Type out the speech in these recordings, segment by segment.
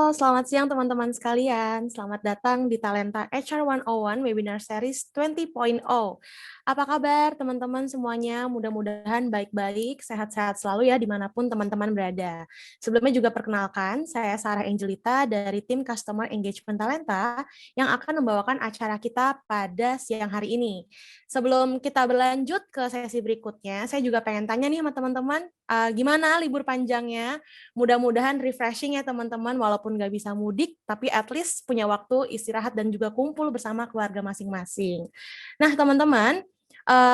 Halo, selamat siang teman-teman sekalian. Selamat datang di Talenta HR 101 Webinar Series 20.0. Apa kabar teman-teman semuanya? Mudah-mudahan baik-baik, sehat-sehat selalu ya dimanapun teman-teman berada. Sebelumnya juga perkenalkan, saya Sarah Angelita dari tim Customer Engagement Talenta yang akan membawakan acara kita pada siang hari ini. Sebelum kita berlanjut ke sesi berikutnya, saya juga pengen tanya nih sama teman-teman, gimana libur panjangnya? Mudah-mudahan refreshing ya teman-teman, walaupun nggak bisa mudik, tapi at least punya waktu istirahat dan juga kumpul bersama keluarga masing-masing. Nah teman-teman,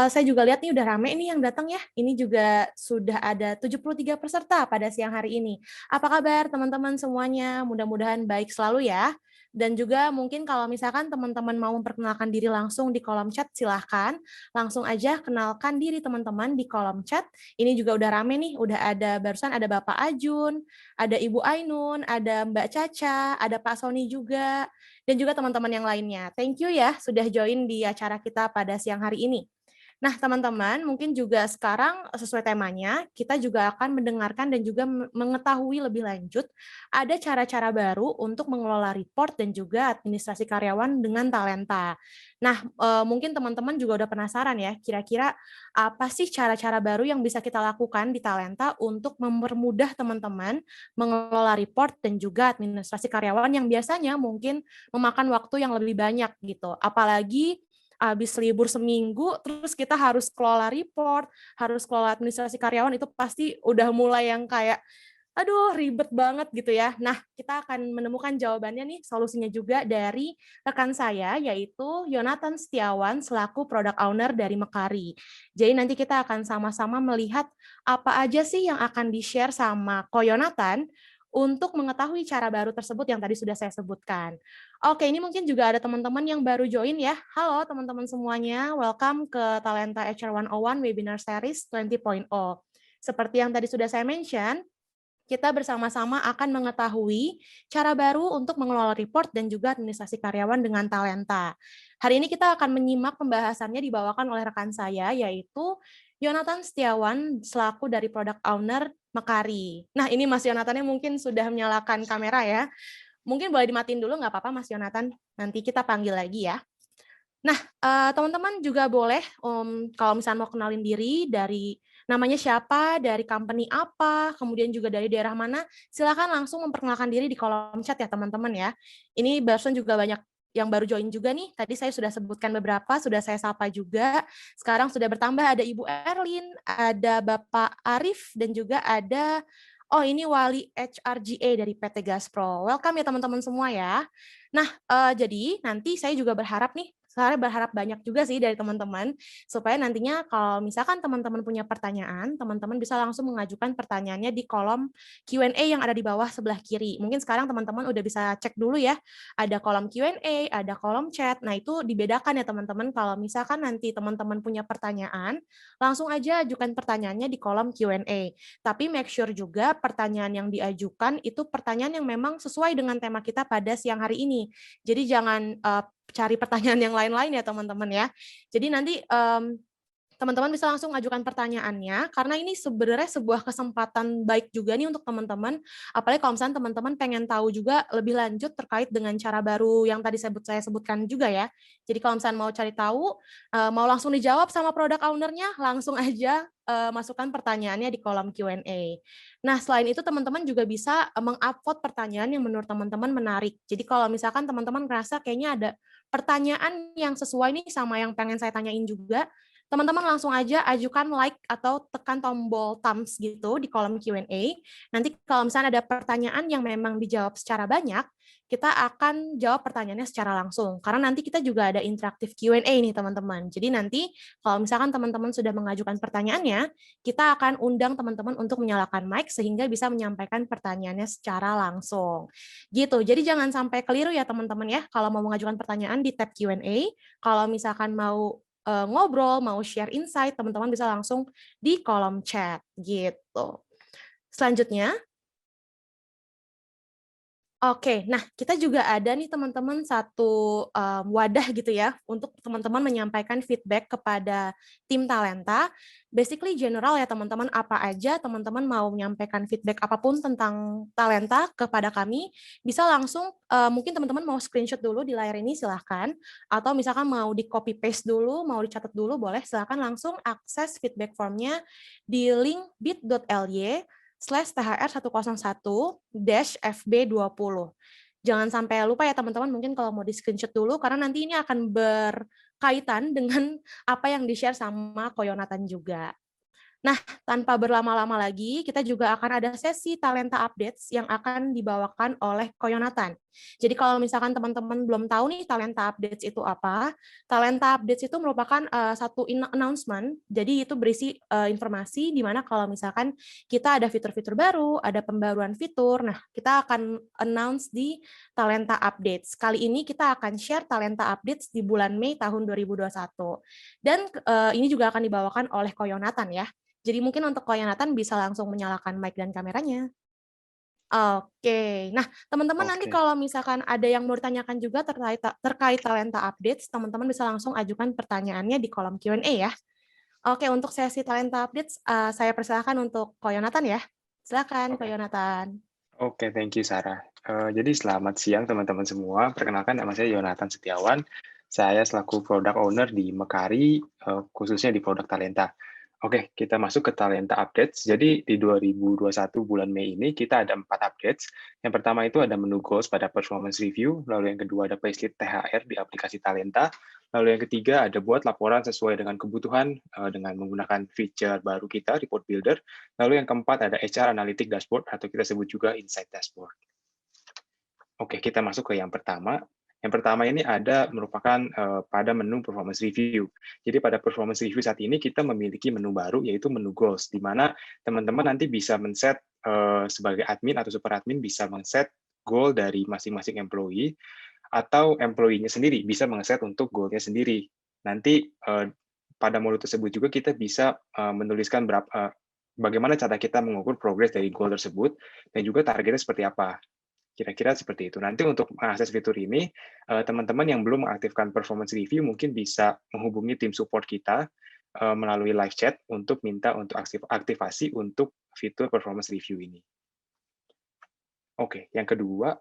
saya juga lihat nih udah rame nih yang datang ya. Ini juga sudah ada 73 peserta pada siang hari ini. Apa kabar teman-teman semuanya? Mudah-mudahan baik selalu ya. Dan juga mungkin kalau misalkan teman-teman mau memperkenalkan diri langsung di kolom chat, silahkan. Langsung aja kenalkan diri teman-teman di kolom chat. Ini juga udah rame nih, udah ada barusan ada Bapak Ajun, ada Ibu Ainun, ada Mbak Caca, ada Pak Sony juga, dan juga teman-teman yang lainnya. Thank you ya sudah join di acara kita pada siang hari ini. Nah, teman-teman, mungkin juga sekarang sesuai temanya, kita juga akan mendengarkan dan juga mengetahui lebih lanjut ada cara-cara baru untuk mengelola report dan juga administrasi karyawan dengan talenta. Nah, mungkin teman-teman juga udah penasaran ya, kira-kira apa sih cara-cara baru yang bisa kita lakukan di talenta untuk mempermudah teman-teman mengelola report dan juga administrasi karyawan yang biasanya mungkin memakan waktu yang lebih banyak gitu. Apalagi habis libur seminggu, terus kita harus kelola report, harus kelola administrasi karyawan, itu pasti udah mulai yang kayak, aduh ribet banget gitu ya. Nah, kita akan menemukan jawabannya nih, solusinya juga dari rekan saya, yaitu Yonatan Setiawan selaku Product Owner dari Mekari. Jadi nanti kita akan sama-sama melihat apa aja sih yang akan di-share sama Ko Yonatan untuk mengetahui cara baru tersebut yang tadi sudah saya sebutkan. Oke, ini mungkin juga ada teman-teman yang baru join ya. Halo teman-teman semuanya, welcome ke Talenta HR 101 Webinar Series 20.0. Seperti yang tadi sudah saya mention, kita bersama-sama akan mengetahui cara baru untuk mengelola report dan juga administrasi karyawan dengan talenta. Hari ini kita akan menyimak pembahasannya dibawakan oleh rekan saya, yaitu Yonatan Setiawan selaku dari Product Owner Mekari. Nah, ini Mas Yonatannya mungkin sudah menyalakan kamera ya. Mungkin boleh dimatiin dulu nggak apa-apa Mas Yonatan, nanti kita panggil lagi ya. Nah, teman-teman juga boleh kalau misalnya mau kenalin diri dari namanya siapa, dari company apa, kemudian juga dari daerah mana, silakan langsung memperkenalkan diri di kolom chat ya teman-teman ya. Ini barusan juga banyak yang baru join juga nih, tadi saya sudah sebutkan beberapa, sudah saya sapa juga. Sekarang sudah bertambah ada Ibu Erlin, ada Bapak Arif, dan juga ada, oh ini Wali HRGA dari PT Gaspro. Welcome ya teman-teman semua ya. Nah, jadi nanti saya juga berharap nih, saya berharap banyak juga sih dari teman-teman, supaya nantinya kalau misalkan teman-teman punya pertanyaan, teman-teman bisa langsung mengajukan pertanyaannya di kolom Q&A yang ada di bawah sebelah kiri. Mungkin sekarang teman-teman udah bisa cek dulu ya, ada kolom Q&A, ada kolom chat. Nah, itu dibedakan ya teman-teman, kalau misalkan nanti teman-teman punya pertanyaan, langsung aja ajukan pertanyaannya di kolom Q&A. Tapi make sure juga pertanyaan yang diajukan itu pertanyaan yang memang sesuai dengan tema kita pada siang hari ini. Jadi jangan cari pertanyaan yang lain-lain ya teman-teman ya. Jadi nanti teman-teman bisa langsung ajukan pertanyaannya, karena ini sebenarnya sebuah kesempatan baik juga nih untuk teman-teman, apalagi kalau misalnya teman-teman pengen tahu juga lebih lanjut terkait dengan cara baru yang tadi saya sebutkan juga ya. Jadi kalau misalnya mau cari tahu, mau langsung dijawab sama product owner-nya, langsung aja masukkan pertanyaannya di kolom Q&A. Nah, selain itu teman-teman juga bisa meng-upvote pertanyaan yang menurut teman-teman menarik. Jadi kalau misalkan teman-teman ngerasa kayaknya ada pertanyaan yang sesuai nih sama yang pengen saya tanyain juga, teman-teman langsung aja ajukan like atau tekan tombol thumbs gitu di kolom Q&A. Nanti kalau misalnya ada pertanyaan yang memang dijawab secara banyak, kita akan jawab pertanyaannya secara langsung. Karena nanti kita juga ada interaktif Q&A nih teman-teman. Jadi nanti kalau misalkan teman-teman sudah mengajukan pertanyaannya, kita akan undang teman-teman untuk menyalakan mic sehingga bisa menyampaikan pertanyaannya secara langsung. Gitu. Jadi jangan sampai keliru ya teman-teman ya. Kalau mau mengajukan pertanyaan di tab Q&A, kalau misalkan mau ngobrol, mau share insight, teman-teman bisa langsung di kolom chat gitu. Selanjutnya, Oke, nah kita juga ada nih teman-teman satu wadah gitu ya untuk teman-teman menyampaikan feedback kepada tim talenta. Basically general ya teman-teman, apa aja teman-teman mau menyampaikan feedback apapun tentang talenta kepada kami, bisa langsung mungkin teman-teman mau screenshot dulu di layar ini silahkan, atau misalkan mau di copy paste dulu, mau dicatat dulu boleh, silahkan langsung akses feedback formnya di link bit.ly/thr101-fb20. Jangan sampai lupa ya teman-teman, mungkin kalau mau di screenshot dulu, karena nanti ini akan berkaitan dengan apa yang di-share sama Koyonatan juga. Nah, tanpa berlama-lama lagi, kita juga akan ada sesi Talenta Updates yang akan dibawakan oleh Koyonatan. Jadi kalau misalkan teman-teman belum tahu nih Talenta Updates itu apa, Talenta Updates itu merupakan satu announcement, jadi itu berisi informasi di mana kalau misalkan kita ada fitur-fitur baru, ada pembaruan fitur, nah kita akan announce di Talenta Updates. Kali ini kita akan share Talenta Updates di bulan Mei tahun 2021. Dan ini juga akan dibawakan oleh Koyonatan ya. Jadi mungkin untuk Koyonatan bisa langsung menyalakan mic dan kameranya. Oke. Nah, teman-teman nanti Oke. kalau misalkan ada yang mau ditanyakan juga terkait Talenta Updates, teman-teman bisa langsung ajukan pertanyaannya di kolom Q&A ya. Oke, untuk sesi Talenta Updates, saya persilahkan untuk Koyonatan ya. Silakan Oke. Koyonatan. Oke, thank you Sarah. Jadi selamat siang teman-teman semua. Perkenalkan nama saya Yonatan Setiawan. Saya selaku Product Owner di Mekari, khususnya di produk Talenta. Oke, kita masuk ke Talenta Updates. Jadi di 2021 bulan Mei ini kita ada 4 updates. Yang pertama itu ada menu goals pada performance review, lalu yang kedua ada payslip THR di aplikasi Talenta, lalu yang ketiga ada buat laporan sesuai dengan kebutuhan dengan menggunakan feature baru kita, Report Builder. Lalu yang keempat ada HR Analytic Dashboard atau kita sebut juga Insight Dashboard. Oke, kita masuk ke yang pertama. Yang pertama ini ada merupakan pada menu performance review. Jadi pada performance review saat ini kita memiliki menu baru yaitu menu goals, di mana teman-teman nanti bisa men-set sebagai admin atau super admin bisa men-set goal dari masing-masing employee atau employee-nya sendiri bisa men-set untuk goal-nya sendiri. Nanti pada modul tersebut juga kita bisa menuliskan bagaimana cara kita mengukur progres dari goal tersebut dan juga targetnya seperti apa. Kira-kira seperti itu. Nanti untuk mengakses fitur ini, teman-teman yang belum mengaktifkan performance review mungkin bisa menghubungi tim support kita melalui live chat untuk minta untuk aktivasi untuk fitur performance review ini. Oke, yang kedua,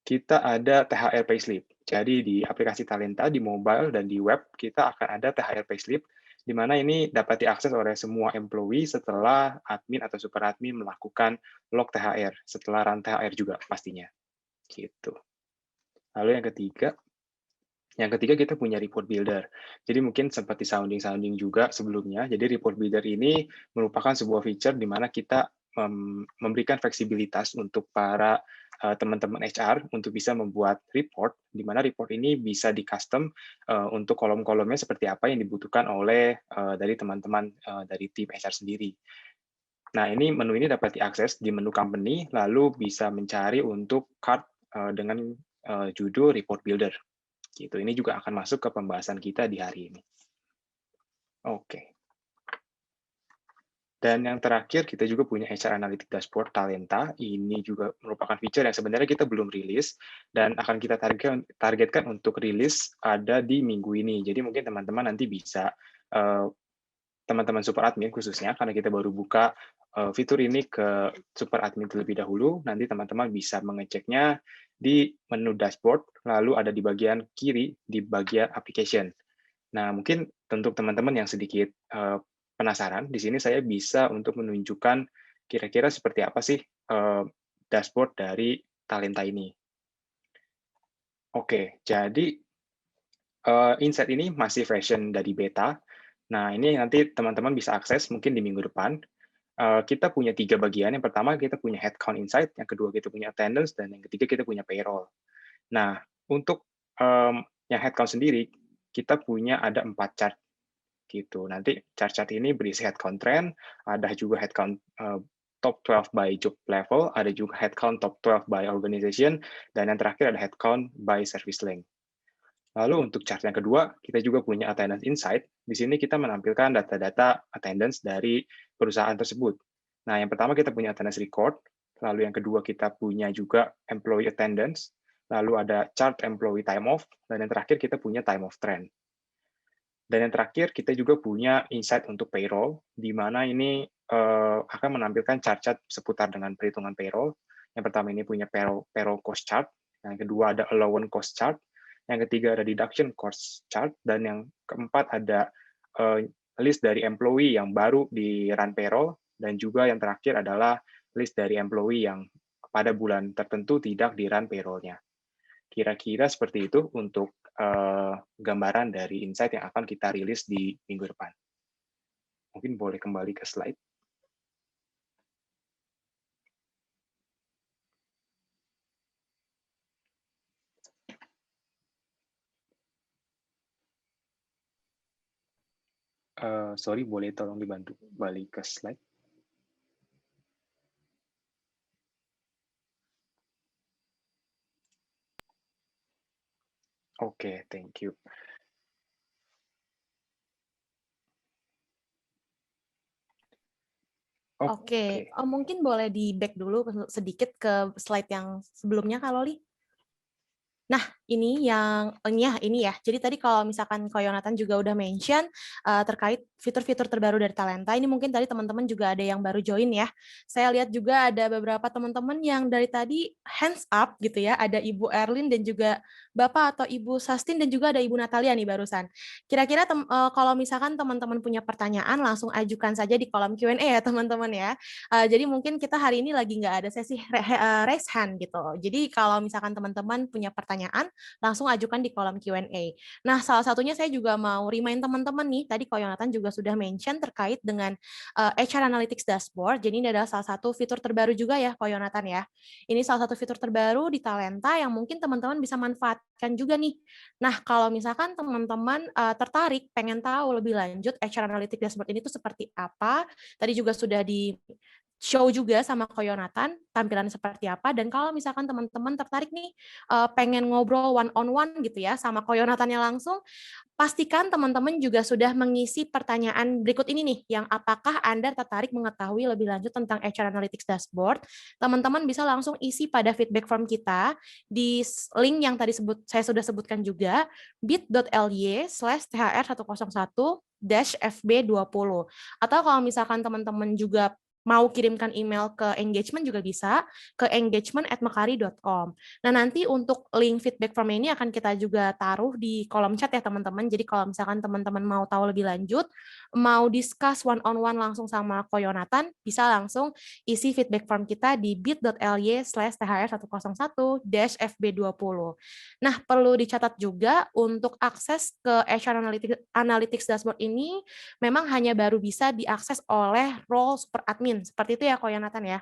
kita ada THR Payslip. Jadi di aplikasi Talenta, di mobile dan di web, kita akan ada THR Payslip, di mana ini dapat diakses oleh semua employee setelah admin atau super admin melakukan log THR, setelah run THR juga pastinya. Gitu. Lalu yang ketiga kita punya report builder. Jadi mungkin sempat di sounding juga sebelumnya. Jadi report builder ini merupakan sebuah feature di mana kita memberikan fleksibilitas untuk para teman-teman HR untuk bisa membuat report, di mana report ini bisa di-custom untuk kolom-kolomnya seperti apa yang dibutuhkan oleh dari teman-teman dari tim HR sendiri. Nah, menu ini dapat diakses di menu company, lalu bisa mencari untuk card dengan judul report builder. Gitu. Ini juga akan masuk ke pembahasan kita di hari ini. Oke. Dan yang terakhir, kita juga punya HR Analytic Dashboard Talenta. Ini juga merupakan feature yang sebenarnya kita belum rilis, dan akan kita targetkan untuk rilis ada di minggu ini. Jadi mungkin teman-teman nanti bisa, teman-teman super admin khususnya, karena kita baru buka fitur ini ke super admin terlebih dahulu, nanti teman-teman bisa mengeceknya di menu dashboard, lalu ada di bagian kiri, di bagian application. Nah, mungkin untuk teman-teman yang sedikit penasaran, di sini saya bisa untuk menunjukkan kira-kira seperti apa sih dashboard dari Talenta ini. Oke, jadi Insight ini masih version dari beta. Nah, ini nanti teman-teman bisa akses mungkin di minggu depan. Kita punya 3 bagian. Yang pertama kita punya headcount insight, yang kedua kita punya attendance, dan yang ketiga kita punya payroll. Nah, untuk yang headcount sendiri, kita punya ada 4 chart gitu. Nanti chart-chart ini berisi headcount trend, ada juga headcount top 12 by job level, ada juga headcount top 12 by organization, dan yang terakhir ada headcount by service length. Lalu untuk chart yang kedua, kita juga punya attendance insight. Di sini kita menampilkan data-data attendance dari perusahaan tersebut. Nah, yang pertama kita punya attendance record, Lalu yang kedua kita punya juga employee attendance, lalu ada chart employee time off, dan yang terakhir kita punya time off trend. Dan yang terakhir kita juga punya insight untuk payroll, di mana ini akan menampilkan chart-chart seputar dengan perhitungan payroll. Yang pertama ini punya payroll cost chart, yang kedua ada allowance cost chart, yang ketiga ada deduction cost chart, dan yang keempat ada list dari employee yang baru di run payroll, dan juga yang terakhir adalah list dari employee yang pada bulan tertentu tidak di run payroll-nya. Kira-kira seperti itu untuk gambaran dari insight yang akan kita rilis di minggu depan. Mungkin boleh kembali ke slide. Sorry, boleh tolong dibantu balik ke slide. Oke, thank you. Oke, mungkin boleh di-back dulu sedikit ke slide yang sebelumnya, Kak Loli. Nah, ini ya. Jadi tadi kalau misalkan Ko Yonatan juga udah mention terkait fitur-fitur terbaru dari Talenta, ini mungkin tadi teman-teman juga ada yang baru join ya. Saya lihat juga ada beberapa teman-teman yang dari tadi hands up gitu ya. Ada Ibu Erlin dan juga Bapak atau Ibu Sustin dan juga ada Ibu Natalia nih barusan. Kira-kira kalau misalkan teman-teman punya pertanyaan langsung ajukan saja di kolom Q&A ya teman-teman ya. Jadi mungkin kita hari ini lagi nggak ada sesi raise hand gitu. Jadi kalau misalkan teman-teman punya pertanyaan, langsung ajukan di kolom Q&A. Nah, salah satunya saya juga mau remind teman-teman nih, tadi Ko Yonatan juga sudah mention terkait dengan HR Analytics Dashboard. Jadi ini adalah salah satu fitur terbaru juga ya, Ko Yonatan ya. Ini salah satu fitur terbaru di Talenta yang mungkin teman-teman bisa manfaatkan juga nih. Nah, kalau misalkan teman-teman tertarik, pengen tahu lebih lanjut HR Analytics Dashboard ini tuh seperti apa, tadi juga sudah di show juga sama Ko Yonatan, tampilan seperti apa, dan kalau misalkan teman-teman tertarik nih, pengen ngobrol one-on-one gitu ya, sama Ko Yonatannya langsung, pastikan teman-teman juga sudah mengisi pertanyaan berikut ini nih, yang apakah Anda tertarik mengetahui lebih lanjut tentang HR Analytics Dashboard, teman-teman bisa langsung isi pada feedback form kita, di link yang tadi saya sudah sebutkan juga, bit.ly/thr101-fb20. Atau kalau misalkan teman-teman juga mau kirimkan email ke engagement juga bisa, ke engagement@mekari.com. Nah, nanti untuk link feedback form ini akan kita juga taruh di kolom chat ya, teman-teman. Jadi kalau misalkan teman-teman mau tahu lebih lanjut, mau discuss one-on-one langsung sama Ko Yonatan, bisa langsung isi feedback form kita di bit.ly/thr101-fb20. Nah, perlu dicatat juga untuk akses ke HR Analytics Dashboard ini memang hanya baru bisa diakses oleh role super admin. Seperti itu ya, Ko Yonatan ya.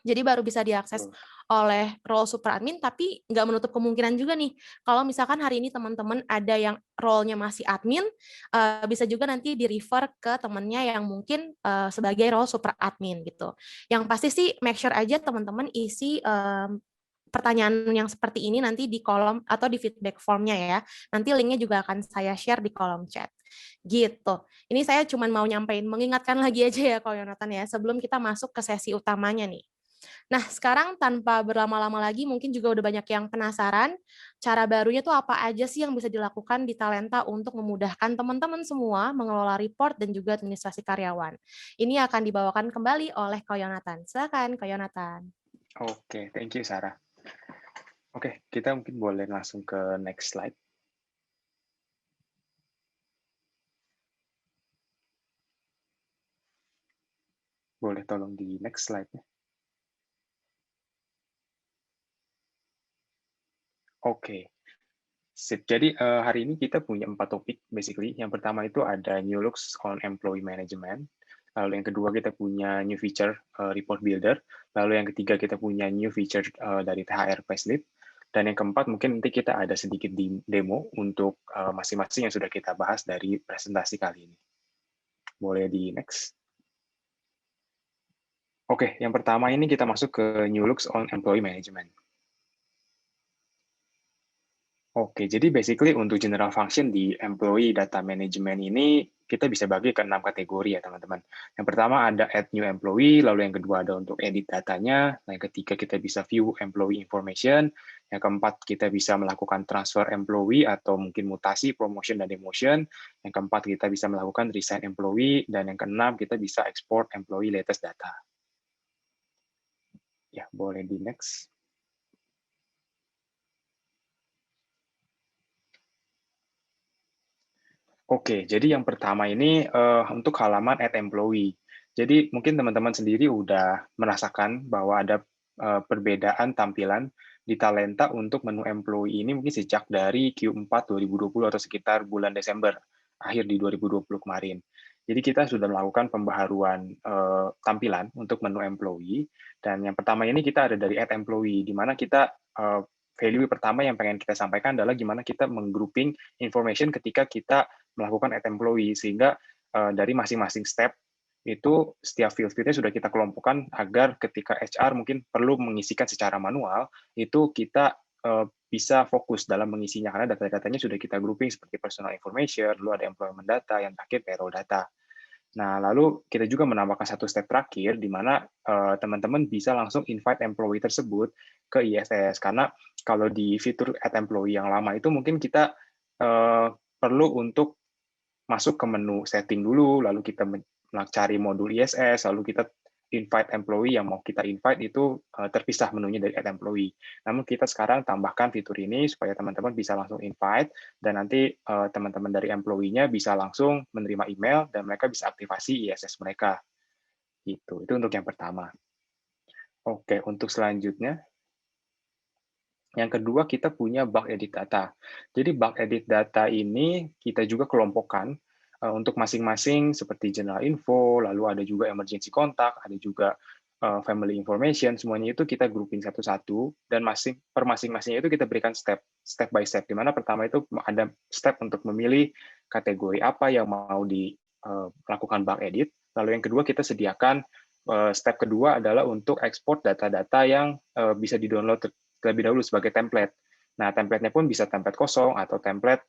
Jadi baru bisa diakses oleh role super admin, tapi nggak menutup kemungkinan juga nih, kalau misalkan hari ini teman-teman ada yang role-nya masih admin, bisa juga nanti di-refer ke temennya yang mungkin sebagai role super admin gitu. Yang pasti sih make sure aja teman-teman isi pertanyaan yang seperti ini nanti di kolom atau di feedback formnya ya. Nanti linknya juga akan saya share di kolom chat. Gitu. Ini saya cuma mau nyampein, mengingatkan lagi aja ya Ko Yonatan ya, sebelum kita masuk ke sesi utamanya nih. Nah, sekarang tanpa berlama-lama lagi, mungkin juga udah banyak yang penasaran, cara barunya tuh apa aja sih yang bisa dilakukan di Talenta untuk memudahkan teman-teman semua mengelola report dan juga administrasi karyawan. Ini akan dibawakan kembali oleh Ko Yonatan. Silakan, Ko Yonatan. Oke, thank you, Sarah. Oke, kita mungkin boleh langsung ke next slide. Boleh tolong di next slide-nya. Oke. Sip. Jadi hari ini kita punya 4 topik basically. Yang pertama itu ada new looks on employee management. Lalu yang kedua kita punya new feature report builder. Lalu yang ketiga kita punya new feature dari THR Payslip. Dan yang keempat mungkin nanti kita ada sedikit demo untuk masing-masing yang sudah kita bahas dari presentasi kali ini. Boleh di next. Oke, yang pertama ini kita masuk ke new looks on employee management. Oke, jadi basically untuk general function di employee data management ini kita bisa bagi ke 6 kategori ya teman-teman. Yang pertama ada add new employee, lalu yang kedua ada untuk edit datanya, yang ketiga kita bisa view employee information, yang keempat kita bisa melakukan transfer employee atau mungkin mutasi, promotion, dan demotion, yang keempat kita bisa melakukan resign employee, dan yang keenam kita bisa export employee latest data. Ya, boleh di next. Oke, jadi yang pertama ini untuk halaman add employee. Jadi mungkin teman-teman sendiri udah merasakan bahwa ada perbedaan tampilan di Talenta untuk menu employee ini mungkin sejak dari Q4 2020 atau sekitar bulan Desember, akhir di 2020 kemarin. Jadi kita sudah melakukan pembaharuan tampilan untuk menu employee, dan yang pertama ini kita ada dari add employee, di mana kita value pertama yang pengen kita sampaikan adalah gimana kita menggrouping information ketika kita melakukan add employee, sehingga dari masing-masing step itu setiap field-fieldnya sudah kita kelompokkan agar ketika HR mungkin perlu mengisikan secara manual, itu kita bisa fokus dalam mengisinya, karena data-datanya sudah kita grouping seperti personal information, lalu ada employment data, yang terakhir payroll data. Nah, lalu kita juga menambahkan satu step terakhir, di mana teman-teman bisa langsung invite employee tersebut ke ISS, karena kalau di fitur add employee yang lama itu mungkin kita perlu untuk masuk ke menu setting dulu, lalu kita cari modul ISS, lalu kita invite employee yang mau kita invite itu terpisah menunya dari add employee. Namun kita sekarang tambahkan fitur ini supaya teman-teman bisa langsung invite, dan nanti teman-teman dari employee-nya bisa langsung menerima email dan mereka bisa aktivasi ISS mereka. Itu untuk yang pertama. Oke, untuk selanjutnya, yang kedua kita punya bug edit data. Jadi bug edit data ini kita juga kelompokkan untuk masing-masing seperti general info, lalu ada juga emergency contact, ada juga family information, semuanya itu kita grouping satu-satu, dan per masing-masingnya itu kita berikan step by step, di mana pertama itu ada step untuk memilih kategori apa yang mau dilakukan bug edit, lalu yang kedua kita sediakan step kedua adalah untuk ekspor data-data yang bisa di-download terlebih dahulu sebagai template. Nah, template-nya pun bisa template kosong atau template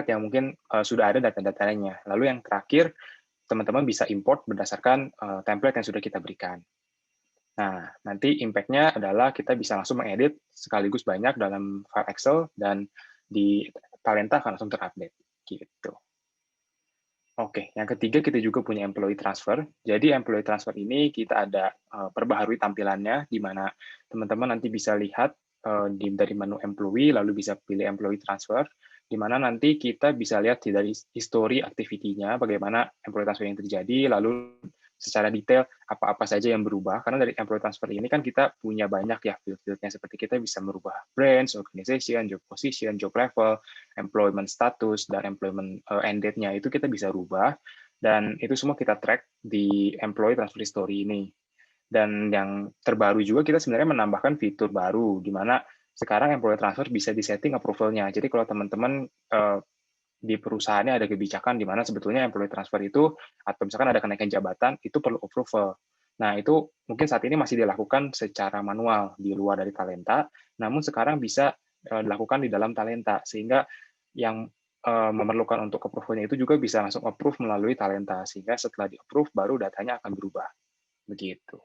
yang mungkin sudah ada data-datanya. Lalu yang terakhir, teman-teman bisa import berdasarkan template yang sudah kita berikan. Nah, nanti impact-nya adalah kita bisa langsung mengedit sekaligus banyak dalam file Excel, dan di Talenta akan langsung terupdate. Gitu. Oke, yang ketiga kita juga punya employee transfer. Jadi employee transfer ini kita ada perbaharui tampilannya, di mana teman-teman nanti bisa lihat dari menu employee, lalu bisa pilih employee transfer, di mana nanti kita bisa lihat dari history activity-nya, bagaimana employee transfer yang terjadi, lalu secara detail apa-apa saja yang berubah, karena dari employee transfer ini kan kita punya banyak ya field-fieldnya, seperti kita bisa merubah branch, organization, job position, job level, employment status, dan employment end date-nya itu kita bisa rubah, dan itu semua kita track di employee transfer history ini. Dan yang terbaru juga kita sebenarnya menambahkan fitur baru, di mana sekarang employee transfer bisa disetting approval-nya. Jadi kalau teman-teman di perusahaannya ada kebijakan di mana sebetulnya employee transfer itu, atau misalkan ada kenaikan jabatan, itu perlu approval. Nah, itu mungkin saat ini masih dilakukan secara manual di luar dari Talenta, namun sekarang bisa dilakukan di dalam Talenta, sehingga yang memerlukan untuk approval-nya itu juga bisa langsung approve melalui Talenta, sehingga setelah di-approve baru datanya akan berubah. Begitu.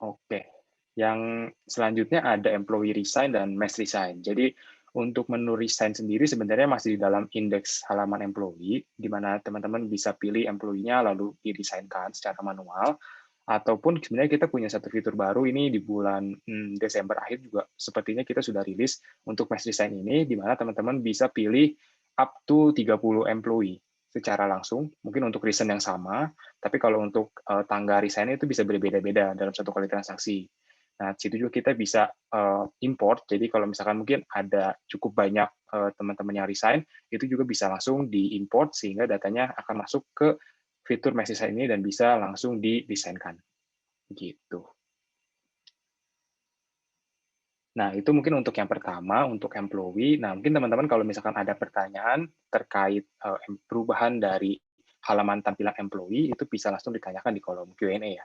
Oke. Yang selanjutnya ada employee resign dan mass resign. Jadi untuk menu resign sendiri sebenarnya masih di dalam indeks halaman employee, di mana teman-teman bisa pilih employee-nya lalu di-resign-kan secara manual, ataupun sebenarnya kita punya satu fitur baru ini di bulan Desember akhir juga sepertinya kita sudah rilis untuk mass resign ini, di mana teman-teman bisa pilih up to 30 employee secara langsung, mungkin untuk resign yang sama, tapi kalau untuk tangga resign itu bisa berbeda-beda dalam satu kali transaksi. Nah, di situ juga kita bisa import, jadi kalau misalkan mungkin ada cukup banyak teman-teman yang resign, itu juga bisa langsung di-import, sehingga datanya akan masuk ke fitur Mass Resign ini dan bisa langsung didesainkan. Gitu. Nah, itu mungkin untuk yang pertama, untuk employee. Nah, mungkin teman-teman kalau misalkan ada pertanyaan terkait perubahan dari halaman tampilan employee, itu bisa langsung ditanyakan di kolom Q&A ya.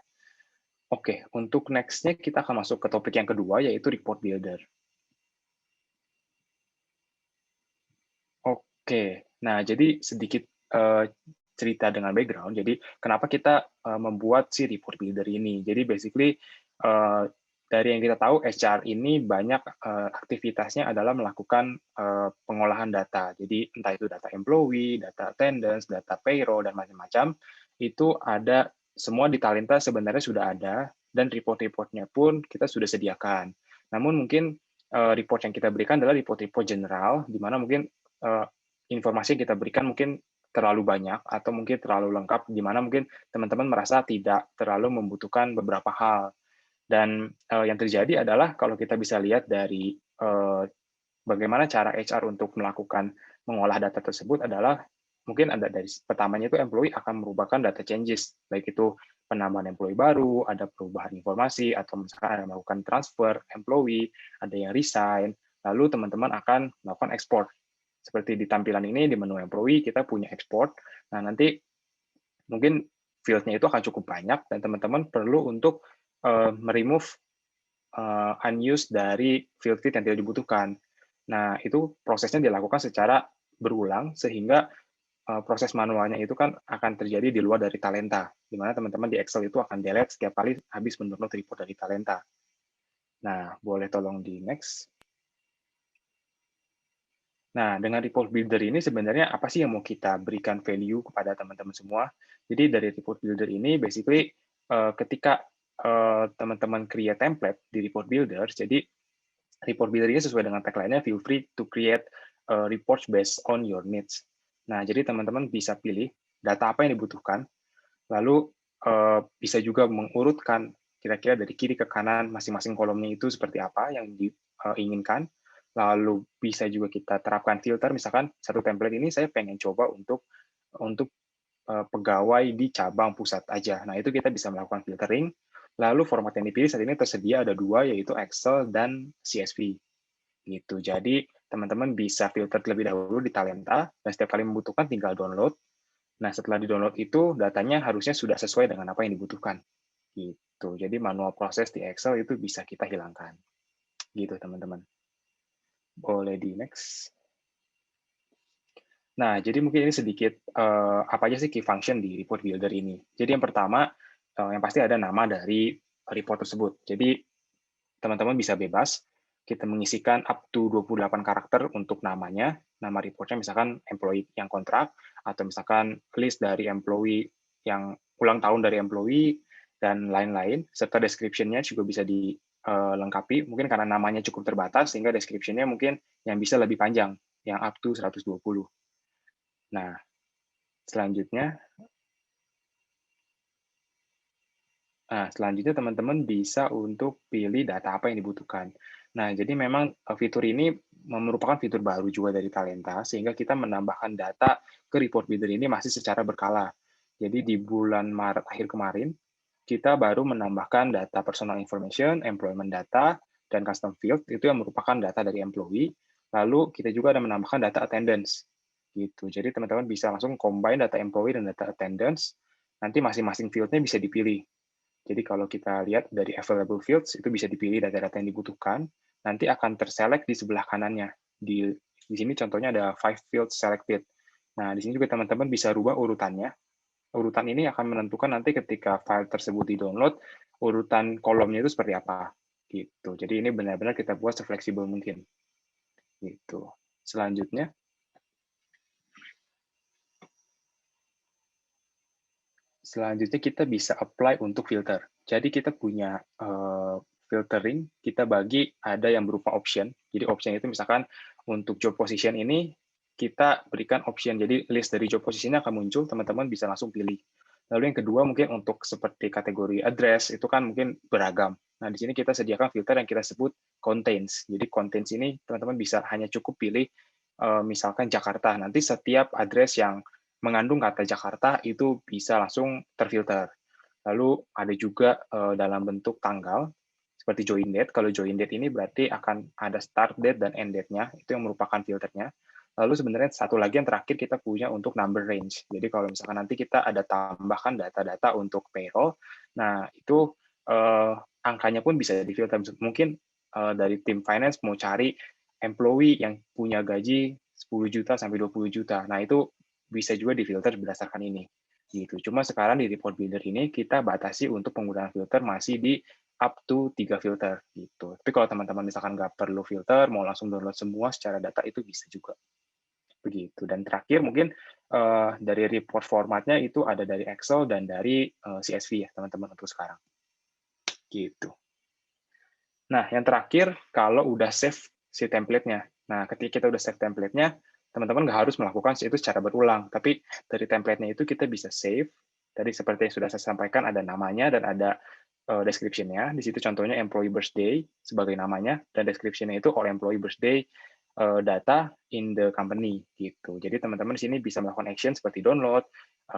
Oke, untuk next-nya kita akan masuk ke topik yang kedua, yaitu report builder. Oke, nah jadi sedikit cerita dengan background. Jadi kenapa kita membuat si report builder ini? Jadi basically dari yang kita tahu HR ini banyak aktivitasnya adalah melakukan pengolahan data. Jadi entah itu data employee, data attendance, data payroll dan macam-macam itu ada semua di Talenta sebenarnya sudah ada dan report-reportnya pun kita sudah sediakan. Namun mungkin report yang kita berikan adalah report-report general, di mana mungkin informasi yang kita berikan mungkin terlalu banyak atau mungkin terlalu lengkap, di mana mungkin teman-teman merasa tidak terlalu membutuhkan beberapa hal. Dan yang terjadi adalah kalau kita bisa lihat dari bagaimana cara HR untuk melakukan mengolah data tersebut adalah mungkin ada dari pertamanya itu employee akan merupakan data changes, baik itu penambahan employee baru, ada perubahan informasi, atau misalkan ada melakukan transfer employee, ada yang resign, lalu teman-teman akan melakukan export. Seperti di tampilan ini, di menu employee, kita punya export. Nah, nanti mungkin field-nya itu akan cukup banyak, dan teman-teman perlu untuk meremove unused dari field-field yang tidak dibutuhkan. Nah, itu prosesnya dilakukan secara berulang, sehingga proses manualnya itu kan akan terjadi di luar dari Talenta, di mana teman-teman di Excel itu akan delete setiap kali habis mendownload report dari Talenta. Nah, boleh tolong di next. Nah, dengan report builder ini sebenarnya apa sih yang mau kita berikan value kepada teman-teman semua? Jadi dari report builder ini basically ketika teman-teman create template di report builder, jadi report builder ini sesuai dengan tagline-nya feel free to create reports based on your needs. Nah, jadi teman-teman bisa pilih data apa yang dibutuhkan, lalu bisa juga mengurutkan kira-kira dari kiri ke kanan masing-masing kolomnya itu seperti apa yang diinginkan. Lalu bisa juga kita terapkan filter, misalkan satu template ini saya pengen coba untuk pegawai di cabang pusat aja. Nah, itu kita bisa melakukan filtering. Lalu format yang dipilih saat ini tersedia ada dua, yaitu Excel dan CSV. Gitu. Jadi, teman-teman bisa filter terlebih dahulu di Talenta, dan setiap kali membutuhkan tinggal download. Nah, setelah di-download itu, datanya harusnya sudah sesuai dengan apa yang dibutuhkan. Gitu. Jadi, manual proses di Excel itu bisa kita hilangkan. Gitu, teman-teman. Boleh di next. Nah, jadi mungkin ini sedikit apa aja sih key function di report builder ini. Jadi yang pertama, yang pasti ada nama dari report tersebut. Jadi teman-teman bisa bebas, kita mengisikan up to 28 karakter untuk namanya, nama reportnya misalkan employee yang kontrak, atau misalkan list dari employee yang ulang tahun dari employee, dan lain-lain, serta description-nya juga bisa dilengkapi, mungkin karena namanya cukup terbatas, sehingga description-nya mungkin yang bisa lebih panjang, yang up to 120. Nah, selanjutnya teman-teman bisa untuk pilih data apa yang dibutuhkan. Nah, jadi memang fitur ini merupakan fitur baru juga dari Talenta, sehingga kita menambahkan data ke report builder ini masih secara berkala. Jadi di bulan Maret akhir kemarin, kita baru menambahkan data personal information, employment data, dan custom field, itu yang merupakan data dari employee. Lalu kita juga ada menambahkan data attendance. Gitu. Jadi teman-teman bisa langsung combine data employee dan data attendance, nanti masing-masing field-nya bisa dipilih. Jadi kalau kita lihat dari available fields, itu bisa dipilih data-data yang dibutuhkan, nanti akan terselect di sebelah kanannya. Di sini contohnya ada 5 fields selected. Nah, di sini juga teman-teman bisa rubah urutannya. Urutan ini akan menentukan nanti ketika file tersebut di-download, urutan kolomnya itu seperti apa. Gitu. Jadi ini benar-benar kita buat se-fleksibel mungkin. Gitu. Selanjutnya kita bisa apply untuk filter. Jadi kita punya filtering, kita bagi ada yang berupa option. Jadi option itu misalkan untuk job position ini, kita berikan option. Jadi list dari job position akan muncul, teman-teman bisa langsung pilih. Lalu yang kedua mungkin untuk seperti kategori address, itu kan mungkin beragam. Nah, di sini kita sediakan filter yang kita sebut contains. Jadi contains ini teman-teman bisa hanya cukup pilih misalkan Jakarta. Nanti setiap address yang mengandung kata Jakarta itu bisa langsung terfilter. Lalu ada juga dalam bentuk tanggal, seperti join date. Kalau join date ini berarti akan ada start date dan end date-nya, itu yang merupakan filternya. Lalu sebenarnya satu lagi yang terakhir kita punya untuk number range. Jadi kalau misalkan nanti kita ada tambahkan data-data untuk payroll, nah itu angkanya pun bisa difilter. Mungkin dari tim finance mau cari employee yang punya gaji 10 juta sampai 20 juta. Nah, itu bisa juga difilter berdasarkan ini. Gitu. Cuma sekarang di report builder ini kita batasi untuk penggunaan filter masih di up to 3 filter gitu. Tapi kalau teman-teman misalkan nggak perlu filter, mau langsung download semua secara data itu bisa juga. Begitu. Dan terakhir mungkin dari report formatnya itu ada dari Excel dan dari CSV ya teman-teman untuk sekarang. Gitu. Nah, yang terakhir, kalau udah save si template-nya. Nah, ketika kita udah save template-nya, teman-teman nggak harus melakukan itu secara berulang, tapi dari template-nya itu kita bisa save. Tadi seperti yang sudah saya sampaikan, ada namanya dan ada description-nya. Di situ contohnya employee birthday sebagai namanya, dan description-nya itu all employee birthday data in the company. Gitu. Jadi teman-teman di sini bisa melakukan action seperti download,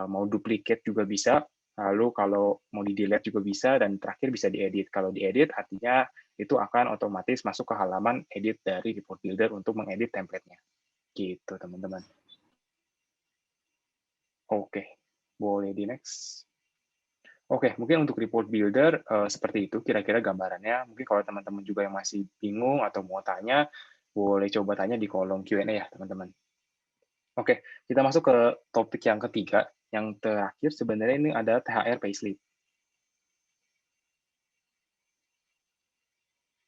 mau duplicate juga bisa, lalu kalau mau di-delete juga bisa, dan terakhir bisa diedit. Kalau diedit artinya itu akan otomatis masuk ke halaman edit dari report builder untuk mengedit template-nya. Gitu, teman-teman. Oke, boleh di next. Oke, mungkin untuk report builder seperti itu kira-kira gambarannya. Mungkin kalau teman-teman juga yang masih bingung atau mau tanya, boleh coba tanya di kolom Q&A ya, teman-teman. Oke, kita masuk ke topik yang ketiga. Yang terakhir sebenarnya ini ada THR payslip.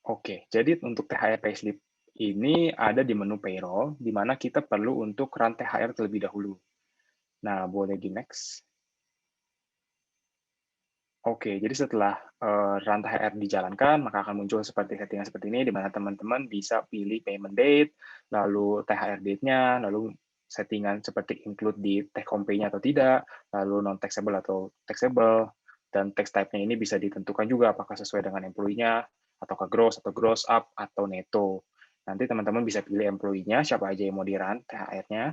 Oke, jadi untuk THR payslip ini ada di menu payroll, di mana kita perlu untuk run THR terlebih dahulu. Nah, boleh di next. Oke, jadi setelah run THR dijalankan, maka akan muncul seperti settingan seperti ini, di mana teman-teman bisa pilih payment date, lalu THR date-nya, lalu settingan seperti include di take home pay-nya atau tidak, lalu non-taxable atau taxable, dan tax type-nya ini bisa ditentukan juga apakah sesuai dengan employee-nya, ataukah gross atau gross up, atau netto. Nanti teman-teman bisa pilih employee-nya, siapa aja yang mau di-run THR-nya,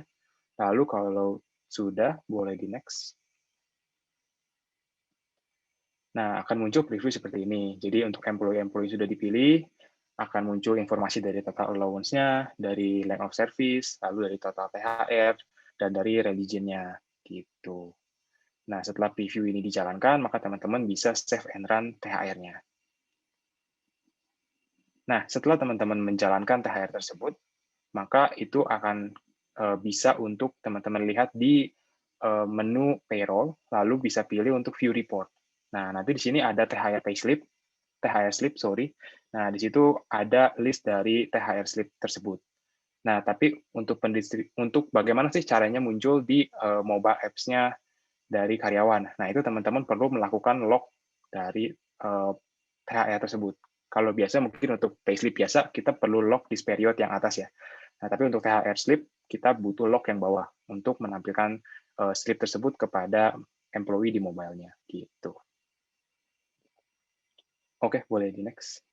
lalu kalau sudah, boleh di next. Nah, akan muncul preview seperti ini. Jadi untuk employee-employee sudah dipilih, akan muncul informasi dari total allowance-nya, dari length of service, lalu dari total THR, dan dari religion-nya. Gitu. Nah, setelah preview ini dijalankan, maka teman-teman bisa save and run THR-nya. Nah, setelah teman-teman menjalankan THR tersebut, maka itu akan bisa untuk teman-teman lihat di menu payroll, lalu bisa pilih untuk view report. Nah, nanti di sini ada THR payslip, THR slip, sorry. Nah, di situ ada list dari THR slip tersebut. Nah, tapi untuk bagaimana sih caranya muncul di mobile apps-nya dari karyawan. Nah, itu teman-teman perlu melakukan log dari THR tersebut. Kalau biasa mungkin untuk payslip biasa, kita perlu log di period yang atas ya. Nah, tapi untuk THR slip, kita butuh log yang bawah untuk menampilkan slip tersebut kepada employee di mobile-nya. Gitu. Oke, boleh di next.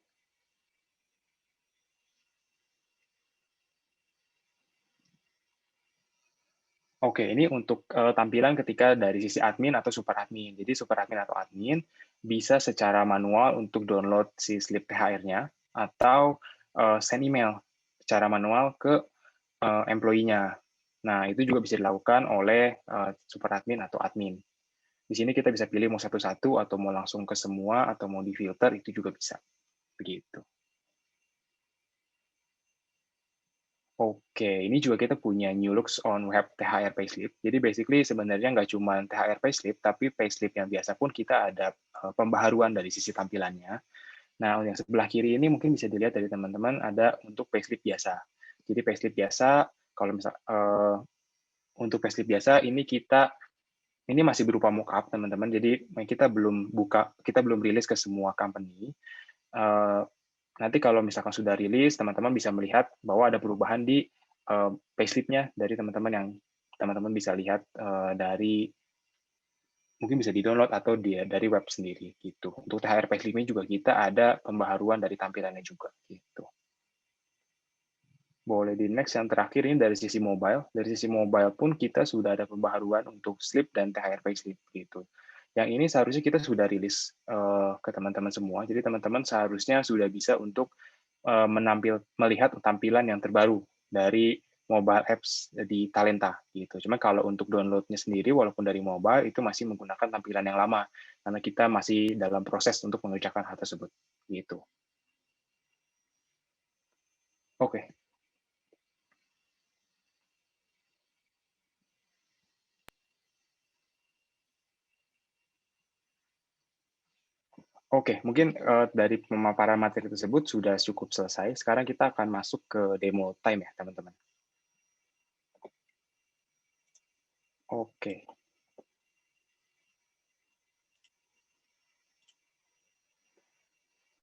Oke, ini untuk tampilan ketika dari sisi admin atau super admin. Jadi super admin atau admin bisa secara manual untuk download si slip THR-nya atau send email secara manual ke employee-nya. Nah, itu juga bisa dilakukan oleh super admin atau admin. Di sini kita bisa pilih mau satu-satu atau mau langsung ke semua atau mau di-filter, itu juga bisa. Begitu. Oke, ini juga kita punya new looks on web THR payslip. Jadi basically sebenarnya nggak cuma THR payslip, tapi payslip yang biasa pun kita ada pembaharuan dari sisi tampilannya. Nah, yang sebelah kiri ini mungkin bisa dilihat dari teman-teman ada untuk payslip biasa. Jadi payslip biasa, kalau misal untuk payslip biasa ini masih berupa mockup teman-teman. Jadi kita belum rilis ke semua company. Nanti kalau misalkan sudah rilis, teman-teman bisa melihat bahwa ada perubahan di payslip-nya dari teman-teman yang teman-teman bisa lihat dari mungkin bisa di-download atau dari web sendiri gitu. Untuk THR payslip-nya juga kita ada pembaharuan dari tampilannya juga gitu. Boleh di next yang terakhir ini dari sisi mobile. Dari sisi mobile pun kita sudah ada pembaharuan untuk slip dan THR payslip gitu. Yang ini seharusnya kita sudah rilis ke teman-teman semua. Jadi teman-teman seharusnya sudah bisa untuk melihat tampilan yang terbaru dari mobile apps di Talenta gitu. Cuma kalau untuk downloadnya sendiri, walaupun dari mobile itu masih menggunakan tampilan yang lama karena kita masih dalam proses untuk mengerjakan hal tersebut gitu. Oke. Oke, mungkin dari pemaparan materi tersebut sudah cukup selesai. Sekarang kita akan masuk ke demo time ya, teman-teman. Oke.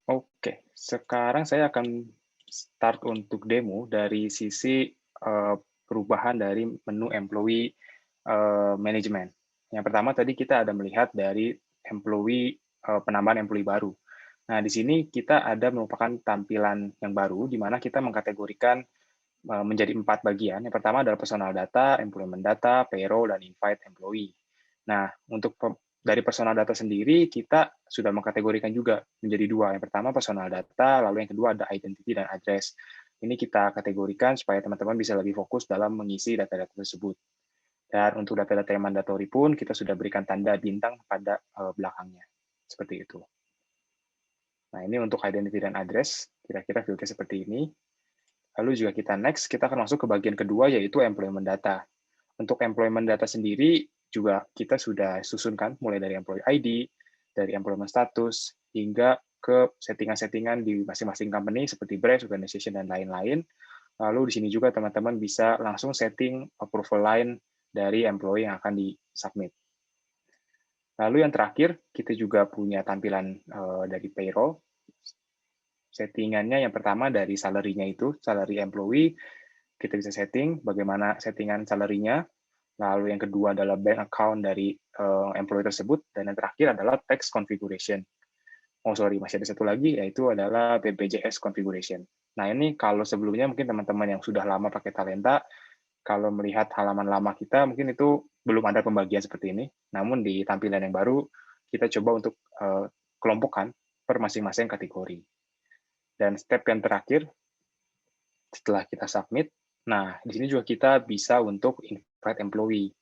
Oke, sekarang saya akan start untuk demo dari sisi perubahan dari menu employee management. Yang pertama tadi kita ada melihat dari penambahan employee baru. Nah, di sini kita ada merupakan tampilan yang baru, di mana kita mengkategorikan menjadi 4 bagian. Yang pertama adalah personal data, employment data, payroll, dan invite employee. Nah, untuk dari personal data sendiri, kita sudah mengkategorikan juga menjadi 2. Yang pertama personal data, lalu yang kedua ada identity dan address. Ini kita kategorikan supaya teman-teman bisa lebih fokus dalam mengisi data-data tersebut. Dan untuk data-data yang mandatori pun, kita sudah berikan tanda bintang pada belakangnya. Seperti itu. Nah, ini untuk identity dan address, kira-kira filter seperti ini. Lalu juga kita next, kita akan masuk ke bagian kedua, yaitu employment data. Untuk employment data sendiri, juga kita sudah susunkan, mulai dari employee ID, dari employment status, hingga ke settingan-settingan di masing-masing company, seperti branch, organization, dan lain-lain. Lalu di sini juga teman-teman bisa langsung setting approval line dari employee yang akan di-submit. Lalu yang terakhir, kita juga punya tampilan dari payroll. Settingannya yang pertama dari salary-nya itu, salary employee, kita bisa setting bagaimana settingan salary-nya. Lalu yang kedua adalah bank account dari employee tersebut. Dan yang terakhir adalah tax configuration. Oh, sorry, masih ada satu lagi, yaitu adalah BPJS configuration. Nah, ini kalau sebelumnya mungkin teman-teman yang sudah lama pakai Talenta, kalau melihat halaman lama kita, mungkin itu belum ada pembagian seperti ini. Namun di tampilan yang baru, kita coba untuk kelompokkan per masing-masing kategori. Dan step yang terakhir, setelah kita submit, nah di sini juga kita bisa untuk invite employee.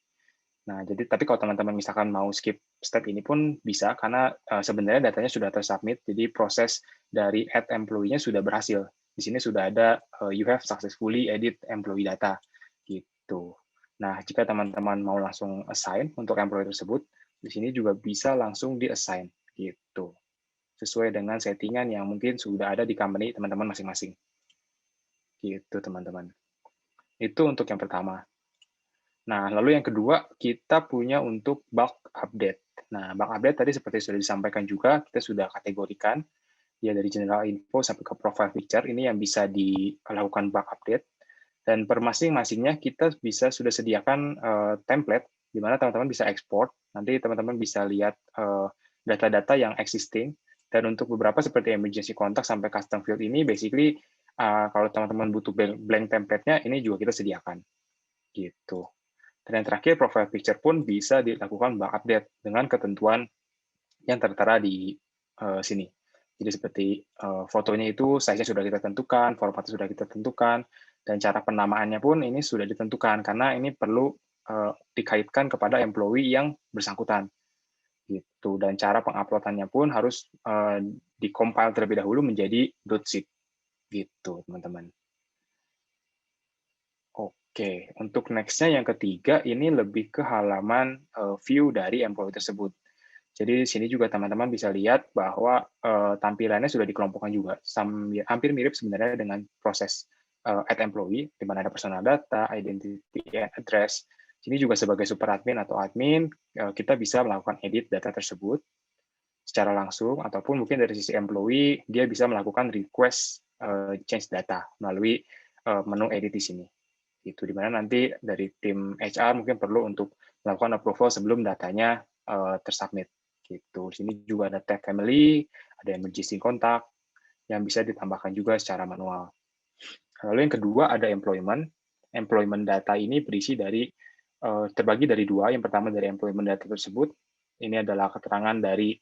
Nah, jadi tapi kalau teman-teman misalkan mau skip step ini pun bisa, karena sebenarnya datanya sudah tersubmit, jadi proses dari add employee-nya sudah berhasil. Di sini sudah ada you have successfully edit employee data gitu. Nah, jika teman-teman mau langsung assign untuk employee tersebut, di sini juga bisa langsung di-assign gitu. Sesuai dengan settingan yang mungkin sudah ada di company teman-teman masing-masing. Gitu, teman-teman. Itu untuk yang pertama. Nah, lalu yang kedua, kita punya untuk bug update. Nah, bug update tadi seperti sudah disampaikan juga, kita sudah kategorikan ya dari general info sampai ke profile picture, ini yang bisa dilakukan bug update. Dan per masing-masingnya kita bisa sudah sediakan template, di mana teman-teman bisa ekspor, nanti teman-teman bisa lihat data-data yang existing, dan untuk beberapa seperti emergency contact sampai custom field ini, basically kalau teman-teman butuh blank template-nya, ini juga kita sediakan. Gitu. Dan yang terakhir, profile picture pun bisa dilakukan bug update dengan ketentuan yang tertera di sini. Jadi seperti fotonya itu size-nya sudah kita tentukan, formatnya sudah kita tentukan, dan cara penamaannya pun ini sudah ditentukan, karena ini perlu dikaitkan kepada employee yang bersangkutan. Gitu. Dan cara penguploadannya pun harus di-compile terlebih dahulu menjadi .zip. Gitu, teman-teman. Oke, untuk next-nya yang ketiga, ini lebih ke halaman view dari employee tersebut. Jadi di sini juga teman-teman bisa lihat bahwa tampilannya sudah dikelompokkan juga, hampir mirip sebenarnya dengan proses add employee, di mana ada personal data, identity, and address. Sini juga sebagai super admin atau admin, kita bisa melakukan edit data tersebut secara langsung, ataupun mungkin dari sisi employee, dia bisa melakukan request change data melalui menu edit di sini. Itu dimana nanti dari tim HR mungkin perlu untuk melakukan approval sebelum datanya tersubmit. Gitu. Di sini juga ada tab family, ada emergency contact yang bisa ditambahkan juga secara manual. Lalu yang kedua ada employment. Employment data ini berisi dari terbagi dari dua. Yang pertama dari employment data tersebut, ini adalah keterangan dari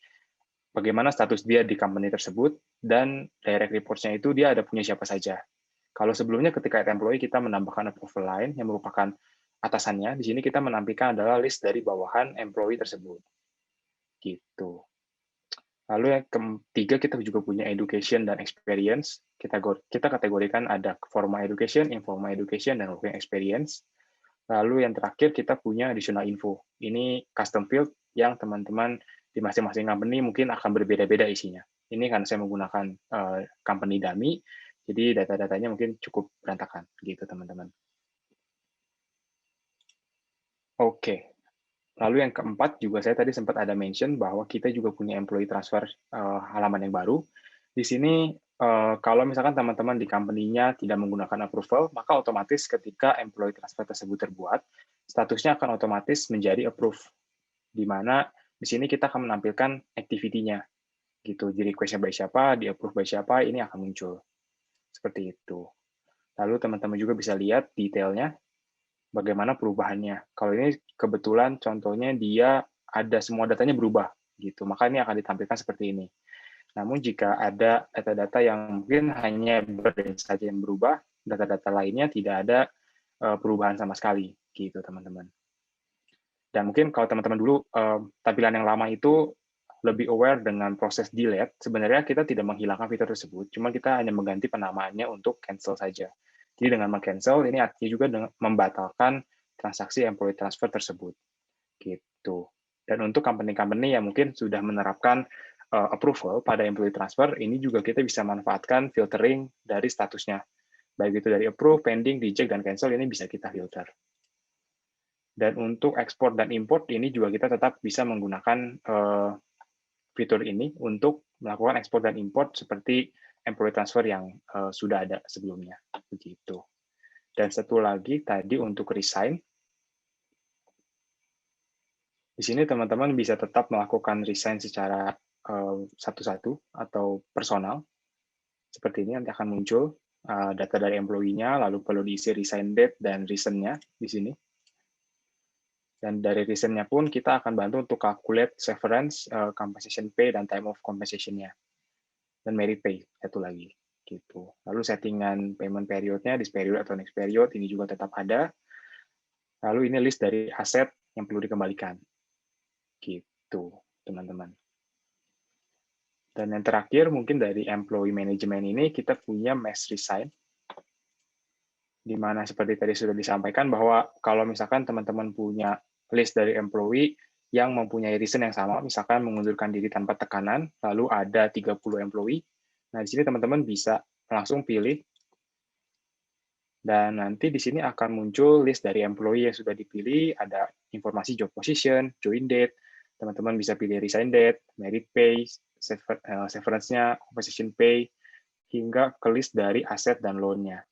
bagaimana status dia di company tersebut, dan direct reports-nya itu dia ada punya siapa saja. Kalau sebelumnya ketika employee kita menambahkan approval line yang merupakan atasannya, di sini kita menampilkan adalah list dari bawahan employee tersebut. Gitu. Lalu yang ketiga kita juga punya education dan experience. Kita kategorikan ada formal education, informal education, dan working experience. Lalu yang terakhir kita punya additional info. Ini custom field yang teman-teman Di masing-masing company mungkin akan berbeda-beda isinya. Ini karena saya menggunakan company dummy, jadi data-datanya mungkin cukup berantakan, gitu teman-teman. Oke, lalu yang keempat juga saya tadi sempat ada mention bahwa kita juga punya employee transfer halaman yang baru. Di sini kalau misalkan teman-teman di company-nya tidak menggunakan approval, maka otomatis ketika employee transfer tersebut terbuat, statusnya akan otomatis menjadi approve, di mana di sini kita akan menampilkan activity-nya, gitu. Jadi request-nya by siapa, di approve by siapa, ini akan muncul. Seperti itu. Lalu teman-teman juga bisa lihat detailnya, bagaimana perubahannya. Kalau ini kebetulan contohnya dia ada semua datanya berubah, gitu. Maka ini akan ditampilkan seperti ini. Namun jika ada data-data yang mungkin hanya saja yang berubah, data-data lainnya tidak ada perubahan sama sekali, gitu teman-teman. Dan mungkin kalau teman-teman dulu tampilan yang lama itu lebih aware dengan proses delete, sebenarnya kita tidak menghilangkan fitur tersebut, cuma kita hanya mengganti penamaannya untuk cancel saja. Jadi dengan meng-cancel, ini artinya juga membatalkan transaksi employee transfer tersebut. Gitu. Dan untuk company-company yang mungkin sudah menerapkan approval pada employee transfer, ini juga kita bisa manfaatkan filtering dari statusnya. Baik itu dari approve, pending, reject, dan cancel, ini bisa kita filter. Dan untuk ekspor dan import, ini juga kita tetap bisa menggunakan fitur ini untuk melakukan ekspor dan import seperti employee transfer yang sudah ada sebelumnya. Begitu. Dan satu lagi tadi untuk resign. Di sini teman-teman bisa tetap melakukan resign secara satu-satu atau personal. Seperti ini nanti akan muncul data dari employee-nya, lalu perlu diisi resign date dan reason-nya di sini. Dan dari reason-nya pun kita akan bantu untuk calculate severance, compensation pay, dan time of compensation-nya. Dan merit pay, satu lagi. Gitu. Lalu settingan payment period-nya, this period atau next period, ini juga tetap ada. Lalu ini list dari aset yang perlu dikembalikan. Gitu, teman-teman. Dan yang terakhir, mungkin dari employee management ini, kita punya mass resign, di mana seperti tadi sudah disampaikan bahwa kalau misalkan teman-teman punya list dari employee yang mempunyai reason yang sama, misalkan mengundurkan diri tanpa tekanan, lalu ada 30 employee, nah di sini teman-teman bisa langsung pilih, dan nanti di sini akan muncul list dari employee yang sudah dipilih, ada informasi job position, join date, teman-teman bisa pilih resign date, merit pay, severance-nya, compensation pay, hingga ke list dari aset dan loan-nya.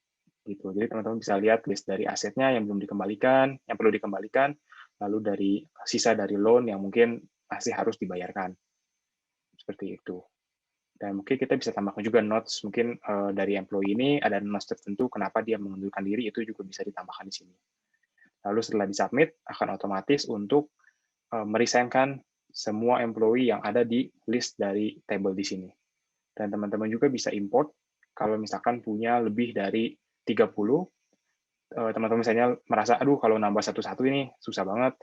Gitu. Jadi teman-teman bisa lihat list dari asetnya yang belum dikembalikan, yang perlu dikembalikan, lalu dari sisa dari loan yang mungkin masih harus dibayarkan. Seperti itu. Dan mungkin kita bisa tambahkan juga notes, mungkin dari employee ini ada notes tertentu kenapa dia mengundurkan diri, itu juga bisa ditambahkan di sini. Lalu setelah disubmit, akan otomatis untuk meresignkan semua employee yang ada di list dari table di sini. Dan teman-teman juga bisa import, kalau misalkan punya lebih dari 30, teman-teman misalnya merasa, aduh kalau nambah satu-satu ini susah banget,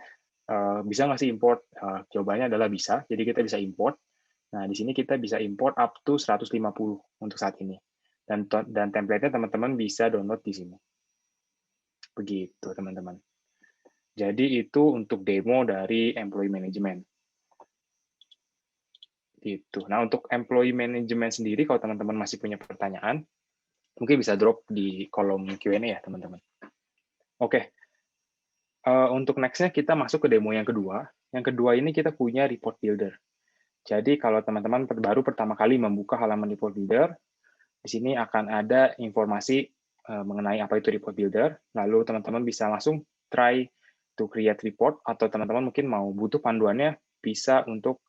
bisa nggak sih import? Jawabannya adalah bisa, jadi kita bisa import. Nah, di sini kita bisa import up to 150 untuk saat ini. Dan template-nya teman-teman bisa download di sini. Begitu, teman-teman. Jadi itu untuk demo dari employee management. Gitu. Nah, untuk employee management sendiri, kalau teman-teman masih punya pertanyaan, mungkin bisa drop di kolom Q&A ya, teman-teman. Oke, untuk next-nya kita masuk ke demo yang kedua. Yang kedua ini kita punya report builder. Jadi kalau teman-teman baru pertama kali membuka halaman report builder, di sini akan ada informasi mengenai apa itu report builder, lalu teman-teman bisa langsung try to create report, atau teman-teman mungkin mau butuh panduannya, bisa untuk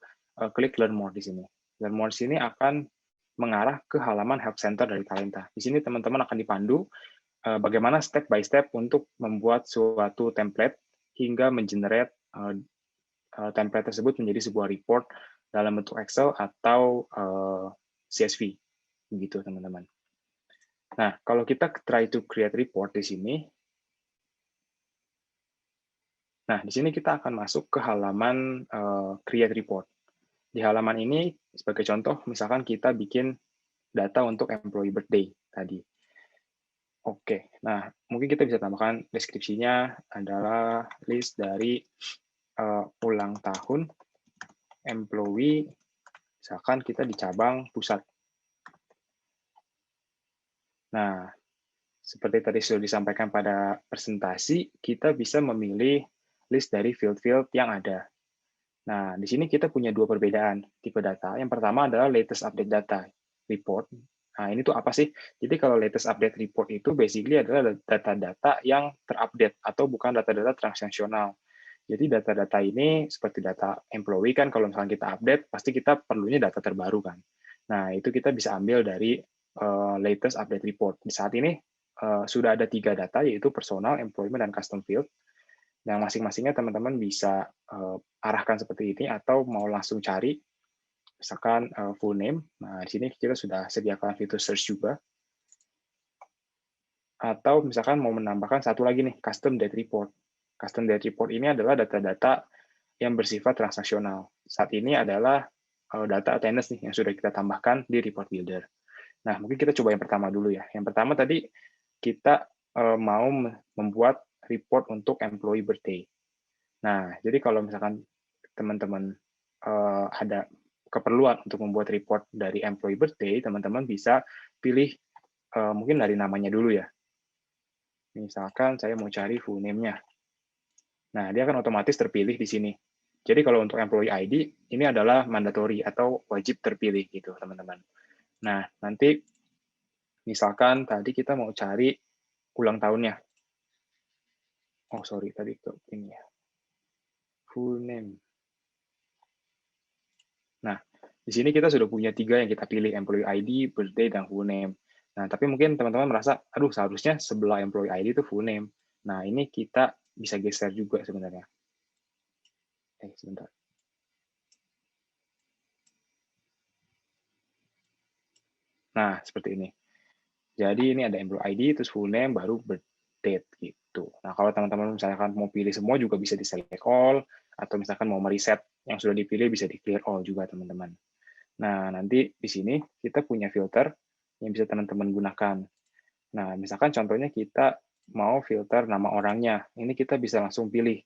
klik learn more di sini. Learn more di sini akan mengarah ke halaman help center dari Talenta. Di sini teman-teman akan dipandu bagaimana step by step untuk membuat suatu template hingga mengenerate template tersebut menjadi sebuah report dalam bentuk Excel atau CSV, begitu teman-teman. Nah, kalau kita try to create report di sini, nah di sini kita akan masuk ke halaman create report. Di halaman ini, sebagai contoh, misalkan kita bikin data untuk employee birthday tadi. Oke, nah mungkin kita bisa tambahkan deskripsinya adalah list dari ulang tahun employee, misalkan kita di cabang pusat. Nah, seperti tadi sudah disampaikan pada presentasi, kita bisa memilih list dari field-field yang ada. Nah, di sini kita punya dua perbedaan tipe data. Yang pertama adalah latest update data report. Nah, ini tuh apa sih? Jadi kalau latest update report itu basically adalah data-data yang terupdate atau bukan data-data transaksional. Jadi data-data ini seperti data employee kan kalau misalnya kita update, pasti kita perlunya data terbaru kan. Nah, itu kita bisa ambil dari latest update report. Di saat ini sudah ada 3 data, yaitu personal, employment, dan custom field. Yang masing-masingnya teman-teman bisa arahkan seperti ini, atau mau langsung cari, misalkan full name. Nah, di sini kita sudah sediakan fitur search juga. Atau misalkan mau menambahkan satu lagi nih, custom date report. Custom date report ini adalah data-data yang bersifat transaksional. Saat ini adalah data attendance nih yang sudah kita tambahkan di report builder. Nah, mungkin kita coba yang pertama dulu ya. Yang pertama tadi kita mau membuat report untuk employee birthday. Nah, jadi kalau misalkan teman-teman ada keperluan untuk membuat report dari employee birthday, teman-teman bisa pilih mungkin dari namanya dulu ya. Misalkan saya mau cari full name-nya. Nah, dia akan otomatis terpilih di sini. Jadi kalau untuk employee ID, ini adalah mandatory atau wajib terpilih gitu, teman-teman. Nah, nanti misalkan tadi kita mau cari ulang tahunnya. Oh, sorry, tadi ke ini ya. Full name. Nah, di sini kita sudah punya 3 yang kita pilih, employee ID, birthday, dan full name. Nah, tapi mungkin teman-teman merasa, aduh seharusnya sebelah employee ID itu full name. Nah, ini kita bisa geser juga sebenarnya. Sebentar. Nah, seperti ini. Jadi ini ada employee ID, terus full name, baru birth date gitu. Nah, kalau teman-teman misalkan mau pilih semua juga bisa di select all, atau misalkan mau mereset yang sudah dipilih bisa di clear all juga teman-teman. Nah, nanti di sini kita punya filter yang bisa teman-teman gunakan. Nah, misalkan contohnya kita mau filter nama orangnya. Ini kita bisa langsung pilih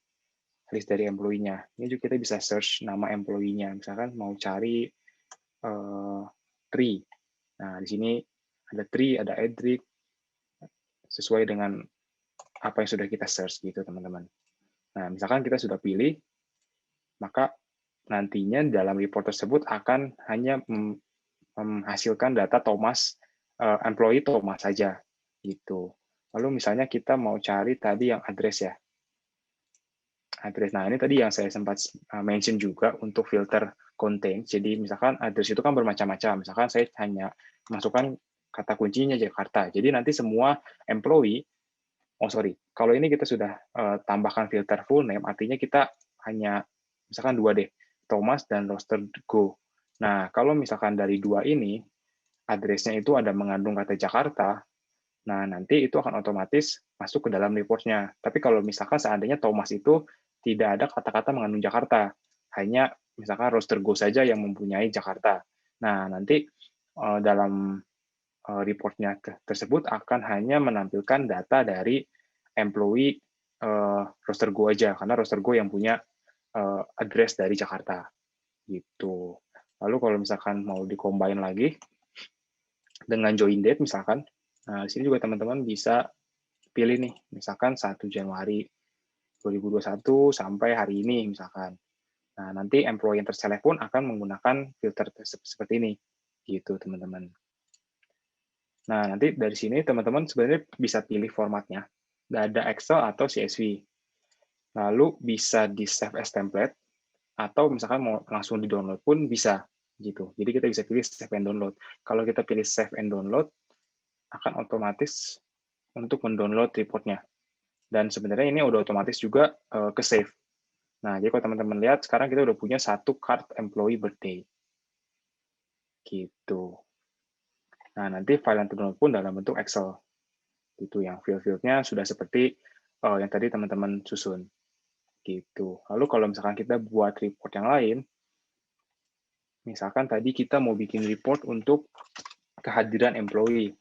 list dari employee-nya. Ini juga kita bisa search nama employee-nya. Misalkan mau cari Tri. Nah, di sini ada Tri, ada Edric, sesuai dengan apa yang sudah kita search gitu, teman-teman. Nah, misalkan kita sudah pilih, maka nantinya dalam report tersebut akan hanya menghasilkan data Thomas, employee Thomas saja gitu. Lalu misalnya kita mau cari tadi yang address ya. Address. Nah, ini tadi yang saya sempat mention juga untuk filter content. Jadi misalkan address itu kan bermacam-macam. Misalkan saya hanya masukkan kata kuncinya Jakarta. Jadi nanti semua employee, kalau ini kita sudah tambahkan filter full name, artinya kita hanya misalkan 2 deh, Thomas dan roster go. Nah, kalau misalkan dari 2 ini, address-nya itu ada mengandung kata Jakarta, nah nanti itu akan otomatis masuk ke dalam report-nya. Tapi kalau misalkan seandainya Thomas itu tidak ada kata-kata mengandung Jakarta, hanya misalkan roster go saja yang mempunyai Jakarta. Nah, nanti dalam report-nya tersebut akan hanya menampilkan data dari employee roster go aja, karena roster go yang punya address dari Jakarta. Gitu. Lalu kalau misalkan mau di-combine lagi dengan join date misalkan, nah di sini juga teman-teman bisa pilih nih, misalkan 1 Januari 2021 sampai hari ini misalkan. Nah, nanti employee yang terselect pun akan menggunakan filter seperti ini. Gitu, teman-teman. Nah, nanti dari sini teman-teman sebenarnya bisa pilih formatnya. Ada Excel atau CSV. Lalu bisa di save as template, atau misalkan mau langsung di-download pun bisa. Gitu. Jadi kita bisa pilih save and download. Kalau kita pilih save and download, akan otomatis untuk mendownload report-nya. Dan sebenarnya ini udah otomatis juga ke save. Nah, jadi kalau teman-teman lihat, sekarang kita udah punya 1 card employee birthday. Gitu. Nah, nanti file yang terdownload pun dalam bentuk Excel. Gitu, yang field-fieldnya sudah seperti yang tadi teman-teman susun. Gitu. Lalu kalau misalkan kita buat report yang lain, misalkan tadi kita mau bikin report untuk kehadiran employee.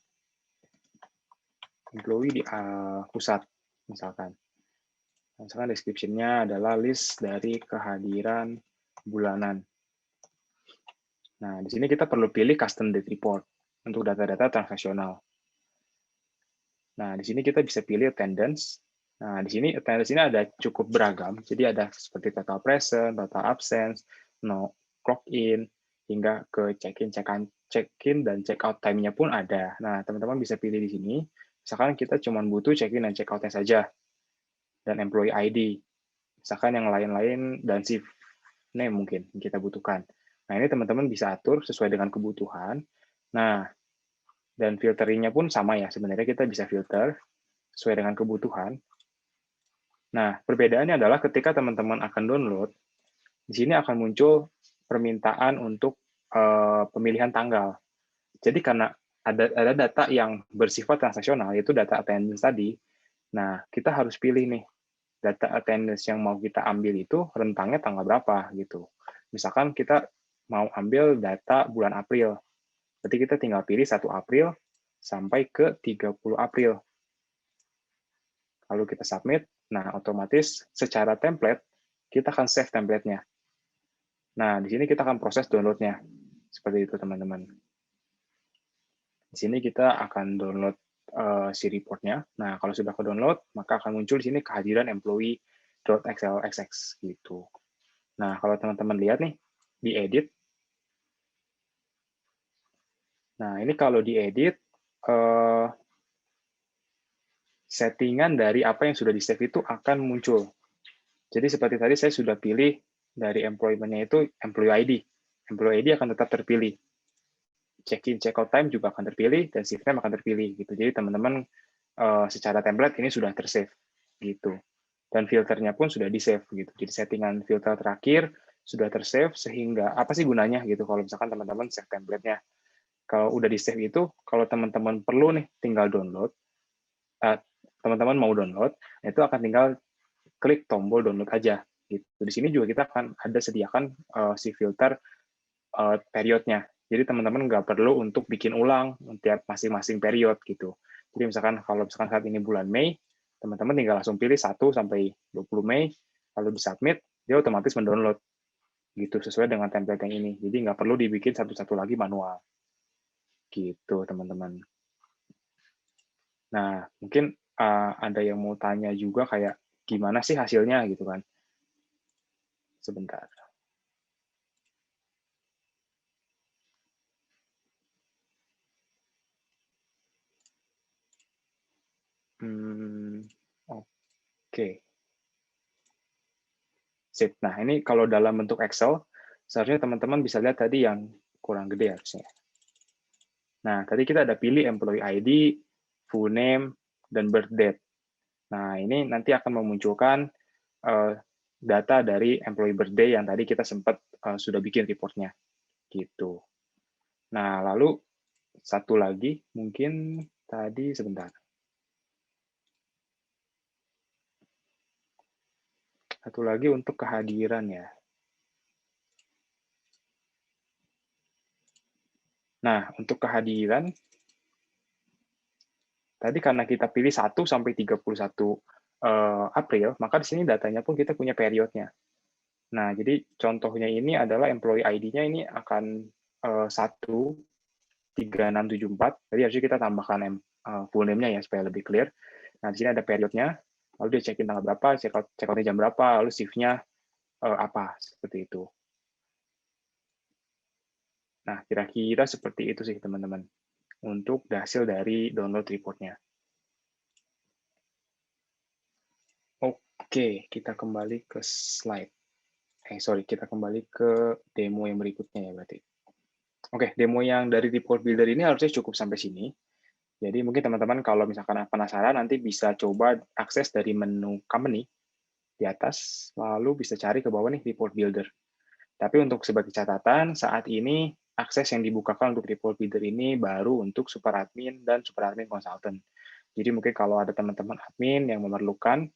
Employee di pusat, misalkan. Misalkan description-nya adalah list dari kehadiran bulanan. Nah, di sini kita perlu pilih custom date report untuk data-data transaksional. Nah, di sini kita bisa pilih attendance. Nah, di sini attendance ini ada cukup beragam. Jadi ada seperti total present, total absence, no clock in, hingga ke check-in dan check-out time-nya pun ada. Nah, teman-teman bisa pilih di sini. Misalkan kita cuma butuh check-in dan check-out-nya saja, dan employee ID. Misalkan yang lain-lain dan shift name mungkin yang kita butuhkan. Nah, ini teman-teman bisa atur sesuai dengan kebutuhan. Nah, dan filteringnya pun sama ya. Sebenarnya kita bisa filter sesuai dengan kebutuhan. Nah, perbedaannya adalah ketika teman-teman akan download, di sini akan muncul permintaan untuk pemilihan tanggal. Jadi karena ada data yang bersifat transaksional, yaitu data attendance tadi, nah kita harus pilih nih, data attendance yang mau kita ambil itu rentangnya tanggal berapa gitu. Misalkan kita mau ambil data bulan April, berarti kita tinggal pilih 1 April sampai ke 30 April. Lalu kita submit, nah otomatis secara template, kita akan save template-nya. Nah, di sini kita akan proses download-nya. Seperti itu, teman-teman. Di sini kita akan download si report-nya. Nah, kalau sudah ke-download, maka akan muncul di sini kehadiran employee.xlsx gitu. Nah, kalau teman-teman lihat nih, diedit. Nah, ini kalau diedit, settingan dari apa yang sudah di-save itu akan muncul. Jadi seperti tadi saya sudah pilih dari employment-nya itu employee ID. Employee ID akan tetap terpilih. Check-in, check-out time juga akan terpilih, dan shift time akan terpilih. Gitu. Jadi teman-teman secara template ini sudah tersave. Gitu. Dan filternya pun sudah di-save. Gitu. Jadi settingan filter terakhir sudah tersave, sehingga apa sih gunanya gitu kalau misalkan teman-teman save template-nya. Kalau udah di-save itu, kalau teman-teman perlu nih tinggal download, teman-teman mau download, itu akan tinggal klik tombol download aja. Gitu. Di sini juga kita akan ada sediakan si filter periodnya. Jadi teman-teman nggak perlu untuk bikin ulang tiap masing-masing period gitu. Jadi misalkan kalau misalkan saat ini bulan Mei, teman-teman tinggal langsung pilih 1 sampai 20 Mei, lalu di-submit, dia otomatis mendownload gitu sesuai dengan template yang ini. Jadi nggak perlu dibikin satu-satu lagi manual. Gitu, teman-teman. Nah, mungkin ada yang mau tanya juga kayak gimana sih hasilnya gitu kan. Sebentar. Oke. Sip. Nah, ini kalau dalam bentuk Excel, seharusnya teman-teman bisa lihat tadi yang kurang gede harusnya. Nah, tadi kita ada pilih employee ID, full name, dan birth date. Nah, ini nanti akan memunculkan data dari employee birthday yang tadi kita sempat sudah bikin reportnya. Gitu. Nah, lalu satu lagi, mungkin tadi sebentar. Satu lagi untuk kehadiran ya. Nah, untuk kehadiran, tadi karena kita pilih 1 sampai 31 April, maka di sini datanya pun kita punya periodnya. Nah, jadi contohnya ini adalah employee ID-nya ini akan 13674. Jadi harusnya kita tambahkan full name-nya ya supaya lebih clear. Nah, di sini ada periodnya, lalu dia check-in tanggal berapa, check-out-nya jam berapa, lalu shift-nya apa, seperti itu. Nah, kira-kira seperti itu sih, teman-teman, untuk hasil dari download report-nya. Oke, kita kembali ke slide. Kita kembali ke demo yang berikutnya ya berarti. Oke, demo yang dari report builder ini harusnya cukup sampai sini. Jadi mungkin teman-teman kalau misalkan penasaran nanti bisa coba akses dari menu company di atas, lalu bisa cari ke bawah nih report builder. Tapi untuk sebagai catatan, saat ini akses yang dibukakan untuk report builder ini baru untuk super admin dan super admin consultant. Jadi mungkin kalau ada teman-teman admin yang memerlukan,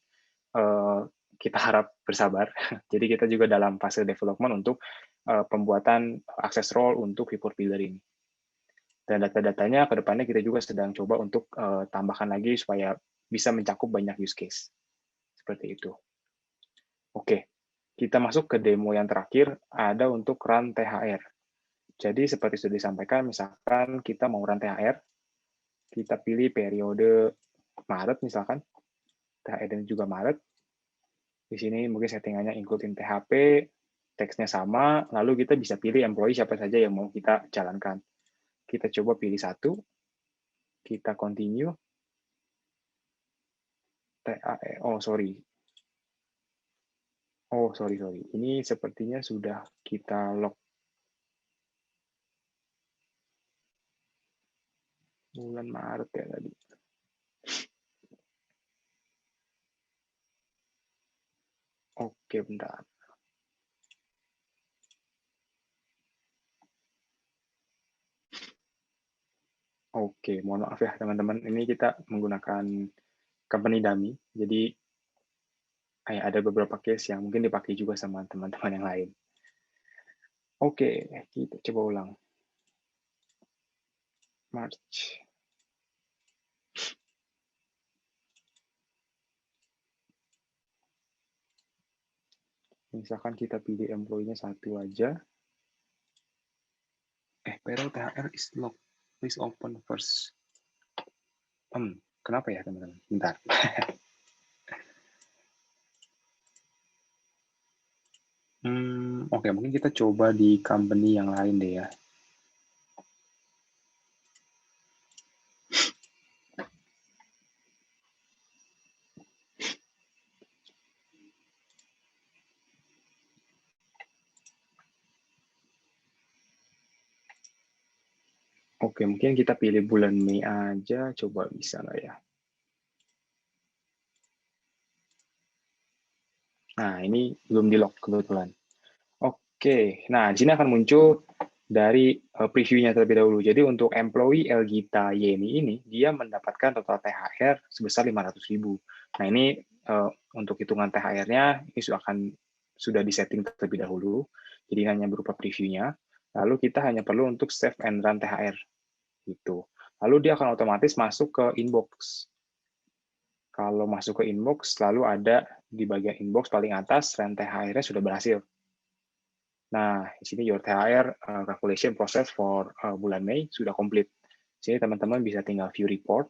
kita harap bersabar. Jadi kita juga dalam fase development untuk pembuatan akses role untuk report builder ini. Dan data-datanya ke depannya kita juga sedang coba untuk tambahkan lagi supaya bisa mencakup banyak use case. Seperti itu. Oke, kita masuk ke demo yang terakhir, ada untuk run THR. Jadi seperti sudah disampaikan, misalkan kita mau run THR, kita pilih periode Maret misalkan, THR ini juga Maret. Di sini mungkin settingannya include in THP, teksnya sama, lalu kita bisa pilih employee siapa saja yang mau kita jalankan. Kita coba pilih satu, kita continue. Oh, sorry. Oh, sorry. Ini sepertinya sudah kita lock. Bulan Maret ya tadi. Oke, bentar. Oke, mohon maaf ya teman-teman. Ini kita menggunakan company dummy. Jadi ada beberapa case yang mungkin dipakai juga sama teman-teman yang lain. Oke, kita coba ulang. March. Misalkan kita pilih employee-nya satu aja. Payroll THR is locked. Please open first. Kenapa ya teman-teman? Bentar. Oke, mungkin kita coba di company yang lain deh ya. Oke, mungkin kita pilih bulan Mei aja, coba bisa nggak ya? Nah, ini belum di-lock kebetulan. Oke, nah di sini akan muncul dari preview-nya terlebih dahulu. Jadi untuk employee Elgita Yeni ini, dia mendapatkan total THR sebesar 500.000. Nah, ini untuk hitungan THR-nya ini sudah disetting terlebih dahulu. Jadi hanya berupa preview-nya. Lalu kita hanya perlu untuk save and run THR. Gitu. Lalu dia akan otomatis masuk ke inbox. Kalau masuk ke inbox, lalu ada di bagian inbox paling atas, run THR-nya sudah berhasil. Nah, di sini your THR calculation process for bulan Mei sudah komplit. Di sini teman-teman bisa tinggal view report.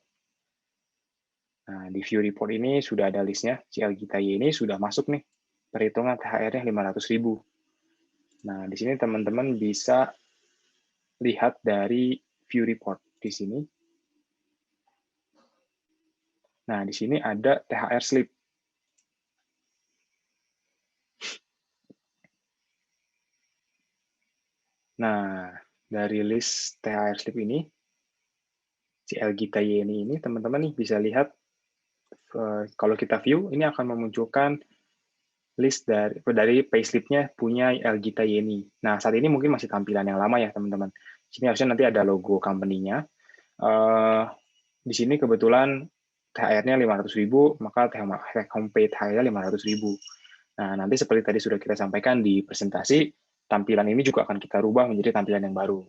Nah, di view report ini sudah ada listnya. Si Elgita Y ini sudah masuk nih. Perhitungan THR-nya 500.000. Nah, di sini teman-teman bisa lihat dari view report di sini. Nah, di sini ada THR slip. Nah, dari list THR slip ini, si Elgita Yeni ini, teman-teman nih bisa lihat, kalau kita view, ini akan memunculkan list dari payslip-nya punya Elgita Yeni. Nah, saat ini mungkin masih tampilan yang lama ya, teman-teman. Sini harusnya nanti ada logo company-nya. Di sini kebetulan THR-nya 500.000, maka take home pay THR-nya 500.000. Nah, nanti seperti tadi sudah kita sampaikan di presentasi, tampilan ini juga akan kita rubah menjadi tampilan yang baru.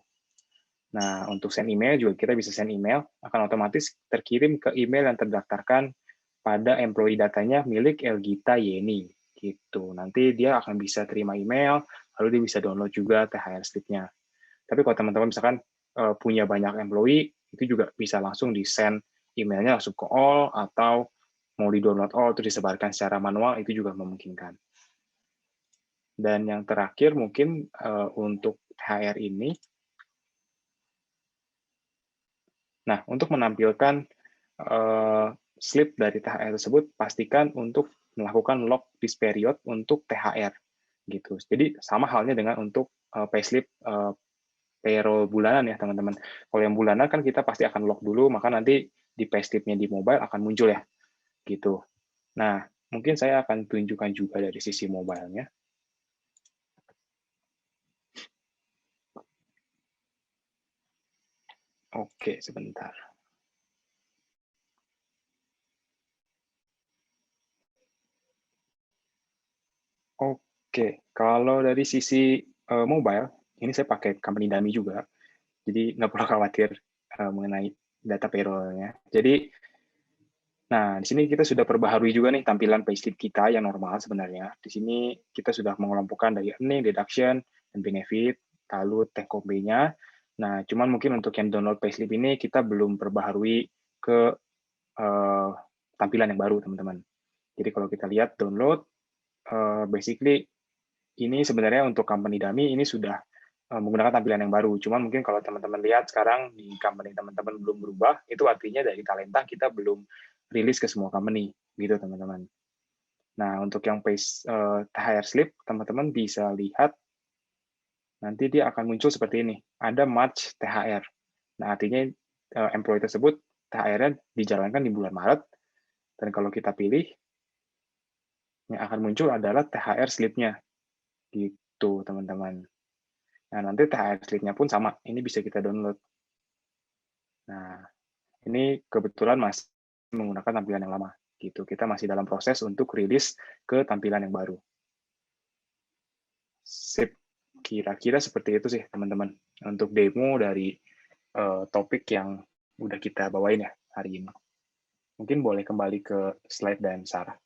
Nah, untuk send email juga kita bisa send email, akan otomatis terkirim ke email yang terdaftarkan pada employee datanya milik Elgita Yeni. Gitu. Nanti dia akan bisa terima email, lalu dia bisa download juga THR slip-nya. Tapi kalau teman-teman misalkan punya banyak employee, itu juga bisa langsung di-send emailnya langsung ke all, atau mau di-download all, terus disebarkan secara manual, itu juga memungkinkan. Dan yang terakhir mungkin untuk THR ini, nah untuk menampilkan slip dari THR tersebut, pastikan untuk melakukan lock this period untuk THR. Gitu. Jadi sama halnya dengan untuk payslip payroll bulanan ya teman-teman. Kalau yang bulanan kan kita pasti akan lock dulu, maka nanti di payslip-nya di mobile akan muncul ya. Gitu. Nah, mungkin saya akan tunjukkan juga dari sisi mobile-nya. Oke, sebentar. Oke, kalau dari sisi mobile, ini saya pakai company dummy juga, jadi nggak perlu khawatir mengenai data payroll-nya. Jadi, nah di sini kita sudah perbaharui juga nih tampilan payslip kita yang normal sebenarnya. Di sini kita sudah mengelompokkan dari earning, deduction, dan benefit. lalu tag kombe-nya. Nah, cuman mungkin untuk yang download payslip ini kita belum perbaharui ke tampilan yang baru, teman-teman. Jadi kalau kita lihat download, basically ini sebenarnya untuk company dummy ini sudah menggunakan tampilan yang baru. Cuman mungkin kalau teman-teman lihat sekarang di company teman-teman belum berubah, itu artinya dari Talenta kita belum rilis ke semua company, gitu teman-teman. Nah, untuk yang THR slip, teman-teman bisa lihat nanti dia akan muncul seperti ini. Ada March THR. Nah, artinya employee tersebut THR-nya dijalankan di bulan Maret, dan kalau kita pilih, yang akan muncul adalah THR slip-nya. Gitu, teman-teman. Nah, nanti THR slip-nya pun sama. Ini bisa kita download. Nah, ini kebetulan masih menggunakan tampilan yang lama. Gitu. Kita masih dalam proses untuk rilis ke tampilan yang baru. Sip. Kira-kira seperti itu sih, teman-teman. Untuk demo dari topik yang udah kita bawain ya hari ini. Mungkin boleh kembali ke slide dan Sarah.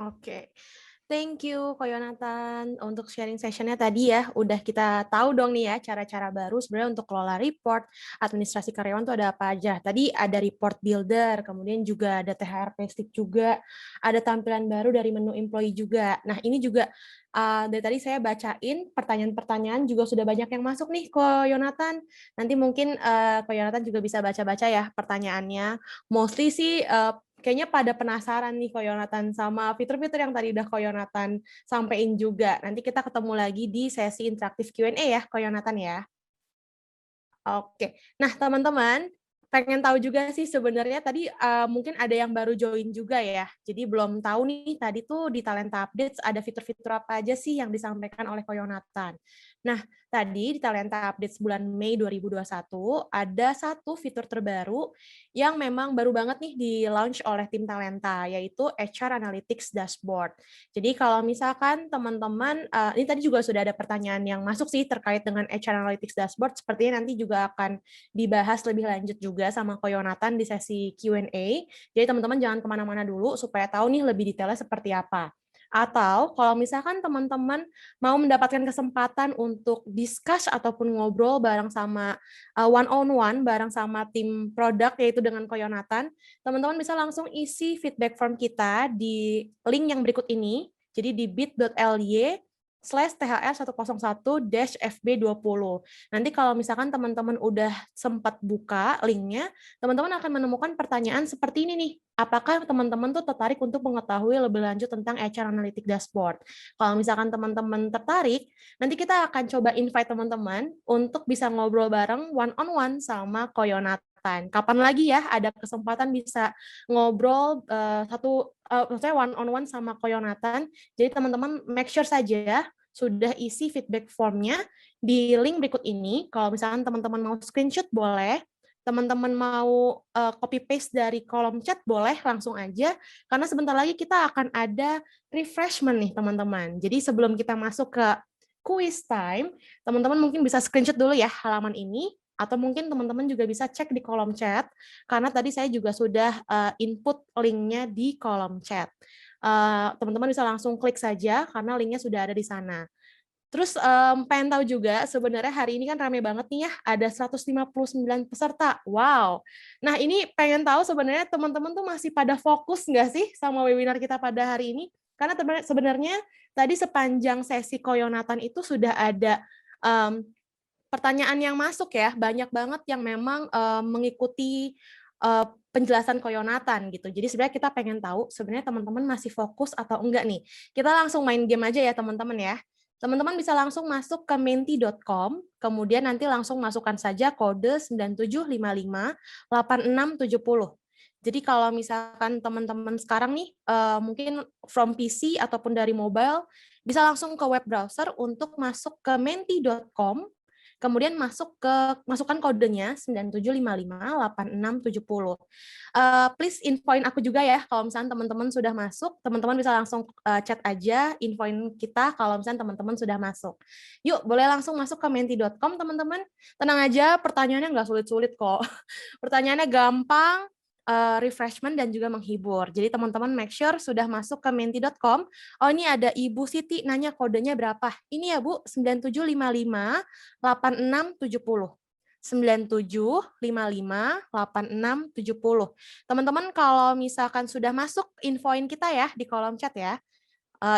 Oke, thank you Ko Yonatan untuk sharing session-nya tadi ya. Udah kita tahu dong nih ya cara-cara baru sebenarnya untuk kelola report, administrasi karyawan tuh ada apa aja. Tadi ada report builder, kemudian juga ada THR payslip juga, ada tampilan baru dari menu employee juga. Nah, ini juga dari tadi saya bacain pertanyaan-pertanyaan juga sudah banyak yang masuk nih Ko Yonatan. Nanti mungkin Ko Yonatan juga bisa baca-baca ya pertanyaannya. Mostly sih kayaknya pada penasaran nih Ko Yonatan sama fitur-fitur yang tadi udah Ko Yonatan sampein juga. Nanti kita ketemu lagi di sesi interaktif Q&A ya, Ko Yonatan ya. Oke. Nah, teman-teman, pengen tahu juga sih sebenarnya tadi mungkin ada yang baru join juga ya. Jadi belum tahu nih tadi tuh di Talenta Updates ada fitur-fitur apa aja sih yang disampaikan oleh Ko Yonatan. Nah, tadi di Talenta Updates bulan Mei 2021 ada satu fitur terbaru yang memang baru banget nih di-launch oleh tim Talenta, yaitu HR Analytics Dashboard. Jadi kalau misalkan teman-teman, ini tadi juga sudah ada pertanyaan yang masuk sih terkait dengan HR Analytics Dashboard, sepertinya nanti juga akan dibahas lebih lanjut juga sama Ko Yonatan di sesi Q&A. Jadi teman-teman jangan kemana-mana dulu supaya tahu nih lebih detailnya seperti apa. Atau kalau misalkan teman-teman mau mendapatkan kesempatan untuk discuss ataupun ngobrol bareng sama one-on-one bareng sama tim produk yaitu dengan Ko Yonatan, teman-teman bisa langsung isi feedback form kita di link yang berikut ini. Jadi di bit.ly/thr101-fb20. Nanti kalau misalkan teman-teman udah sempat buka linknya, teman-teman akan menemukan pertanyaan seperti ini nih. Apakah teman-teman tuh tertarik untuk mengetahui lebih lanjut tentang HR Analytics Dashboard? Kalau misalkan teman-teman tertarik, nanti kita akan coba invite teman-teman untuk bisa ngobrol bareng one-on-one sama Ko Yonatan. Kapan lagi ya ada kesempatan bisa ngobrol maksudnya one-on-one sama Ko Yonatan. Jadi teman-teman make sure saja sudah isi feedback formnya di link berikut ini. Kalau misalkan teman-teman mau screenshot boleh, teman-teman mau copy paste dari kolom chat boleh langsung aja, karena sebentar lagi kita akan ada refreshment nih teman-teman. Jadi sebelum kita masuk ke quiz time, teman-teman mungkin bisa screenshot dulu ya halaman ini, atau mungkin teman-teman juga bisa cek di kolom chat, karena tadi saya juga sudah input linknya di kolom chat. Teman-teman bisa langsung klik saja, karena linknya sudah ada di sana. Terus pengen tahu juga sebenarnya hari ini kan rame banget nih ya, ada 159 peserta. Wow. Nah ini pengen tahu sebenarnya teman-teman tuh masih pada fokus nggak sih sama webinar kita pada hari ini? Karena sebenarnya tadi sepanjang sesi Ko Yonatan itu sudah ada pertanyaan yang masuk ya, banyak banget yang memang mengikuti penjelasan Ko Yonatan gitu. Jadi sebenarnya kita pengen tahu sebenarnya teman-teman masih fokus atau enggak nih. Kita langsung main game aja ya teman-teman ya. Teman-teman bisa langsung masuk ke menti.com, kemudian nanti langsung masukkan saja kode 97558670. Jadi kalau misalkan teman-teman sekarang nih mungkin from PC ataupun dari mobile, bisa langsung ke web browser untuk masuk ke menti.com. kemudian masukkan kodenya 97558670. Please infoin aku juga ya kalau misalnya teman-teman sudah masuk, teman-teman bisa langsung chat aja, infoin kita kalau misalnya teman-teman sudah masuk. Yuk, boleh langsung masuk ke menti.com teman-teman. Tenang aja, pertanyaannya nggak sulit-sulit kok. Pertanyaannya gampang, refreshment dan juga menghibur. Jadi teman-teman make sure sudah masuk ke menti.com. Oh, ini ada Ibu Siti nanya kodenya berapa. Ini ya Bu, 97558670. 97558670. Teman-teman kalau misalkan sudah masuk, infoin kita ya di kolom chat ya.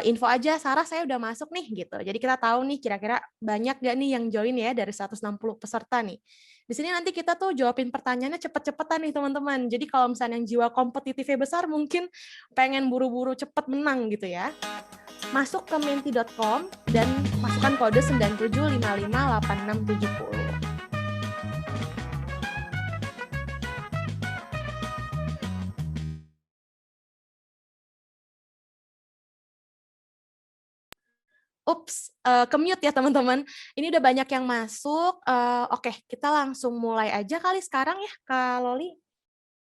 Info aja, Sarah saya udah masuk nih gitu. Jadi kita tahu nih kira-kira banyak gak nih yang join ya dari 160 peserta nih. Di sini nanti kita tuh jawabin pertanyaannya cepet-cepetan nih teman-teman. Jadi kalau misalnya yang jiwa kompetitifnya besar mungkin pengen buru-buru cepet menang gitu ya. Masuk ke menti.com dan masukkan kode 97558670. Ups, ke-mute ya teman-teman. Ini udah banyak yang masuk. Oke, kita langsung mulai aja kali sekarang ya, Kak Loli.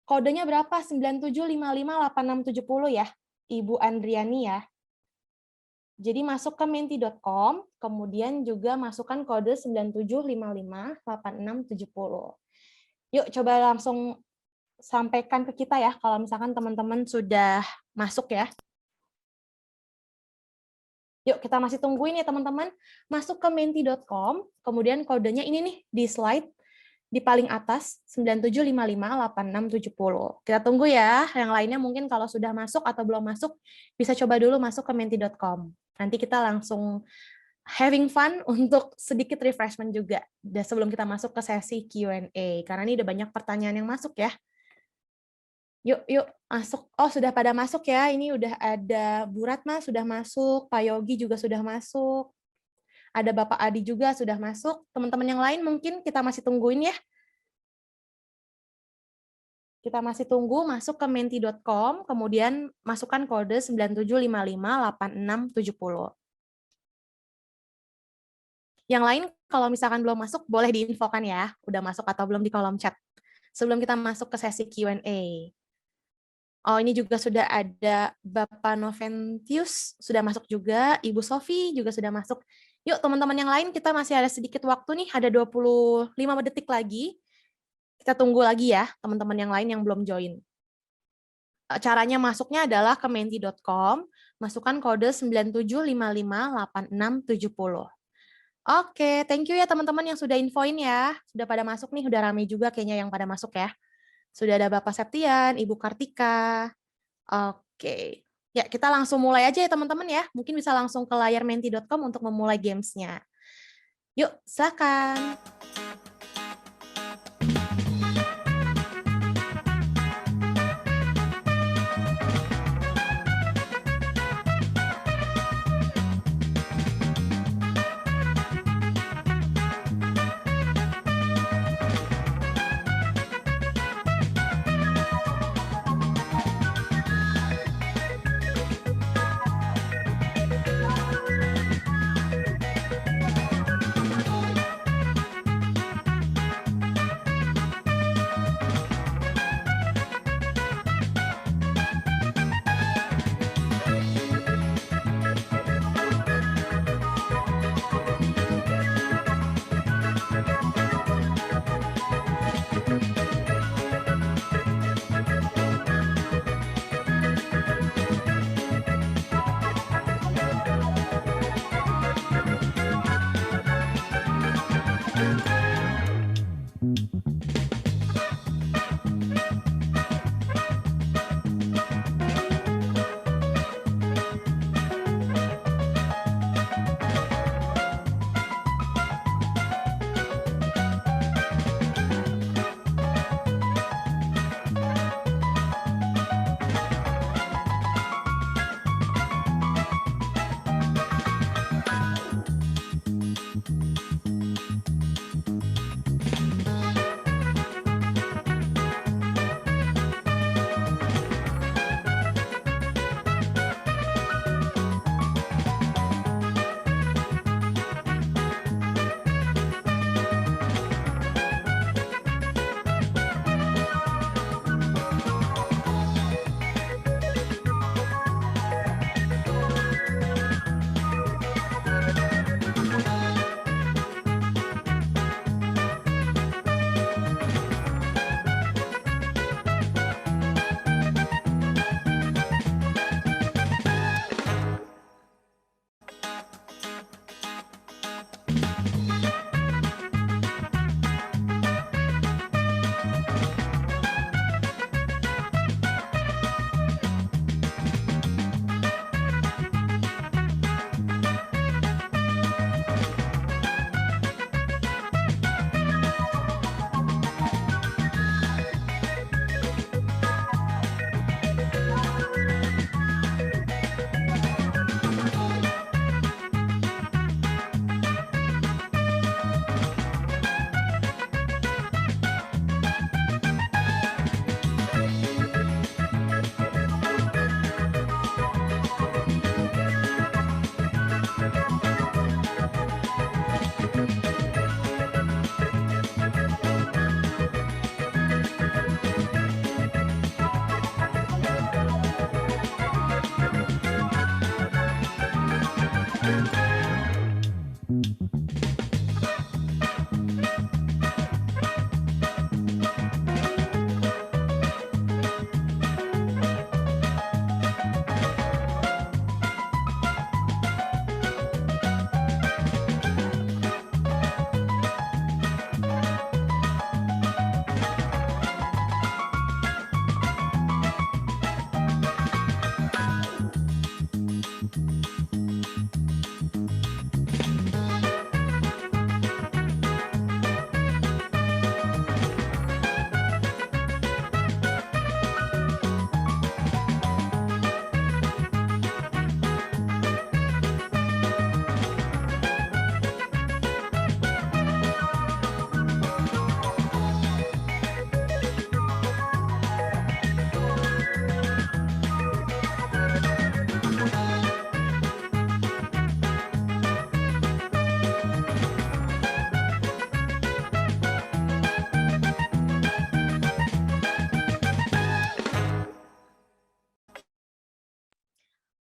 Kodenya berapa? 97558670 ya, Ibu Andriani ya. Jadi masuk ke menti.com, kemudian juga masukkan kode 97558670. Yuk coba langsung sampaikan ke kita ya, kalau misalkan teman-teman sudah masuk ya. Yuk, kita masih tungguin ya teman-teman. Masuk ke menti.com, kemudian kodenya ini nih di slide di paling atas 97558670. Kita tunggu ya. Yang lainnya mungkin kalau sudah masuk atau belum masuk bisa coba dulu masuk ke menti.com. Nanti kita langsung having fun untuk sedikit refreshment juga sebelum kita masuk ke sesi Q&A karena ini udah banyak pertanyaan yang masuk ya. Yuk masuk. Oh, sudah pada masuk ya. Ini udah ada Bu Ratna sudah masuk, Pak Yogi juga sudah masuk. Ada Bapak Adi juga sudah masuk. Teman-teman yang lain mungkin kita masih tungguin ya. Kita masih tunggu masuk ke menti.com, kemudian masukkan kode 97558670. Yang lain kalau misalkan belum masuk boleh diinfokan ya, udah masuk atau belum di kolom chat. Sebelum kita masuk ke sesi Q&A. Oh, ini juga sudah ada Bapak Noventius, sudah masuk juga. Ibu Sofi juga sudah masuk. Yuk, teman-teman yang lain, kita masih ada sedikit waktu nih, ada 25 detik lagi. Kita tunggu lagi ya, teman-teman yang lain yang belum join. Caranya masuknya adalah ke menti.com, masukkan kode 97558670. Oke, thank you ya teman-teman yang sudah infoin ya. Sudah pada masuk nih, udah rame juga kayaknya yang pada masuk ya. Sudah ada Bapak Septian, Ibu Kartika. Oke. Ya, kita langsung mulai aja ya teman-teman ya. Mungkin bisa langsung ke layar menti.com untuk memulai games-nya. Yuk, silakan.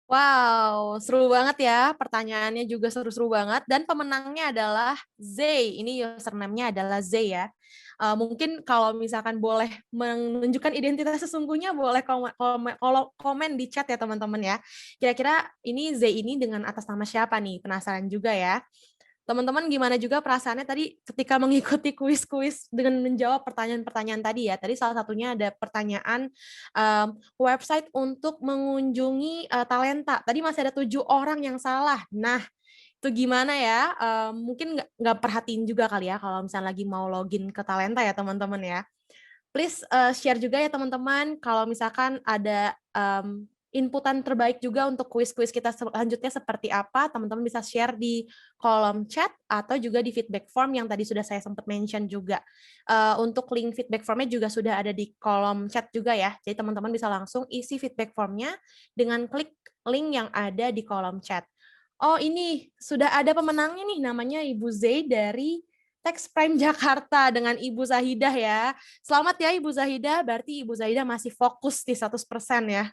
Wow, seru banget ya. Pertanyaannya juga seru-seru banget. Dan pemenangnya adalah Zay. Ini username-nya adalah Zay ya. Mungkin kalau misalkan boleh menunjukkan identitas sesungguhnya, boleh komen di chat ya teman-teman ya. Kira-kira ini Zay ini dengan atas nama siapa nih? Penasaran juga ya. Teman-teman gimana juga perasaannya tadi ketika mengikuti kuis-kuis dengan menjawab pertanyaan-pertanyaan tadi ya. Tadi salah satunya ada pertanyaan website untuk mengunjungi talenta. Tadi masih ada 7 orang yang salah. Nah, itu gimana ya? Mungkin nggak perhatiin juga kali ya kalau misalnya lagi mau login ke talenta ya teman-teman ya. Please share juga ya teman-teman kalau misalkan ada inputan terbaik juga untuk kuis-kuis kita selanjutnya seperti apa, teman-teman bisa share di kolom chat atau juga di feedback form yang tadi sudah saya sempat mention juga. Untuk link feedback formnya juga sudah ada di kolom chat juga ya, jadi teman-teman bisa langsung isi feedback formnya dengan klik link yang ada di kolom chat. Oh ini, sudah ada pemenangnya nih, namanya Ibu Zay dari Tax Prime Jakarta dengan Ibu Zahidah ya. Selamat ya Ibu Zahidah, berarti Ibu Zahidah masih fokus di 100% ya.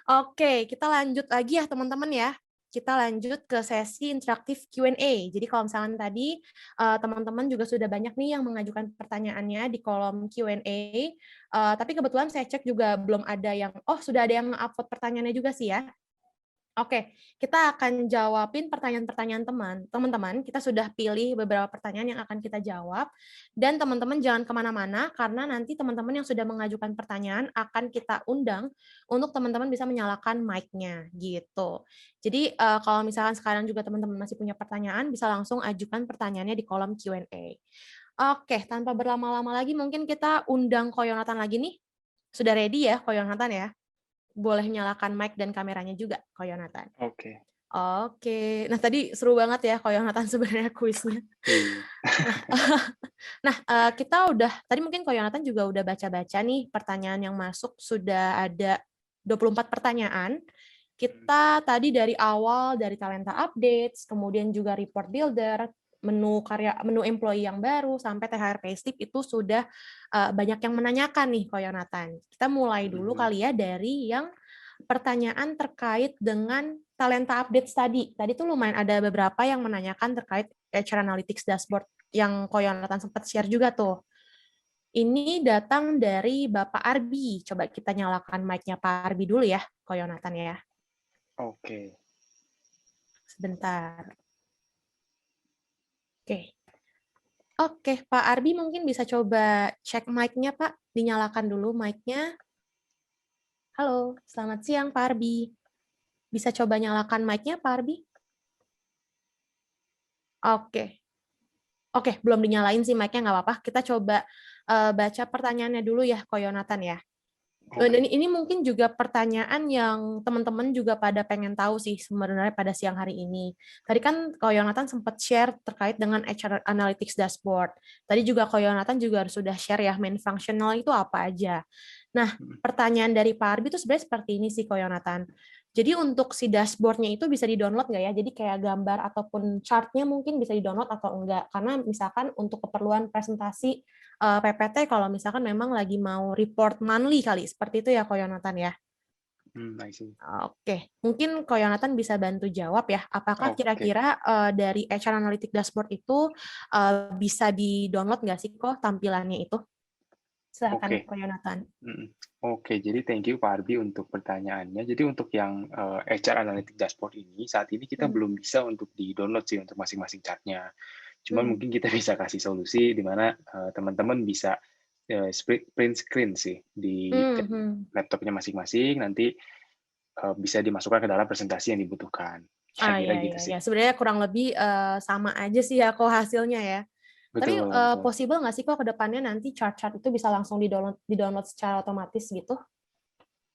Oke, kita lanjut lagi ya teman-teman ya. Kita lanjut ke sesi interaktif Q&A. Jadi kalau misalkan tadi teman-teman juga sudah banyak nih yang mengajukan pertanyaannya di kolom Q&A. Tapi kebetulan saya cek juga belum ada yang, sudah ada yang upload pertanyaannya juga sih ya. Oke, kita akan jawabin pertanyaan-pertanyaan teman-teman. Kita sudah pilih beberapa pertanyaan yang akan kita jawab. Dan teman-teman jangan kemana-mana, karena nanti teman-teman yang sudah mengajukan pertanyaan akan kita undang untuk teman-teman bisa menyalakan mic-nya. Gitu. Jadi kalau misalkan sekarang juga teman-teman masih punya pertanyaan, bisa langsung ajukan pertanyaannya di kolom Q&A. Oke, tanpa berlama-lama lagi, mungkin kita undang Ko Yonatan lagi nih. Sudah ready ya, Ko Yonatan ya? Boleh nyalakan mic dan kameranya juga, Ko Yonatan. Oke. Oke. Nah, tadi seru banget ya Ko Yonatan sebenarnya kuisnya. Iya. Nah, kita udah tadi mungkin Ko Yonatan juga udah baca-baca nih pertanyaan yang masuk, sudah ada 24 pertanyaan. Kita tadi dari awal, dari talenta updates, kemudian juga report builder, menu employee yang baru, sampai THR payslip itu sudah banyak yang menanyakan nih Ko Yonatan. Kita mulai dulu kali ya dari yang pertanyaan terkait dengan talenta update tadi. Tadi tuh lumayan ada beberapa yang menanyakan terkait HR Analytics dashboard yang Ko Yonatan sempat share juga tuh. Ini datang dari Bapak Arbi. Coba kita nyalakan mic-nya Pak Arbi dulu ya, Ko Yonatan ya. Oke. Sebentar. Oke. Oke, Pak Arbi mungkin bisa coba cek mic-nya, Pak. Dinyalakan dulu mic-nya. Halo, selamat siang Pak Arbi. Bisa coba nyalakan mic-nya, Pak Arbi? Oke. Oke, belum dinyalain sih mic-nya, nggak apa-apa. Kita coba baca pertanyaannya dulu ya, Ko Yonatan ya. Dan ini mungkin juga pertanyaan yang teman-teman juga pada pengen tahu sih sebenarnya pada siang hari ini. Tadi kan Ko Yonatan sempat share terkait dengan HR Analytics Dashboard. Tadi juga Ko Yonatan juga sudah share ya, main functional itu apa aja. Nah, pertanyaan dari Pak Arbi itu sebenarnya seperti ini sih Ko Yonatan. Jadi untuk si dashboard-nya itu bisa di-download nggak ya? Jadi kayak gambar ataupun chart-nya mungkin bisa di-download atau enggak. Karena misalkan untuk keperluan presentasi PPT kalau misalkan memang lagi mau report monthly kali, seperti itu ya Ko Yonatan ya? I see. Oke, mungkin Ko Yonatan bisa bantu jawab ya, apakah Oke. kira-kira dari HR Analytics Dashboard itu bisa di-download nggak sih kok tampilannya itu? Silakan Oke. Ko Yonatan. Oke, jadi thank you Pak Arbi untuk pertanyaannya. Jadi untuk yang HR Analytics Dashboard ini, saat ini kita belum bisa untuk di-download sih untuk masing-masing chart-nya. Cuman mungkin kita bisa kasih solusi di mana teman-teman bisa print screen sih di laptopnya masing-masing, nanti bisa dimasukkan ke dalam presentasi yang dibutuhkan. Kira-kira gitu sih. Ya. Sebenarnya kurang lebih sama aja sih ya kok hasilnya ya. Tapi Betul, betul. possible nggak sih kok ke depannya nanti chart-chart itu bisa langsung di-download secara otomatis gitu?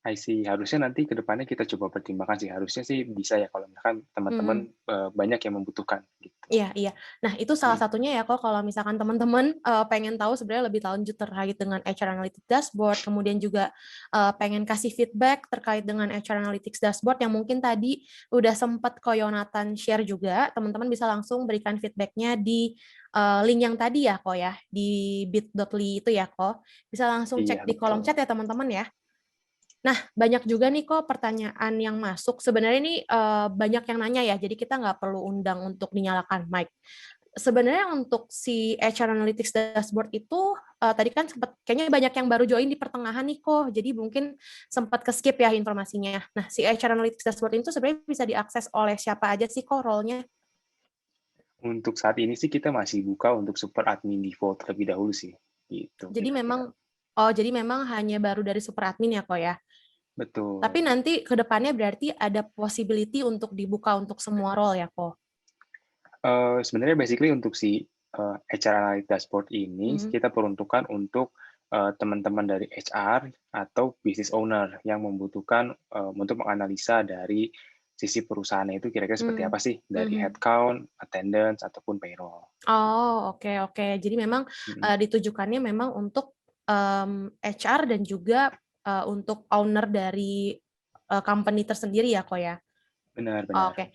I see. Harusnya nanti ke depannya kita coba pertimbangkan sih. Harusnya sih bisa ya kalau misalkan teman-teman banyak yang membutuhkan gitu. Iya. Nah, itu salah satunya ya kok kalau misalkan teman-teman pengen tahu sebenarnya lebih lanjut terkait dengan HR Analytics Dashboard, kemudian juga pengen kasih feedback terkait dengan HR Analytics Dashboard yang mungkin tadi udah sempat Ko Yonatan share juga, teman-teman bisa langsung berikan feedback-nya di link yang tadi ya kok ya, di bit.ly itu ya kok. Bisa langsung Iya, cek di kolom betul. chat ya teman-teman ya. Nah, banyak juga nih kok pertanyaan yang masuk. Sebenarnya ini banyak yang nanya ya, jadi kita nggak perlu undang untuk dinyalakan mic. Sebenarnya untuk si HR Analytics Dashboard itu tadi kan sempat kayaknya banyak yang baru join di pertengahan nih kok, jadi mungkin sempat ke-skip ya informasinya. Nah, si HR Analytics Dashboard itu sebenarnya bisa diakses oleh siapa aja sih kok role-nya? Untuk saat ini sih kita masih buka untuk super admin default terlebih dahulu sih, gitu Jadi kira-kira. jadi memang hanya baru dari super admin ya kok ya? Tapi Betul. nanti ke depannya berarti ada possibility untuk dibuka untuk semua role ya kok? Sebenarnya basically untuk si, HR Analytics Dashboard ini Hmm. kita peruntukkan untuk, teman-teman dari HR atau business owner yang membutuhkan, untuk menganalisa dari sisi perusahaannya itu kira-kira seperti Hmm. apa sih, dari Mhm. headcount, attendance, ataupun payroll. Oh, oke oke. Jadi memang, Mhm, ditujukannya memang untuk, HR dan juga, untuk owner dari, company tersendiri ya, kok, ya? benar benar. Oke.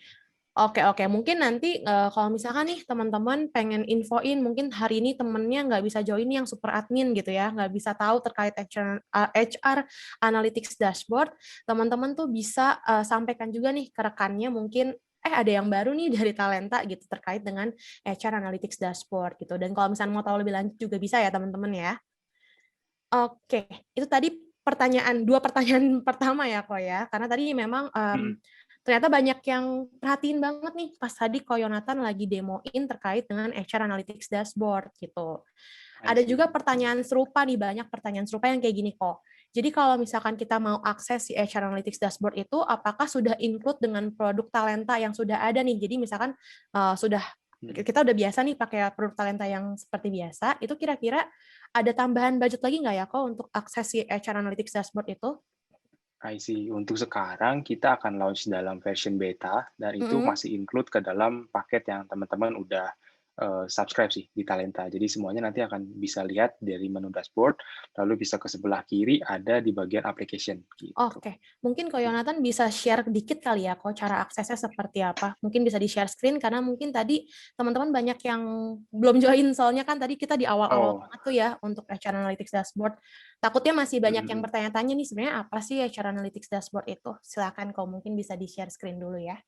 Oke oke. Mungkin nanti, kalau misalkan nih teman-teman pengen infoin, mungkin hari ini temennya nggak bisa join nih yang super admin gitu ya, nggak bisa tahu terkait HR Analytics Dashboard, teman-teman tuh bisa, sampaikan juga nih ke rekannya mungkin, ada yang baru nih dari Talenta gitu terkait dengan HR Analytics Dashboard gitu. Dan kalau misalnya mau tahu lebih lanjut juga bisa ya teman-teman ya. Oke, itu tadi 2 pertanyaan pertama ya, kok, ya. Karena tadi memang, Mhm, ternyata banyak yang perhatiin banget nih pas tadi Ko Yonatan lagi demoin terkait dengan HR Analytics Dashboard gitu. I Ada juga see. pertanyaan serupa nih, banyak pertanyaan serupa yang kayak gini kok. Jadi kalau misalkan kita mau akses si HR Analytics Dashboard itu, apakah sudah include dengan produk Talenta yang sudah ada nih? Jadi misalkan sudah Mhm, kita udah biasa nih pakai produk Talenta yang seperti biasa, itu kira-kira ada tambahan budget lagi nggak ya kok untuk akses si HR Analytics Dashboard itu? I see. Untuk sekarang kita akan launch dalam version beta dan itu Mhm. masih include ke dalam paket yang teman-teman udah, subscribe sih di Talenta. Jadi semuanya nanti akan bisa lihat dari menu dashboard, lalu bisa ke sebelah kiri ada di bagian application, gitu. Oke, mungkin Ko Yonatan bisa share dikit kali ya, kok cara aksesnya seperti apa? Mungkin bisa di-share screen karena mungkin tadi teman-teman banyak yang belum join, soalnya kan tadi kita di awal-awal Oh, banget tuh ya untuk HR Analytics Dashboard. Takutnya masih mhm banyak yang mhm. bertanya-tanya nih, sebenarnya apa sih HR Analytics Dashboard itu? Silakan kok mungkin bisa di-share screen dulu ya.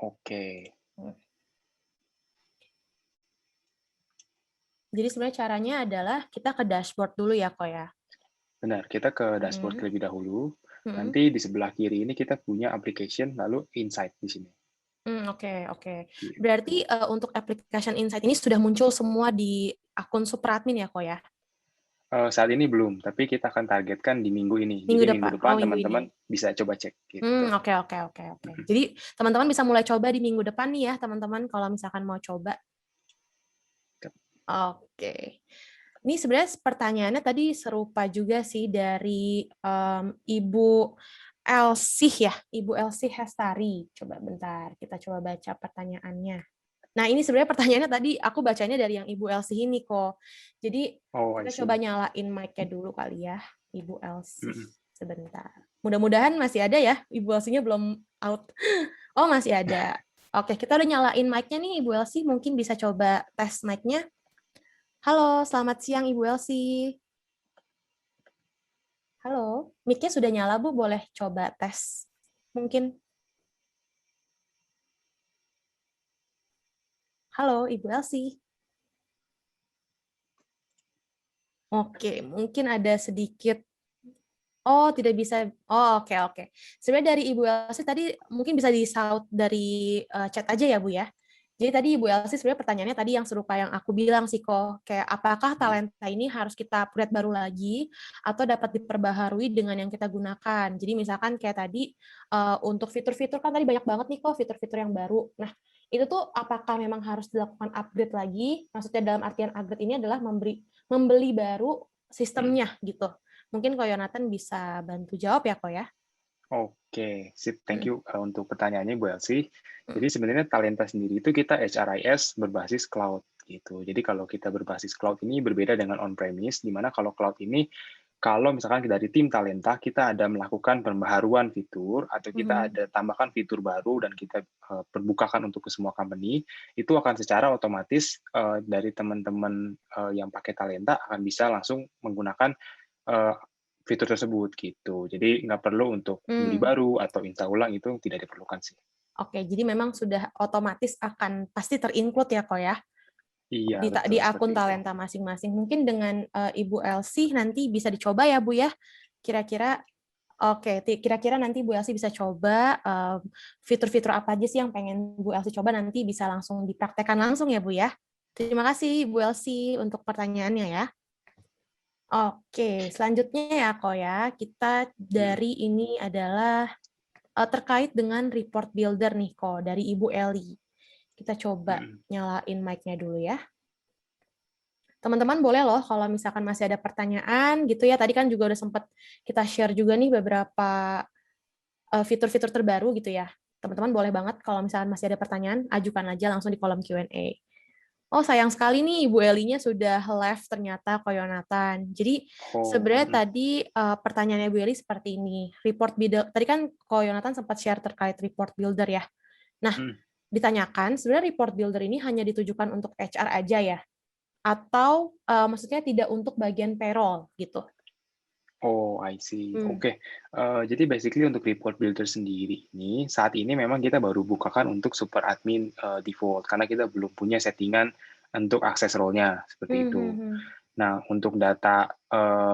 Oke, Hmm. Jadi sebenarnya caranya adalah kita ke dashboard dulu ya, kok ya. benar. Kita ke dashboard Mhm, terlebih dahulu, mhm. nanti di sebelah kiri ini kita punya application, lalu insight di sini, Oke oke. Berarti, gitu. untuk application Insight ini sudah muncul semua di akun Supradmin ya, kok ya? Saat ini belum, tapi kita akan targetkan di minggu ini. Minggu Jadi minggu depan? Oh, depan minggu ini. teman-teman bisa coba cek, gitu. Oke oke oke oke. Mhm, Jadi teman-teman bisa mulai coba di minggu depan nih ya, teman-teman kalau misalkan mau coba. Oke. Ini sebenarnya pertanyaannya tadi serupa juga sih dari, Ibu Elsih ya, Ibu Elsih Hestari. Coba bentar, kita coba baca pertanyaannya. Nah, ini sebenarnya pertanyaannya tadi aku bacanya dari yang Ibu Elsih ini kok. Jadi oh, I kita coba see. nyalain mic-nya dulu kali ya, Ibu Elsih. Mhm. Sebentar. Mudah-mudahan masih ada ya, Ibu Elsihnya belum out. Oh, masih ada. Oke, kita udah nyalain mic-nya nih, Ibu Elsih. Mungkin bisa coba tes mic-nya. Halo, selamat siang Ibu Elsih. Halo, mic-nya sudah nyala Bu, boleh coba tes. Mungkin. Halo, Ibu Elsih. Oke, mungkin ada sedikit. Oh, tidak bisa. Oh, oke oke. Sebenarnya dari Ibu Elsi tadi mungkin bisa disaut dari, chat aja ya, Bu, ya. Jadi tadi Ibu Elsi sebenarnya pertanyaannya tadi yang serupa yang aku bilang sih kok, kayak apakah Mhm. talenta ini harus kita upgrade baru lagi atau dapat diperbaharui dengan yang kita gunakan. Jadi misalkan kayak tadi, untuk fitur-fitur kan tadi banyak banget nih kok fitur-fitur yang baru. Nah, itu tuh apakah memang harus dilakukan upgrade lagi? Maksudnya dalam artian upgrade ini adalah membeli baru Mhm. sistemnya gitu. Mungkin Ko Yonatan bisa bantu jawab ya, Ko, ya? Oke, sip. Thank Mhm, you, untuk pertanyaannya, Bu Elsi. mhm, Jadi sebenarnya Talenta sendiri itu kita HRIS berbasis cloud, gitu. Jadi kalau kita berbasis cloud ini berbeda dengan on-premise, di mana kalau cloud ini, kalau misalkan dari tim Talenta, kita ada melakukan pembaharuan fitur, atau kita mhm. ada tambahkan fitur baru dan kita, perbukakan untuk ke semua company, itu akan secara otomatis, dari teman-teman, yang pakai Talenta akan bisa langsung menggunakan, fitur tersebut gitu. Jadi nggak perlu untuk beli Hmm. baru atau install ulang, itu tidak diperlukan sih. Oke, jadi memang sudah otomatis akan pasti ter-include ya, Ko ya, Iya, di betul seperti akun itu. Talenta masing-masing. Mungkin dengan Ibu Elsie nanti bisa dicoba ya, Bu ya. Kira-kira kira-kira nanti Bu Elsie bisa coba fitur-fitur apa aja sih yang pengen Bu Elsie coba, nanti bisa langsung dipraktekkan langsung ya, Bu ya. Terima kasih Bu Elsie untuk pertanyaannya ya. Oke, selanjutnya ya, Ko ya. Kita Mhm, dari ini adalah terkait dengan report builder nih, Ko, dari Ibu Eli. Kita coba mhm. nyalain mic-nya dulu ya. Teman-teman boleh loh kalau misalkan masih ada pertanyaan gitu ya. Tadi kan juga udah sempat kita share juga nih beberapa fitur-fitur terbaru gitu ya. Teman-teman boleh banget kalau misalkan masih ada pertanyaan, ajukan aja langsung di kolom Q&A. Oh, sayang sekali nih Ibu Elinya sudah left ternyata, Ko Yonatan. Jadi Oh, sebenarnya mhm, tadi pertanyaannya Ibu Eli seperti ini. Report builder, tadi kan Ko Yonatan sempat share terkait report builder ya. Nah, mhm. ditanyakan sebenarnya report builder ini hanya ditujukan untuk HR aja ya? Atau maksudnya tidak untuk bagian payroll gitu? Oh, I see. Hmm. Oke, jadi basically untuk report builder sendiri ini, saat ini memang kita baru bukakan untuk super admin, default, karena kita belum punya settingan untuk akses role-nya, seperti Hmm, hmm, itu. hmm. Nah, untuk data,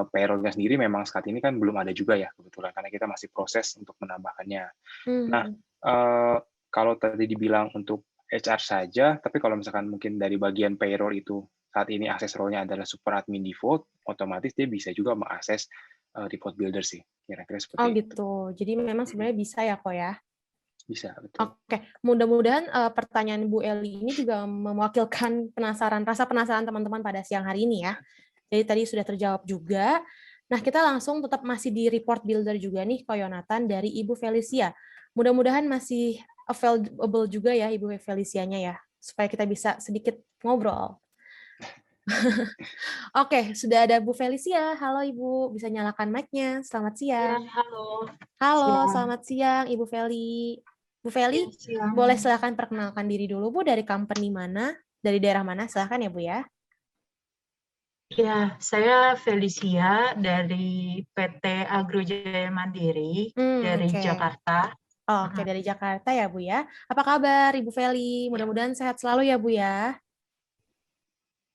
payroll-nya sendiri memang saat ini kan belum ada juga ya kebetulan, karena kita masih proses untuk menambahkannya. Hmm, Nah, hmm. eee, kalau tadi dibilang untuk HR saja, tapi kalau misalkan mungkin dari bagian payroll itu saat ini akses role-nya adalah super admin default, otomatis dia bisa juga mengakses, report builder sih, kira-kira Oh seperti itu. gitu. Jadi memang Mhm, sebenarnya bisa ya, Ko ya? bisa, betul. Oke, mudah-mudahan pertanyaan Bu Eli ini juga mewakilkan rasa penasaran teman-teman pada siang hari ini ya. Jadi tadi sudah terjawab juga. Nah, kita langsung tetap masih di report builder juga nih, Ko Yonatan dari Ibu Felicia. Mudah-mudahan masih available juga ya Ibu Felicianya ya, supaya kita bisa sedikit ngobrol. Oke, sudah ada Bu Felicia. Halo Ibu, bisa nyalakan mic-nya. Selamat Ya, siang. halo. Halo, Siang. selamat siang Ibu Feli. Bu Ya, Feli, boleh siang. silakan perkenalkan diri dulu Bu, dari company mana, dari daerah mana, silakan ya Bu ya. Ya, saya Felicia dari PT Agrojaya Mandiri dari Oke. Jakarta. Oke, dari Jakarta ya Bu ya. Apa kabar Ibu Feli? Ya, Mudah-mudahan sehat selalu ya Bu ya.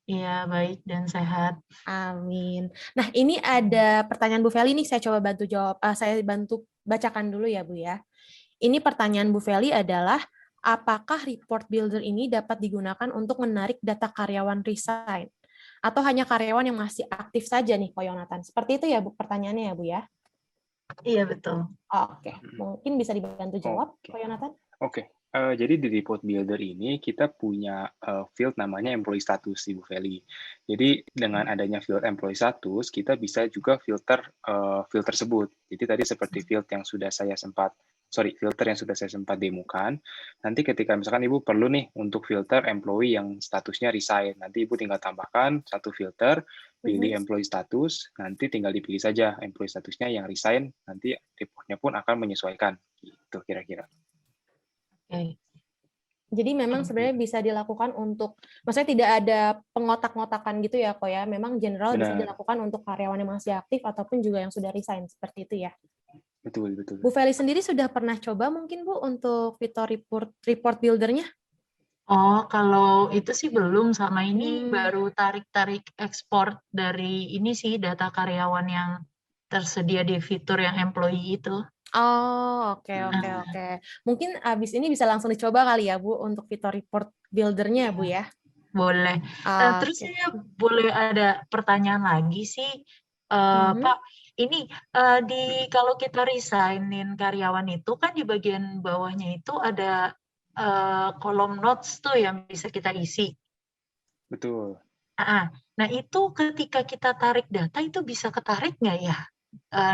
ya, baik dan sehat. Amin. Nah, ini ada pertanyaan Bu Feli nih, saya coba bantu jawab, saya bantu bacakan dulu ya Bu ya. Ini pertanyaan Bu Feli adalah, apakah report builder ini dapat digunakan untuk menarik data karyawan resign? Atau hanya karyawan yang masih aktif saja nih, Ko Yonatan? Seperti itu ya Bu, pertanyaannya ya Bu ya? Iya, betul. Oke, Mhm, mungkin bisa dibantu jawab, oke. Ko Yonatan? Oke, jadi di report builder ini kita punya, field namanya employee status, Ibu Feli. Jadi dengan adanya field employee status, kita bisa juga filter, field tersebut. Jadi tadi seperti filter yang sudah saya sempat demokan, nanti ketika misalkan Ibu perlu nih untuk filter employee yang statusnya resign, nanti Ibu tinggal tambahkan satu filter, pilih Mhm. employee status, nanti tinggal dipilih saja employee statusnya yang resign, nanti report-nya pun akan menyesuaikan, gitu kira-kira. Oke. Jadi memang Oke. sebenarnya bisa dilakukan untuk, maksudnya tidak ada pengotak-ngotakan gitu ya, Ko ya. Memang general bisa Benar, dilakukan untuk karyawan yang masih aktif ataupun juga yang sudah resign, seperti itu ya. betul betul. Bu Feli sendiri sudah pernah coba mungkin Bu untuk fitur report builder-nya? Oh, kalau itu sih belum. Sama ini Hmm. baru tarik-tarik ekspor dari ini sih, data karyawan yang tersedia di fitur yang employee itu. Oh, oke, oke, Hmm. oke. Mungkin abis ini bisa langsung dicoba kali ya, Bu, untuk fitur report builder-nya, Bu Iya. ya. Boleh. Terus Oke. saya boleh ada pertanyaan lagi sih, Mhm. Pak. Ini kalau kita resignin karyawan itu kan di bagian bawahnya itu ada kolom notes tuh yang bisa kita isi. Betul, Nah itu ketika kita tarik data itu bisa ketarik nggak ya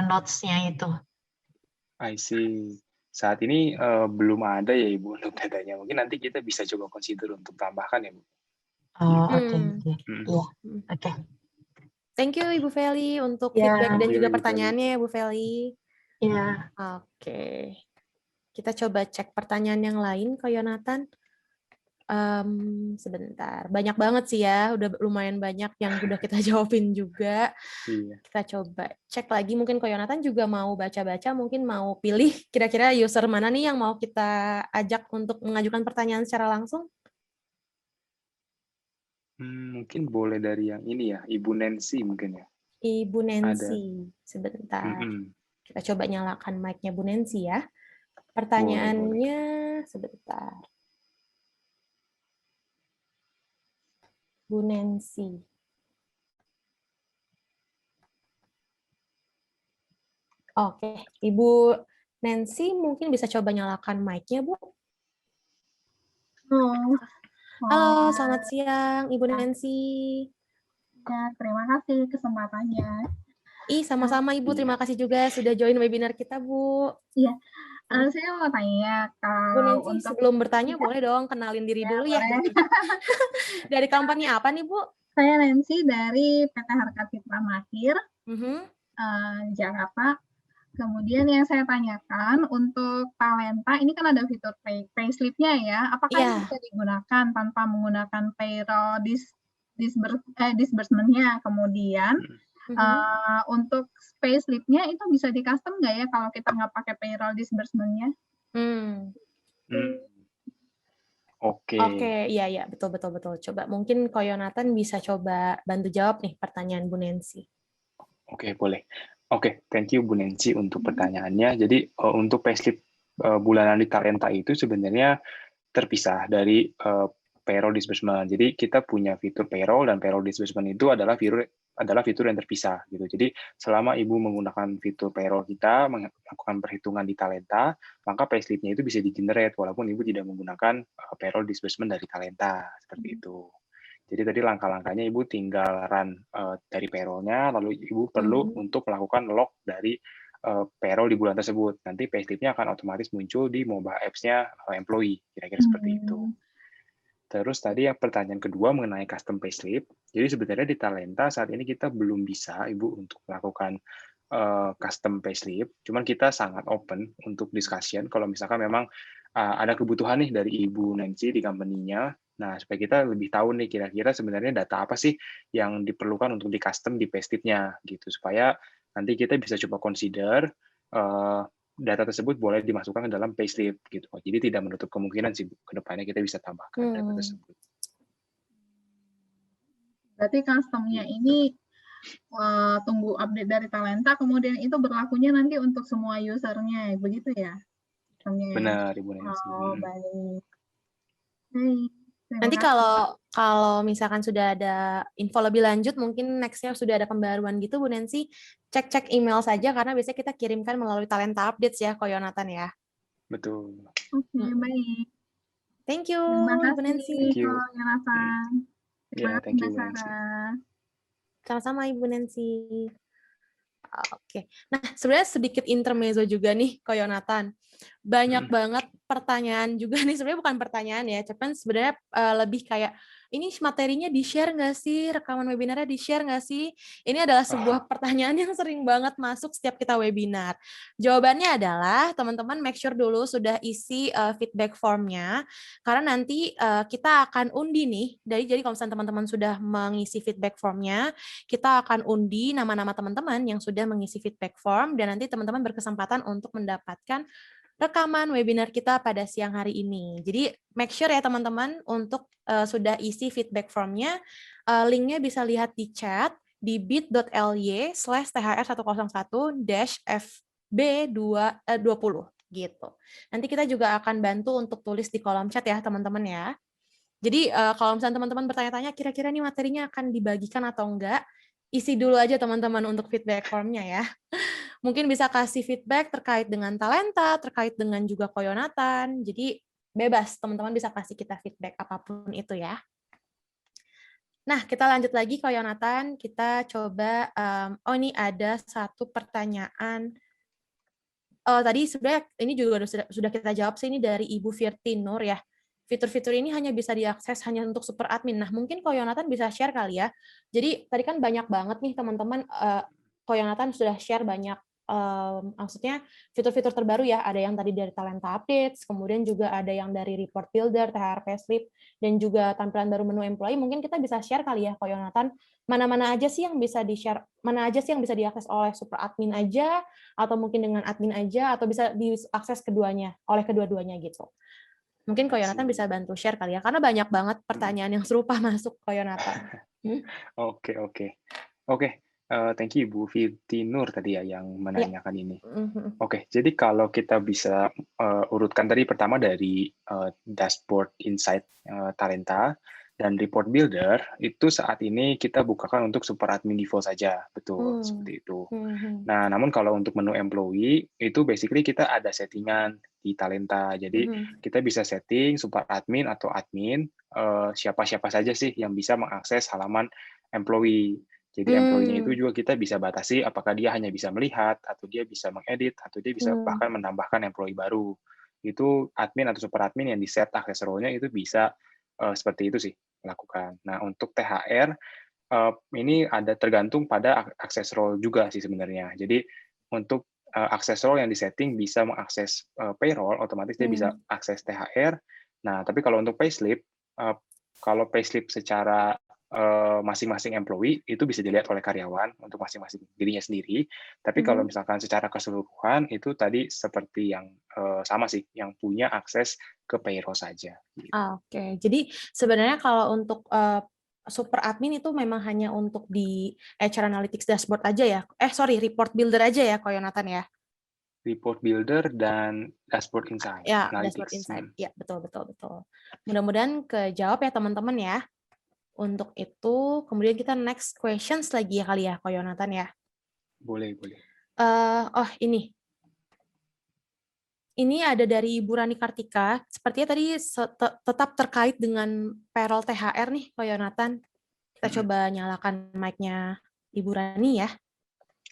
notes-nya itu? I see. Saat ini, belum ada ya, Ibu, untuk datanya. Mungkin nanti kita bisa coba consider untuk tambahkan ya, Bu, Oh, gitu. oke, Hmm. oke. Mhm. Iya, Hmm. oke. Thank you Ibu Feli untuk feedback Ya, dan Thank you, juga Ibu Feli. pertanyaannya ya, Bu Feli. ya. Oke. Kita coba cek pertanyaan yang lain, Ko Yonatan. Sebentar, banyak banget sih ya, udah lumayan banyak yang udah kita jawabin juga. Iya. Kita coba cek lagi, mungkin Ko Yonatan juga mau baca-baca, mungkin mau pilih kira-kira user mana nih yang mau kita ajak untuk mengajukan pertanyaan secara langsung. Mungkin boleh dari yang ini ya, Ibu Nancy mungkin ya. Ibu Ada. Nancy, sebentar. Mm-mm. Kita coba nyalakan mic-nya Bu Nancy ya. Boleh. Pertanyaannya sebentar. Bu Nancy. Oke, Ibu Nancy mungkin bisa coba nyalakan mic-nya, Bu. Halo, selamat siang Ibu Nancy. Ya, terima kasih kesempatannya. Sama-sama Ibu, terima kasih juga sudah join webinar kita, Bu. Iya, saya mau tanya Bu kalau Nancy, untuk sebelum bertanya boleh dong kenalin diri dulu ya. Dari company apa nih, Bu? Saya Nancy dari PT Harkat Citra Mahir, Jakarta. Kemudian yang saya tanyakan untuk Talenta, ini kan ada fitur payslip-nya ya. Apakah ini bisa digunakan tanpa menggunakan payroll disbursement-nya? Kemudian untuk payslip-nya itu bisa di custom nggak ya kalau kita nggak pakai payroll disbursement-nya? Oke, iya, betul. Coba mungkin Ko Yonatan bisa coba bantu jawab nih pertanyaan Bu Nancy. Oke, boleh. Oke, thank you Bu Nancy untuk pertanyaannya. Jadi untuk payslip bulanan di Talenta itu sebenarnya terpisah dari payroll disbursement. Jadi kita punya fitur payroll dan payroll disbursement itu adalah fitur yang terpisah gitu. Jadi selama Ibu menggunakan fitur payroll kita melakukan perhitungan di Talenta, maka payslip-nya itu bisa di-generate walaupun Ibu tidak menggunakan payroll disbursement dari Talenta seperti itu. Jadi tadi langkah-langkahnya Ibu tinggal run dari payroll-nya, lalu Ibu perlu untuk melakukan log dari payroll di bulan tersebut. Nanti payslip-nya akan otomatis muncul di mobile apps-nya employee, kira-kira seperti itu. Terus tadi yang pertanyaan kedua mengenai custom payslip. Jadi sebenarnya di Talenta saat ini kita belum bisa, Ibu, untuk melakukan custom payslip. Cuman kita sangat open untuk discussion kalau misalkan memang ada kebutuhan nih dari Ibu Nancy di company-nya. Nah, supaya kita lebih tahu nih kira-kira sebenarnya data apa sih yang diperlukan untuk di-custom di payslip-nya gitu. Supaya nanti kita bisa coba consider data tersebut boleh dimasukkan ke dalam payslip gitu. Jadi tidak menutup kemungkinan sih ke depannya kita bisa tambahkan data tersebut. Berarti custom-nya ini tunggu update dari Talenta, kemudian itu berlakunya nanti untuk semua usernya, begitu ya? Benar, Ibu Nancy. Oh, baik. Nanti kalau misalkan sudah ada info lebih lanjut, mungkin next-nya sudah ada pembaruan gitu, Bu Nancy, cek email saja, karena biasanya kita kirimkan melalui Talenta Updates ya, Ko Yonatan ya. Betul. Oke, baik. Thank you, Bu Nancy. Thank you. Ko Yonatan. Ya, thank you, Bu Nancy. Sama-sama, Ibu Nancy. Oke. Nah, sebenarnya sedikit intermezzo juga nih, Ko Yonatan. Banyak banget pertanyaan juga nih, sebenarnya bukan pertanyaan ya, cuman sebenarnya lebih kayak, ini materinya di-share nggak sih? Rekaman webinarnya di-share nggak sih? Ini adalah sebuah pertanyaan yang sering banget masuk setiap kita webinar. Jawabannya adalah, teman-teman make sure dulu sudah isi feedback form-nya, karena nanti kita akan undi nih, jadi kalau misalnya teman-teman sudah mengisi feedback form-nya, kita akan undi nama-nama teman-teman yang sudah mengisi feedback form, dan nanti teman-teman berkesempatan untuk mendapatkan rekaman webinar kita pada siang hari ini. Jadi make sure ya teman-teman untuk sudah isi feedback form-nya, linknya bisa lihat di chat di bit.ly/thr101-fb20 gitu. Nanti kita juga akan bantu untuk tulis di kolom chat ya teman-teman ya. Jadi kalau misalnya teman-teman bertanya-tanya kira-kira nih materinya akan dibagikan atau enggak, isi dulu aja teman-teman untuk feedback form-nya ya. Mungkin bisa kasih feedback terkait dengan Talenta, terkait dengan juga Ko Yonatan. Jadi bebas, teman-teman bisa kasih kita feedback apapun itu ya. Nah, kita lanjut lagi Ko Yonatan. Kita coba, ini ada satu pertanyaan. Tadi sebenarnya ini juga sudah kita jawab sih, ini dari Ibu Firtin Nur ya. Fitur-fitur ini hanya bisa diakses hanya untuk super admin. Nah, mungkin Ko Yonatan bisa share kali ya. Jadi tadi kan banyak banget nih teman-teman, Ko Yonatan sudah share banyak maksudnya fitur-fitur terbaru ya, ada yang tadi dari Talenta Updates, kemudian juga ada yang dari Report Builder, THR Payslip, dan juga tampilan baru menu employee. Mungkin kita bisa share kali ya, Ko Yonatan, mana-mana aja sih yang bisa di-share, mana aja sih yang bisa diakses oleh super admin aja, atau mungkin dengan admin aja, atau bisa diakses keduanya, oleh kedua-duanya gitu. Mungkin Ko Yonatan bisa bantu share kali ya, karena banyak banget pertanyaan yang serupa masuk Ko Yonatan. Oke. Thank you Ibu Fiti Nur tadi ya yang menanyakan ini. Oke, jadi kalau kita bisa urutkan tadi pertama dari dashboard insight Talenta dan report builder, itu saat ini kita bukakan untuk super admin default saja, betul seperti itu. Nah, namun kalau untuk menu employee itu basically kita ada settingan di Talenta, jadi kita bisa setting super admin atau admin siapa-siapa saja sih yang bisa mengakses halaman employee. Jadi employee-nya itu juga kita bisa batasi apakah dia hanya bisa melihat, atau dia bisa mengedit, atau dia bisa bahkan menambahkan employee baru. Itu admin atau super admin yang di-set access role-nya itu bisa seperti itu sih lakukan. Nah, untuk THR, ini ada tergantung pada access role juga sih sebenarnya. Jadi untuk access role yang di-setting bisa mengakses payroll, otomatis dia bisa akses THR. Nah, tapi kalau untuk payslip, kalau payslip secara masing-masing employee itu bisa dilihat oleh karyawan untuk masing-masing dirinya sendiri. Tapi kalau misalkan secara keseluruhan itu tadi seperti yang sama sih, yang punya akses ke payroll saja. Gitu. Oke, jadi sebenarnya kalau untuk super admin itu memang hanya untuk di HR Analytics dashboard aja ya? Report builder aja ya, Ko Yonatan ya? Report builder dan dashboard insight. Ya, Analytics. dashboard insight. Ya, betul. Mudah-mudahan kejawab ya teman-teman ya. Untuk itu, kemudian kita next questions lagi ya kali ya, Ko Yonatan ya. Boleh. Ini. Ini ada dari Ibu Rani Kartika. Sepertinya tadi tetap terkait dengan payroll THR nih, Ko Yonatan. Kita coba nyalakan mic-nya Ibu Rani ya.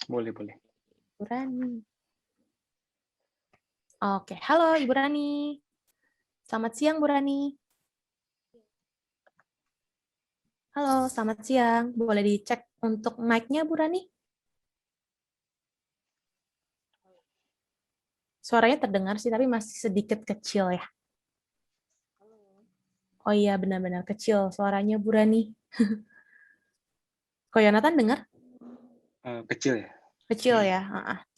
Boleh. Ibu Rani. Oke, halo Ibu Rani. Selamat siang, Bu Rani. Halo, selamat siang. Boleh dicek untuk mic-nya, Bu Rani? Suaranya terdengar sih, tapi masih sedikit kecil ya. Oh iya, benar-benar kecil suaranya, Bu Rani. Ko Yonatan dengar? Kecil ya? Kecil ya?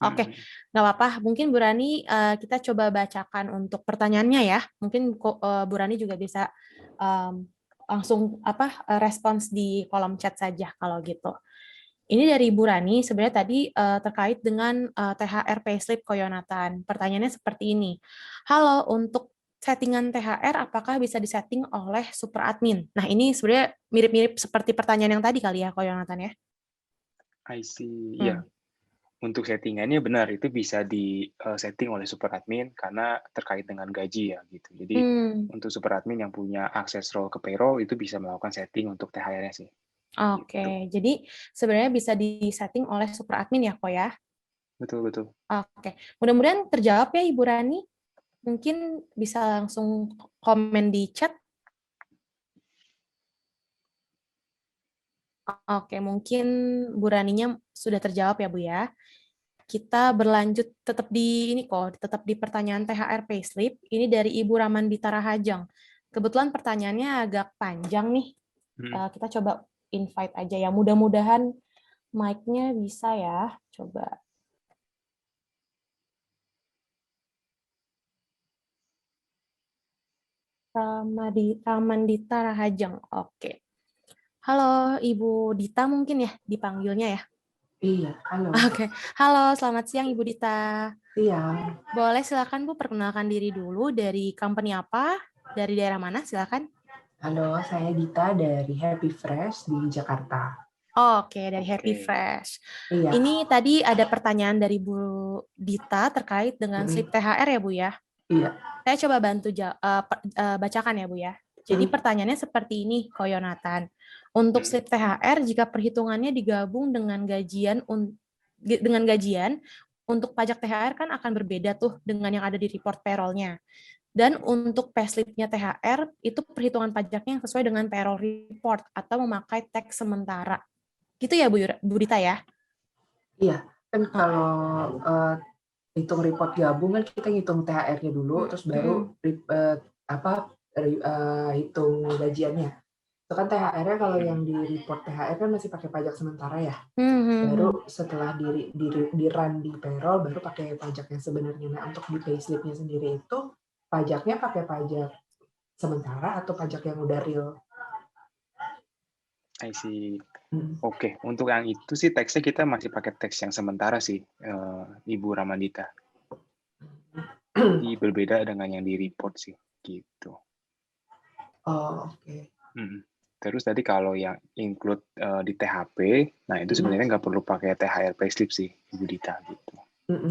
Oke, nggak apa-apa. Mungkin Bu Rani kita coba bacakan untuk pertanyaannya ya. Mungkin Bu Rani juga bisa langsung respons di kolom chat saja kalau gitu. Ini dari Bu Rani, sebenarnya tadi terkait dengan THR Payslip Ko Yonatan. Pertanyaannya seperti ini. Halo, untuk settingan THR apakah bisa disetting oleh super admin? Nah, ini sebenarnya mirip-mirip seperti pertanyaan yang tadi kali ya, Ko Yonatan ya? I see. Iya. Untuk settingannya benar, itu bisa di-setting oleh super admin karena terkait dengan gaji ya gitu. Jadi untuk super admin yang punya akses role ke payroll itu bisa melakukan setting untuk THR-nya sih. Oke, jadi sebenarnya bisa disetting oleh super admin ya, Ko ya? Betul. Oke, mudah-mudahan terjawab ya Ibu Rani. Mungkin bisa langsung komen di chat. Oke, mungkin Bu Raninya sudah terjawab ya, Bu ya. Kita berlanjut tetap di pertanyaan THR Payslip. Ini dari Ibu Ramandita Rahajang. Kebetulan pertanyaannya agak panjang nih. Kita coba invite aja ya. Mudah-mudahan mic-nya bisa ya. Coba. Ramandita Rahajang. Oke. Halo, Ibu Dita mungkin ya dipanggilnya ya? Iya, halo. Oke. Halo, selamat siang Ibu Dita. Iya. Boleh silakan Bu perkenalkan diri dulu, dari company apa, dari daerah mana, silakan. Halo, saya Dita dari Happy Fresh di Jakarta. Oke, dari Happy Fresh. Iya. Ini tadi ada pertanyaan dari Bu Dita terkait dengan slip THR ya Bu ya? Iya. Saya coba bantu bacakan ya Bu ya. Jadi pertanyaannya seperti ini, Ko Yonatan. Untuk slip THR, jika perhitungannya digabung dengan gajian untuk pajak THR kan akan berbeda tuh dengan yang ada di report payroll-nya. Dan untuk payslip-nya THR, itu perhitungan pajaknya yang sesuai dengan payroll report atau memakai tax sementara. Gitu ya Bu Dita ya? Iya. Kan kalau hitung report gabung kan kita ngitung THR-nya dulu, terus baru hitung gajiannya. Itu kan THR-nya kalau yang di report THR kan masih pakai pajak sementara ya. Baru setelah di run di payroll baru pakai pajak yang sebenarnya. Nah, untuk di payslip-nya sendiri itu pajaknya pakai pajak sementara atau pajak yang udah real? I see. Oke, untuk yang itu sih teksnya kita masih pakai teks yang sementara sih, Ibu Ramadita. Jadi berbeda dengan yang di report sih, gitu. Oh, oke. Terus tadi kalau yang include di THP, nah itu sebenarnya nggak perlu pakai THR payslip sih, Ibu Dita, gitu.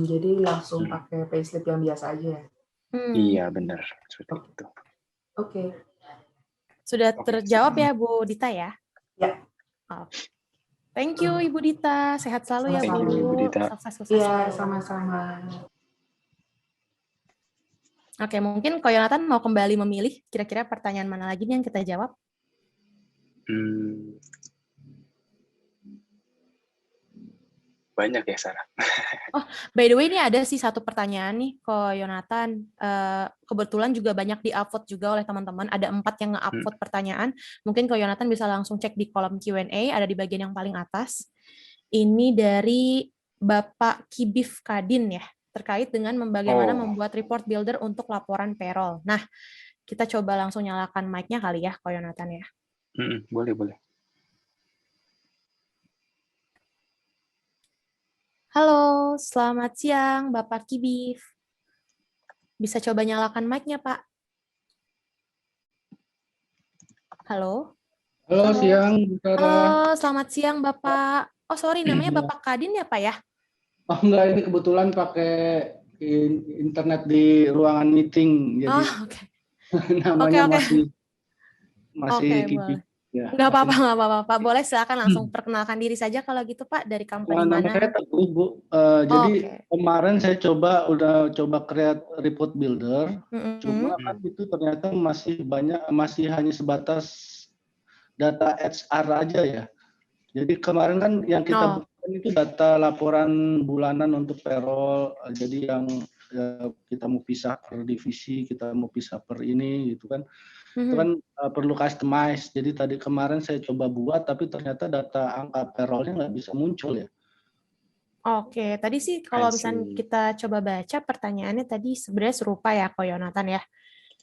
Jadi langsung pakai payslip yang biasa aja ya? Iya, benar. Seperti itu. Oke. Sudah terjawab ya, Bu Dita ya? Ya. Thank you, Ibu Dita. Sehat selalu ya, Bu. Thank you, Ibu Dita. Sukses Iya, selalu. sama-sama. Oke, mungkin Ko Yonatan mau kembali memilih kira-kira pertanyaan mana lagi nih yang kita jawab? Banyak ya, Sarah. Oh, by the way, ini ada sih satu pertanyaan nih, Ko Yonatan. Kebetulan juga banyak di-upvote juga oleh teman-teman. Ada 4 yang nge-upvote pertanyaan. Mungkin Ko Yonatan bisa langsung cek di kolom Q&A, ada di bagian yang paling atas. Ini dari Bapak Kibif Kadin ya, terkait dengan bagaimana membuat report builder untuk laporan payroll. Nah, kita coba langsung nyalakan mic-nya kali ya, Ko Yonatan ya. Boleh. Halo, selamat siang Bapak Kibif. Bisa coba nyalakan mic-nya, Pak. Halo. Halo, siang, Sarah. Halo, selamat siang Bapak. Oh, sorry, namanya Bapak Kadin ya, Pak ya? Oh, enggak, ini kebetulan pakai internet di ruangan meeting, jadi oke. namanya Oke. masih Boleh. ya, Nggak apa-apa, Pak. Boleh silakan langsung perkenalkan diri saja kalau gitu, Pak, dari company nama mana? saya Teguh, Bu. Jadi kemarin saya udah coba create report builder, cuma kan itu ternyata masih hanya sebatas data HR aja ya. Jadi kemarin kan yang kita butuhkan itu data laporan bulanan untuk payroll. Jadi yang kita mau pisah per divisi, kita mau pisah per ini gitu kan. Itu kan perlu customize. Jadi tadi kemarin saya coba buat, tapi ternyata data angka payrollnya nggak bisa muncul ya. Oke, tadi sih kalau misalnya kita coba baca pertanyaannya tadi sebenarnya serupa ya, Ko Yonatan ya.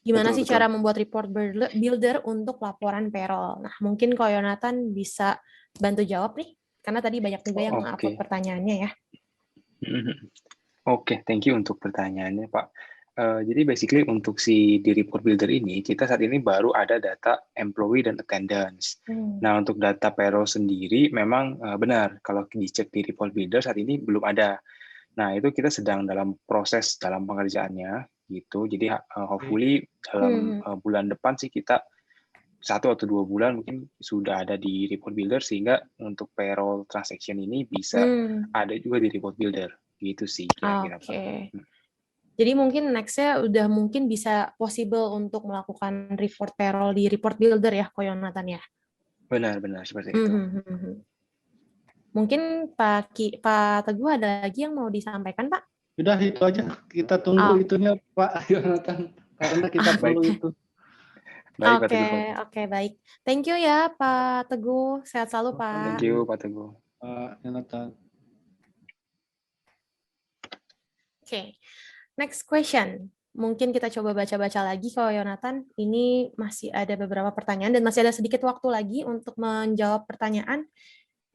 Gimana sih cara membuat report builder untuk laporan payroll? Nah, mungkin Ko Yonatan bisa bantu jawab nih, karena tadi banyak juga yang nge-upload pertanyaannya ya. Oke, thank you untuk pertanyaannya, Pak. Jadi basically untuk di report builder ini, kita saat ini baru ada data employee dan attendance. Nah, untuk data payroll sendiri memang benar, kalau dicek di report builder saat ini belum ada. Nah, itu kita sedang dalam proses dalam pengerjaannya, gitu. Jadi hopefully dalam bulan depan sih kita 1 atau 2 bulan mungkin sudah ada di report builder, sehingga untuk payroll transaction ini bisa ada juga di report builder. Gitu sih kira-kira, Pak. Jadi mungkin next-nya udah mungkin bisa possible untuk melakukan report payroll di report builder ya, Ko Yonatan ya? Benar, seperti itu. Mungkin Pak Teguh ada lagi yang mau disampaikan, Pak? Sudah, itu aja. Kita tunggu itunya, Pak Yonatan, karena kita perlu itu. Baik, Pak Teguh. Oke, baik. Thank you ya, Pak Teguh. Sehat selalu, Pak. Thank you, Pak Teguh. Pak Yonatan. Oke. Next question. Mungkin kita coba baca-baca lagi kalau Yonatan. Ini masih ada beberapa pertanyaan dan masih ada sedikit waktu lagi untuk menjawab pertanyaan.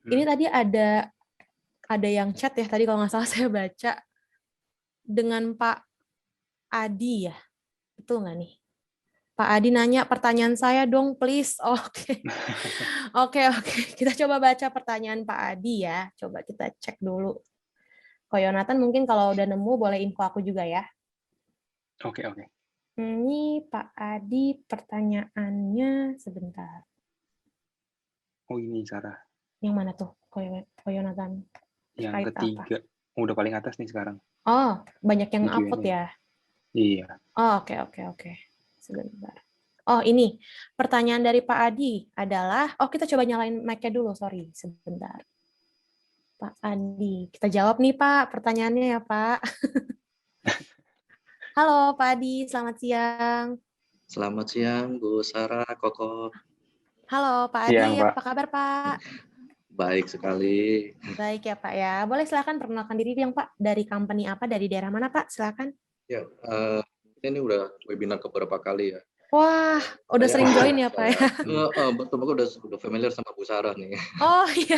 Ini tadi ada yang chat ya, tadi kalau nggak salah saya baca dengan Pak Adi ya. Betul nggak nih? Pak Adi nanya, pertanyaan saya dong please. Oke. Oke. Kita coba baca pertanyaan Pak Adi ya. Coba kita cek dulu. Ko Yonatan mungkin kalau udah nemu boleh info aku juga ya. Oke. Ini Pak Adi pertanyaannya sebentar. Oh ini Sarah. Yang mana tuh Ko Yonatan? Yang ketiga. Udah paling atas nih sekarang. Oh, banyak yang upload ya? Iya. Oh, oke. Sebentar. Oh, ini pertanyaan dari Pak Adi adalah, kita coba nyalain mic-nya dulu, sorry, sebentar. Pak Adi. Kita jawab nih Pak, pertanyaannya ya Pak. Halo Pak Adi, selamat siang. Selamat siang Bu Sarah, Koko. Halo Pak Siang, Adi, Pak. apa kabar Pak? Baik sekali. Baik ya Pak ya. Boleh silakan perkenalkan diri yang Pak. Dari company apa, dari daerah mana Pak? Silakan. Ya, ini udah webinar keberapa kali ya. Wah, udah sering join ya Pak ya? Betul, udah familiar sama Bu Sarah nih. Oh iya,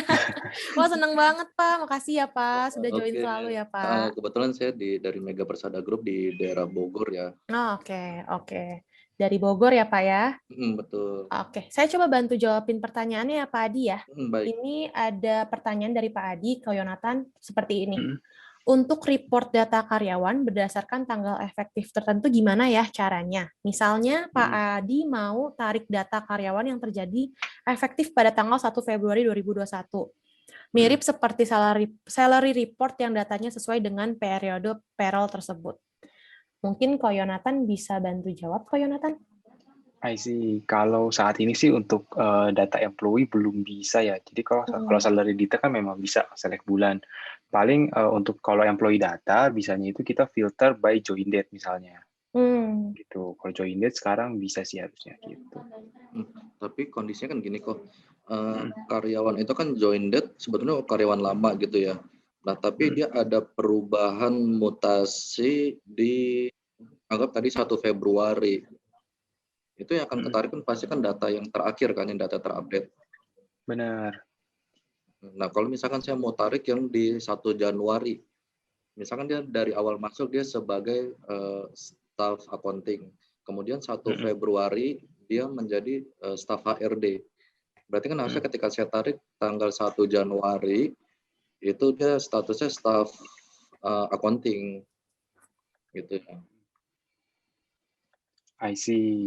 wah seneng banget Pak, makasih ya Pak, sudah join selalu ya Pak. Kebetulan saya dari Mega Persada Group di daerah Bogor ya. Oh, oke. Dari Bogor ya Pak ya? Betul. Oke, saya coba bantu jawabin pertanyaannya ya Pak Adi ya. Baik. Ini ada pertanyaan dari Pak Adi ke Yonatan seperti ini. Untuk report data karyawan berdasarkan tanggal efektif tertentu gimana ya caranya? Misalnya Pak Adi mau tarik data karyawan yang terjadi efektif pada tanggal 1 Februari 2021. Mirip seperti salary report yang datanya sesuai dengan periode payroll tersebut. Mungkin Ko Yonatan bisa bantu jawab, Ko Yonatan? I see. Kalau saat ini sih untuk data employee belum bisa ya. Jadi kalau salary data kan memang bisa select bulan. Paling untuk kalau employee data bisanya itu kita filter by join date misalnya. Gitu. Kalau join date sekarang bisa sih harusnya gitu. Tapi kondisinya kan gini kok. Karyawan itu kan join date sebetulnya karyawan lama gitu ya. Nah, tapi dia ada perubahan mutasi di anggap tadi 1 Februari. Itu yang akan ketarik kan pasti kan data yang terakhir kan, yang data terupdate. Benar. Nah, kalau misalkan saya mau tarik yang di 1 Januari, misalkan dia dari awal masuk dia sebagai staff accounting, kemudian 1 Februari dia menjadi staff HRD. Berarti kan harusnya ketika saya tarik tanggal 1 Januari, itu dia statusnya staff accounting. Gitu ya. I see.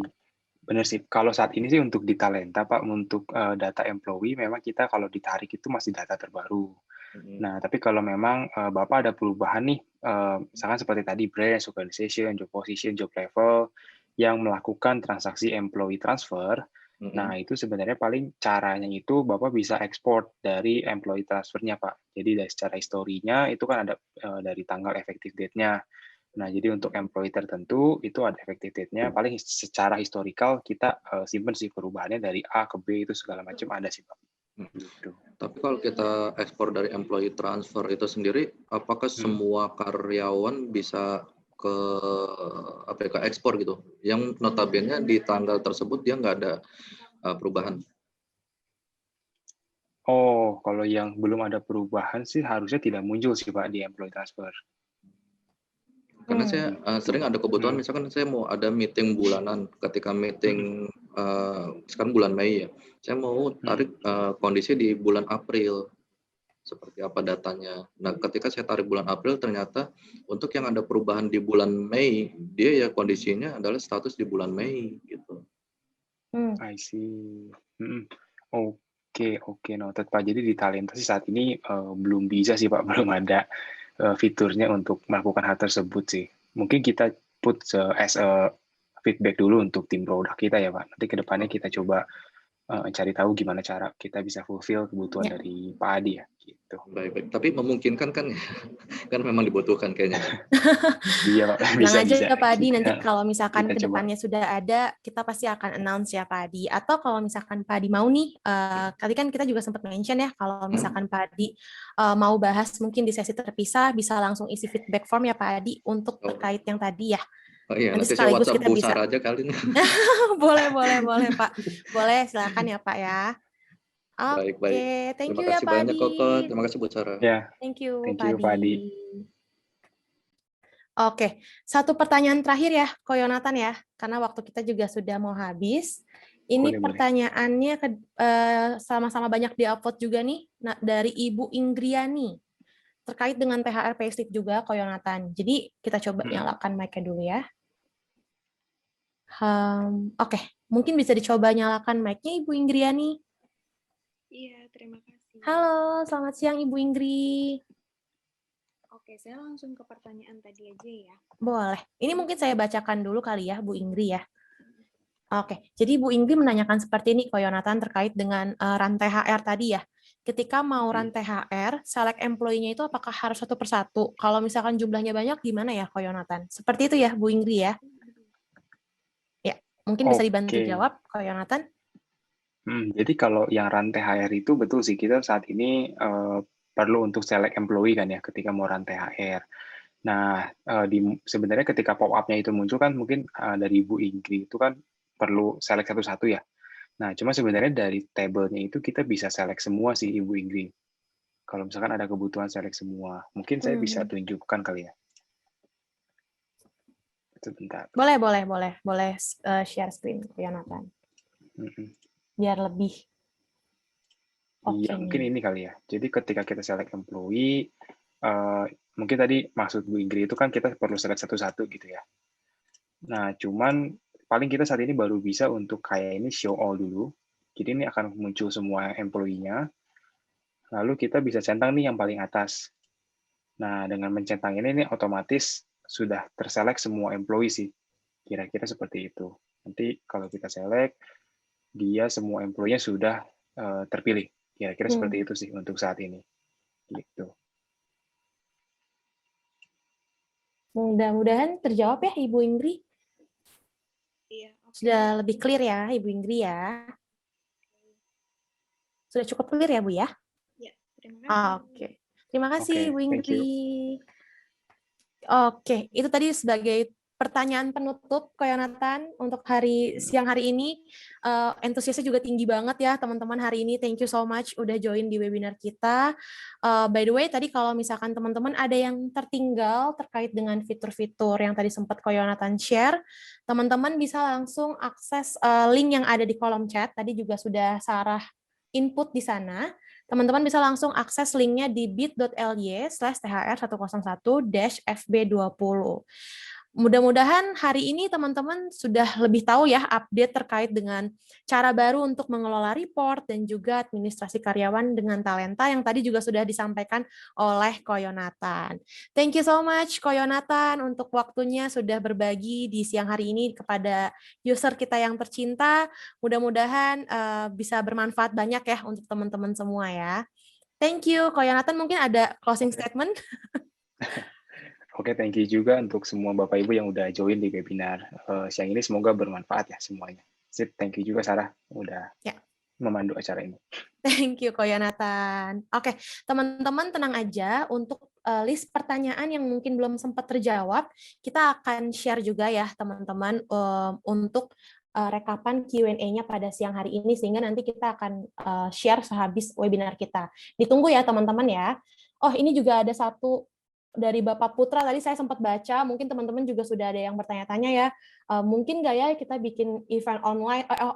Benar sih. Kalau saat ini sih untuk di Talenta, Pak, untuk data employee memang kita kalau ditarik itu masih data terbaru. Nah, tapi kalau memang Bapak ada perubahan nih, misalkan seperti tadi branch, organization, job position, job level, yang melakukan transaksi employee transfer, nah itu sebenarnya paling caranya itu Bapak bisa ekspor dari employee transfernya, Pak. Jadi dari secara historinya itu kan ada dari tanggal effective date-nya. Nah, jadi untuk employee tertentu itu ada effective date-nya. Paling secara historical kita simpen sih perubahannya dari A ke B itu segala macam ada sih, Pak. Gitu. Tapi kalau kita ekspor dari employee transfer itu sendiri, apakah semua karyawan bisa ke ekspor gitu? Yang notabene di tanggal tersebut dia nggak ada perubahan. Oh, kalau yang belum ada perubahan sih harusnya tidak muncul sih Pak di employee transfer. Karena saya sering ada kebutuhan, misalkan saya mau ada meeting bulanan, ketika meeting sekarang bulan Mei ya, saya mau tarik kondisi di bulan April, seperti apa datanya. Nah, ketika saya tarik bulan April, ternyata untuk yang ada perubahan di bulan Mei, dia ya kondisinya adalah status di bulan Mei gitu. I see. Oke, noted Pak. Jadi di Talenta sih saat ini belum bisa sih Pak, belum ada fiturnya untuk melakukan hal tersebut sih. Mungkin kita put as a feedback dulu untuk tim produk kita ya Pak. Nanti ke depannya kita coba cari tahu gimana cara kita bisa fulfill kebutuhan dari Pak Adi ya. Gitu. Baik. Tapi memungkinkan kan ya? Kan memang dibutuhkan kayaknya. Iya Pak, bisa. Aja Pak Adi, nanti kalau misalkan ke depannya sudah ada, kita pasti akan announce ya Pak Adi. Atau kalau misalkan Pak Adi mau nih, tadi kan kita juga sempat mention ya, kalau misalkan Pak Adi mau bahas mungkin di sesi terpisah, bisa langsung isi feedback form ya Pak Adi untuk terkait yang tadi ya. Oh iya, nanti saya WhatsApp Bu Sarah aja kali ini. boleh Pak. Boleh, silakan ya Pak ya. Baik. Thank you ya Pak banyak, Adi. Koko. Terima kasih Bu Sarah. Ya. Thank you Pak Adi. Oke, satu pertanyaan terakhir ya, Ko Yonatan ya, karena waktu kita juga sudah mau habis. Ini pertanyaannya sama-sama banyak di-upload juga nih dari Ibu Inggriani terkait dengan THR payslip juga, Ko Yonatan. Jadi kita coba nyalakan mic-nya dulu ya. Oke, mungkin bisa dicoba nyalakan mic-nya Ibu Inggriani. Iya, terima kasih. Halo, selamat siang Ibu Inggri. Oke, saya langsung ke pertanyaan tadi aja ya. Boleh. Ini mungkin saya bacakan dulu kali ya, Bu Inggri ya. Oke, jadi Bu Inggri menanyakan seperti ini, Ko Yonatan, terkait dengan rantai HR tadi ya. ketika mau run THR, select employee-nya itu apakah harus satu persatu? Kalau misalkan jumlahnya banyak, gimana ya, Ko Yonatan? Seperti itu ya, Bu Ingri ya? Ya, mungkin bisa dibantu jawab, Ko Yonatan. Jadi kalau yang run THR itu betul sih, kita saat ini perlu untuk select employee kan ya, ketika mau run THR. Nah, sebenarnya ketika pop-up-nya itu muncul kan mungkin dari Bu Ingri itu kan perlu select satu-satu ya. Nah, cuma sebenarnya dari tabelnya itu kita bisa select semua sih, Ibu Ingri. Kalau misalkan ada kebutuhan select semua, mungkin saya bisa tunjukkan kali ya. Sebentar. Boleh share screen, Yonatan. Biar lebih. Iya, mungkin ini kali ya. Jadi ketika kita select employee, mungkin tadi maksud Bu Ingri itu kan kita perlu select satu-satu gitu ya. Nah, cuman paling kita saat ini baru bisa untuk kayak ini show all dulu. Jadi ini akan muncul semua employee-nya. Lalu kita bisa centang nih yang paling atas. Nah, dengan mencentang ini otomatis sudah terselect semua employee sih. Kira-kira seperti itu. Nanti kalau kita select, dia semua employee-nya sudah terpilih. Kira-kira seperti itu sih untuk saat ini. Gitu. Mudah-mudahan terjawab ya, Ibu Ingri. Iya. Sudah lebih clear ya, Ibu Ingri ya. Sudah cukup clear ya, Bu ya? Ya, terima kasih. Oke. Terima kasih, Ibu Ingri. Oke, itu tadi sebagai pertanyaan penutup, Ko Yonatan, untuk siang hari ini. Antusiasnya juga tinggi banget ya, teman-teman hari ini. Thank you so much udah join di webinar kita. By the way, tadi kalau misalkan teman-teman ada yang tertinggal terkait dengan fitur-fitur yang tadi sempat Ko Yonatan share, teman-teman bisa langsung akses link yang ada di kolom chat. Tadi juga sudah Sarah input di sana. Teman-teman bisa langsung akses linknya di bit.ly/thr101-fb20. Mudah-mudahan hari ini teman-teman sudah lebih tahu ya update terkait dengan cara baru untuk mengelola report dan juga administrasi karyawan dengan talenta yang tadi juga sudah disampaikan oleh Ko Yonatan. Thank you so much Ko Yonatan untuk waktunya sudah berbagi di siang hari ini kepada user kita yang tercinta. Mudah-mudahan bisa bermanfaat banyak ya untuk teman-teman semua ya. Thank you Ko Yonatan, mungkin ada closing statement? Oke, thank you juga untuk semua Bapak Ibu yang udah join di webinar siang ini. Semoga bermanfaat ya semuanya. Sip, thank you juga Sarah udah memandu acara ini. Thank you, Ko Yonatan. Oke, teman-teman tenang aja untuk list pertanyaan yang mungkin belum sempat terjawab, kita akan share juga ya teman-teman untuk rekapan Q&A-nya pada siang hari ini, sehingga nanti kita akan share sehabis webinar kita. Ditunggu ya teman-teman ya. Oh, ini juga ada satu dari Bapak Putra, tadi saya sempat baca, mungkin teman-teman juga sudah ada yang bertanya-tanya ya, mungkin nggak ya kita bikin event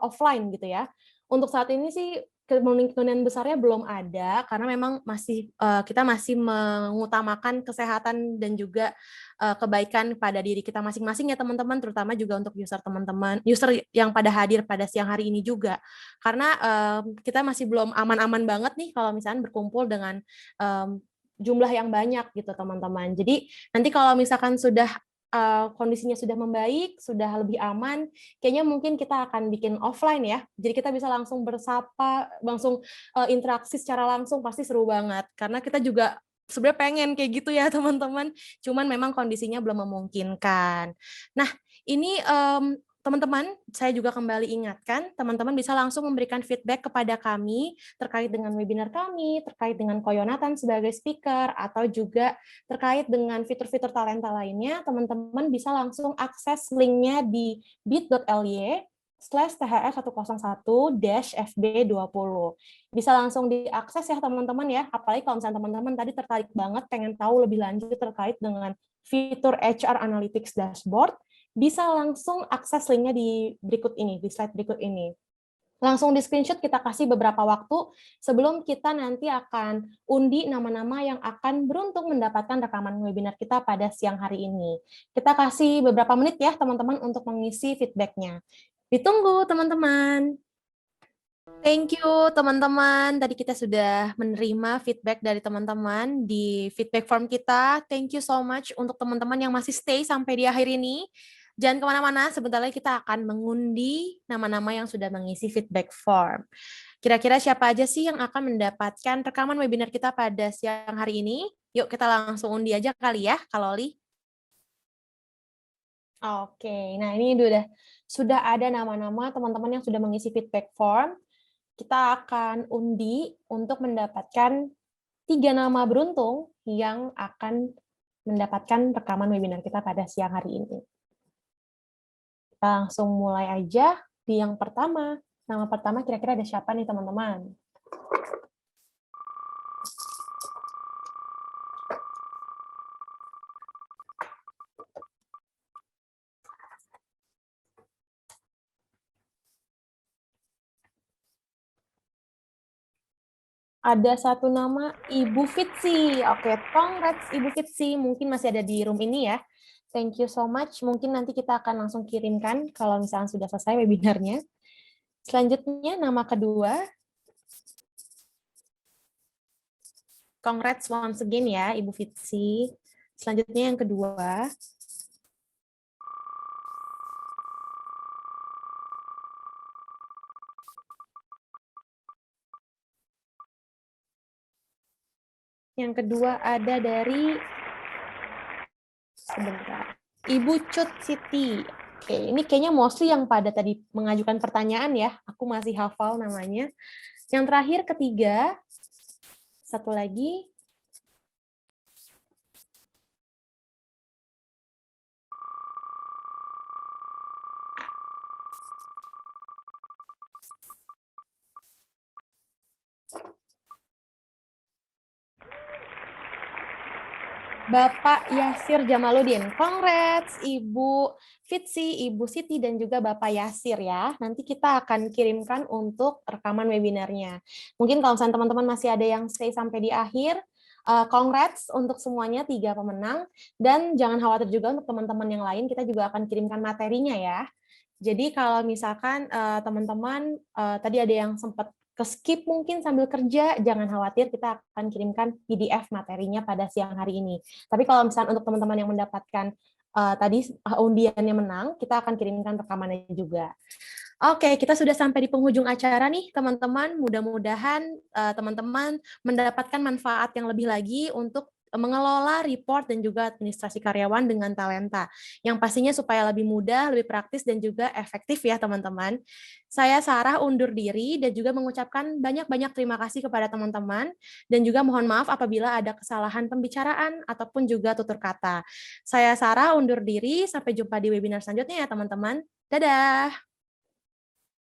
offline gitu ya. Untuk saat ini sih kemungkinan besarnya belum ada, karena memang kita masih mengutamakan kesehatan dan juga kebaikan pada diri kita masing-masing ya teman-teman, terutama juga untuk user yang pada hadir pada siang hari ini juga. Karena kita masih belum aman-aman banget nih kalau misalnya berkumpul dengan jumlah yang banyak gitu teman-teman. Jadi nanti kalau misalkan sudah kondisinya sudah membaik, sudah lebih aman, kayaknya mungkin kita akan bikin offline ya. Jadi kita bisa langsung bersapa, langsung interaksi secara langsung, pasti seru banget. Karena kita juga sebenarnya pengen kayak gitu ya teman-teman. Cuman memang kondisinya belum memungkinkan. Nah, ini teman-teman, saya juga kembali ingatkan, teman-teman bisa langsung memberikan feedback kepada kami terkait dengan webinar kami, terkait dengan Ko Yonatan sebagai speaker, atau juga terkait dengan fitur-fitur talenta lainnya, teman-teman bisa langsung akses linknya di bit.ly/thr101-fb20. Bisa langsung diakses ya teman-teman ya, apalagi kalau misalnya teman-teman tadi tertarik banget pengen tahu lebih lanjut terkait dengan fitur HR Analytics Dashboard, bisa langsung akses linknya di slide berikut ini. Langsung di screenshot, kita kasih beberapa waktu sebelum kita nanti akan undi nama-nama yang akan beruntung mendapatkan rekaman webinar kita pada siang hari ini. Kita kasih beberapa menit ya teman-teman untuk mengisi feedback-nya. Ditunggu teman-teman. Thank you teman-teman. Tadi kita sudah menerima feedback dari teman-teman di feedback form kita. Thank you so much untuk teman-teman yang masih stay sampai di akhir ini. Jangan kemana-mana, sebentar lagi kita akan mengundi nama-nama yang sudah mengisi feedback form. Kira-kira siapa aja sih yang akan mendapatkan rekaman webinar kita pada siang hari ini? Yuk kita langsung undi aja kali ya, Kak Loli. Oke, nah ini sudah ada nama-nama teman-teman yang sudah mengisi feedback form. Kita akan undi untuk mendapatkan 3 nama beruntung yang akan mendapatkan rekaman webinar kita pada siang hari ini. Kita langsung mulai aja di yang pertama. Nama pertama kira-kira ada siapa nih teman-teman? Ada satu nama, Ibu Fitsi. Oke, congrats Ibu Fitsi. Mungkin masih ada di room ini ya. Thank you so much. Mungkin nanti kita akan langsung kirimkan kalau misalnya sudah selesai webinarnya. Selanjutnya, nama kedua. Congrats once again ya, Ibu Fitsi. Selanjutnya yang kedua. Yang kedua ada dari sebentar, Ibu Cut Siti. Oke, ini kayaknya mostly yang pada tadi mengajukan pertanyaan ya. Aku masih hafal namanya. Yang terakhir ketiga, satu lagi. Bapak Yasir Jamaluddin. Congrats Ibu Fitsi, Ibu Siti, dan juga Bapak Yasir ya. Nanti kita akan kirimkan untuk rekaman webinarnya. Mungkin kalau misalnya teman-teman masih ada yang stay sampai di akhir, congrats untuk semuanya 3 pemenang. Dan jangan khawatir juga untuk teman-teman yang lain, kita juga akan kirimkan materinya ya. Jadi kalau misalkan teman-teman tadi ada yang sempat skip mungkin sambil kerja, jangan khawatir, kita akan kirimkan PDF materinya pada siang hari ini. Tapi kalau misalnya untuk teman-teman yang mendapatkan tadi undiannya menang, kita akan kirimkan rekamannya juga. Oke, kita sudah sampai di penghujung acara nih, teman-teman. Mudah-mudahan teman-teman mendapatkan manfaat yang lebih lagi untuk mengelola report dan juga administrasi karyawan dengan talenta. Yang pastinya supaya lebih mudah, lebih praktis, dan juga efektif ya teman-teman. Saya Sarah undur diri dan juga mengucapkan banyak-banyak terima kasih kepada teman-teman. Dan juga mohon maaf apabila ada kesalahan pembicaraan ataupun juga tutur kata. Saya Sarah undur diri, sampai jumpa di webinar selanjutnya ya teman-teman. Dadah!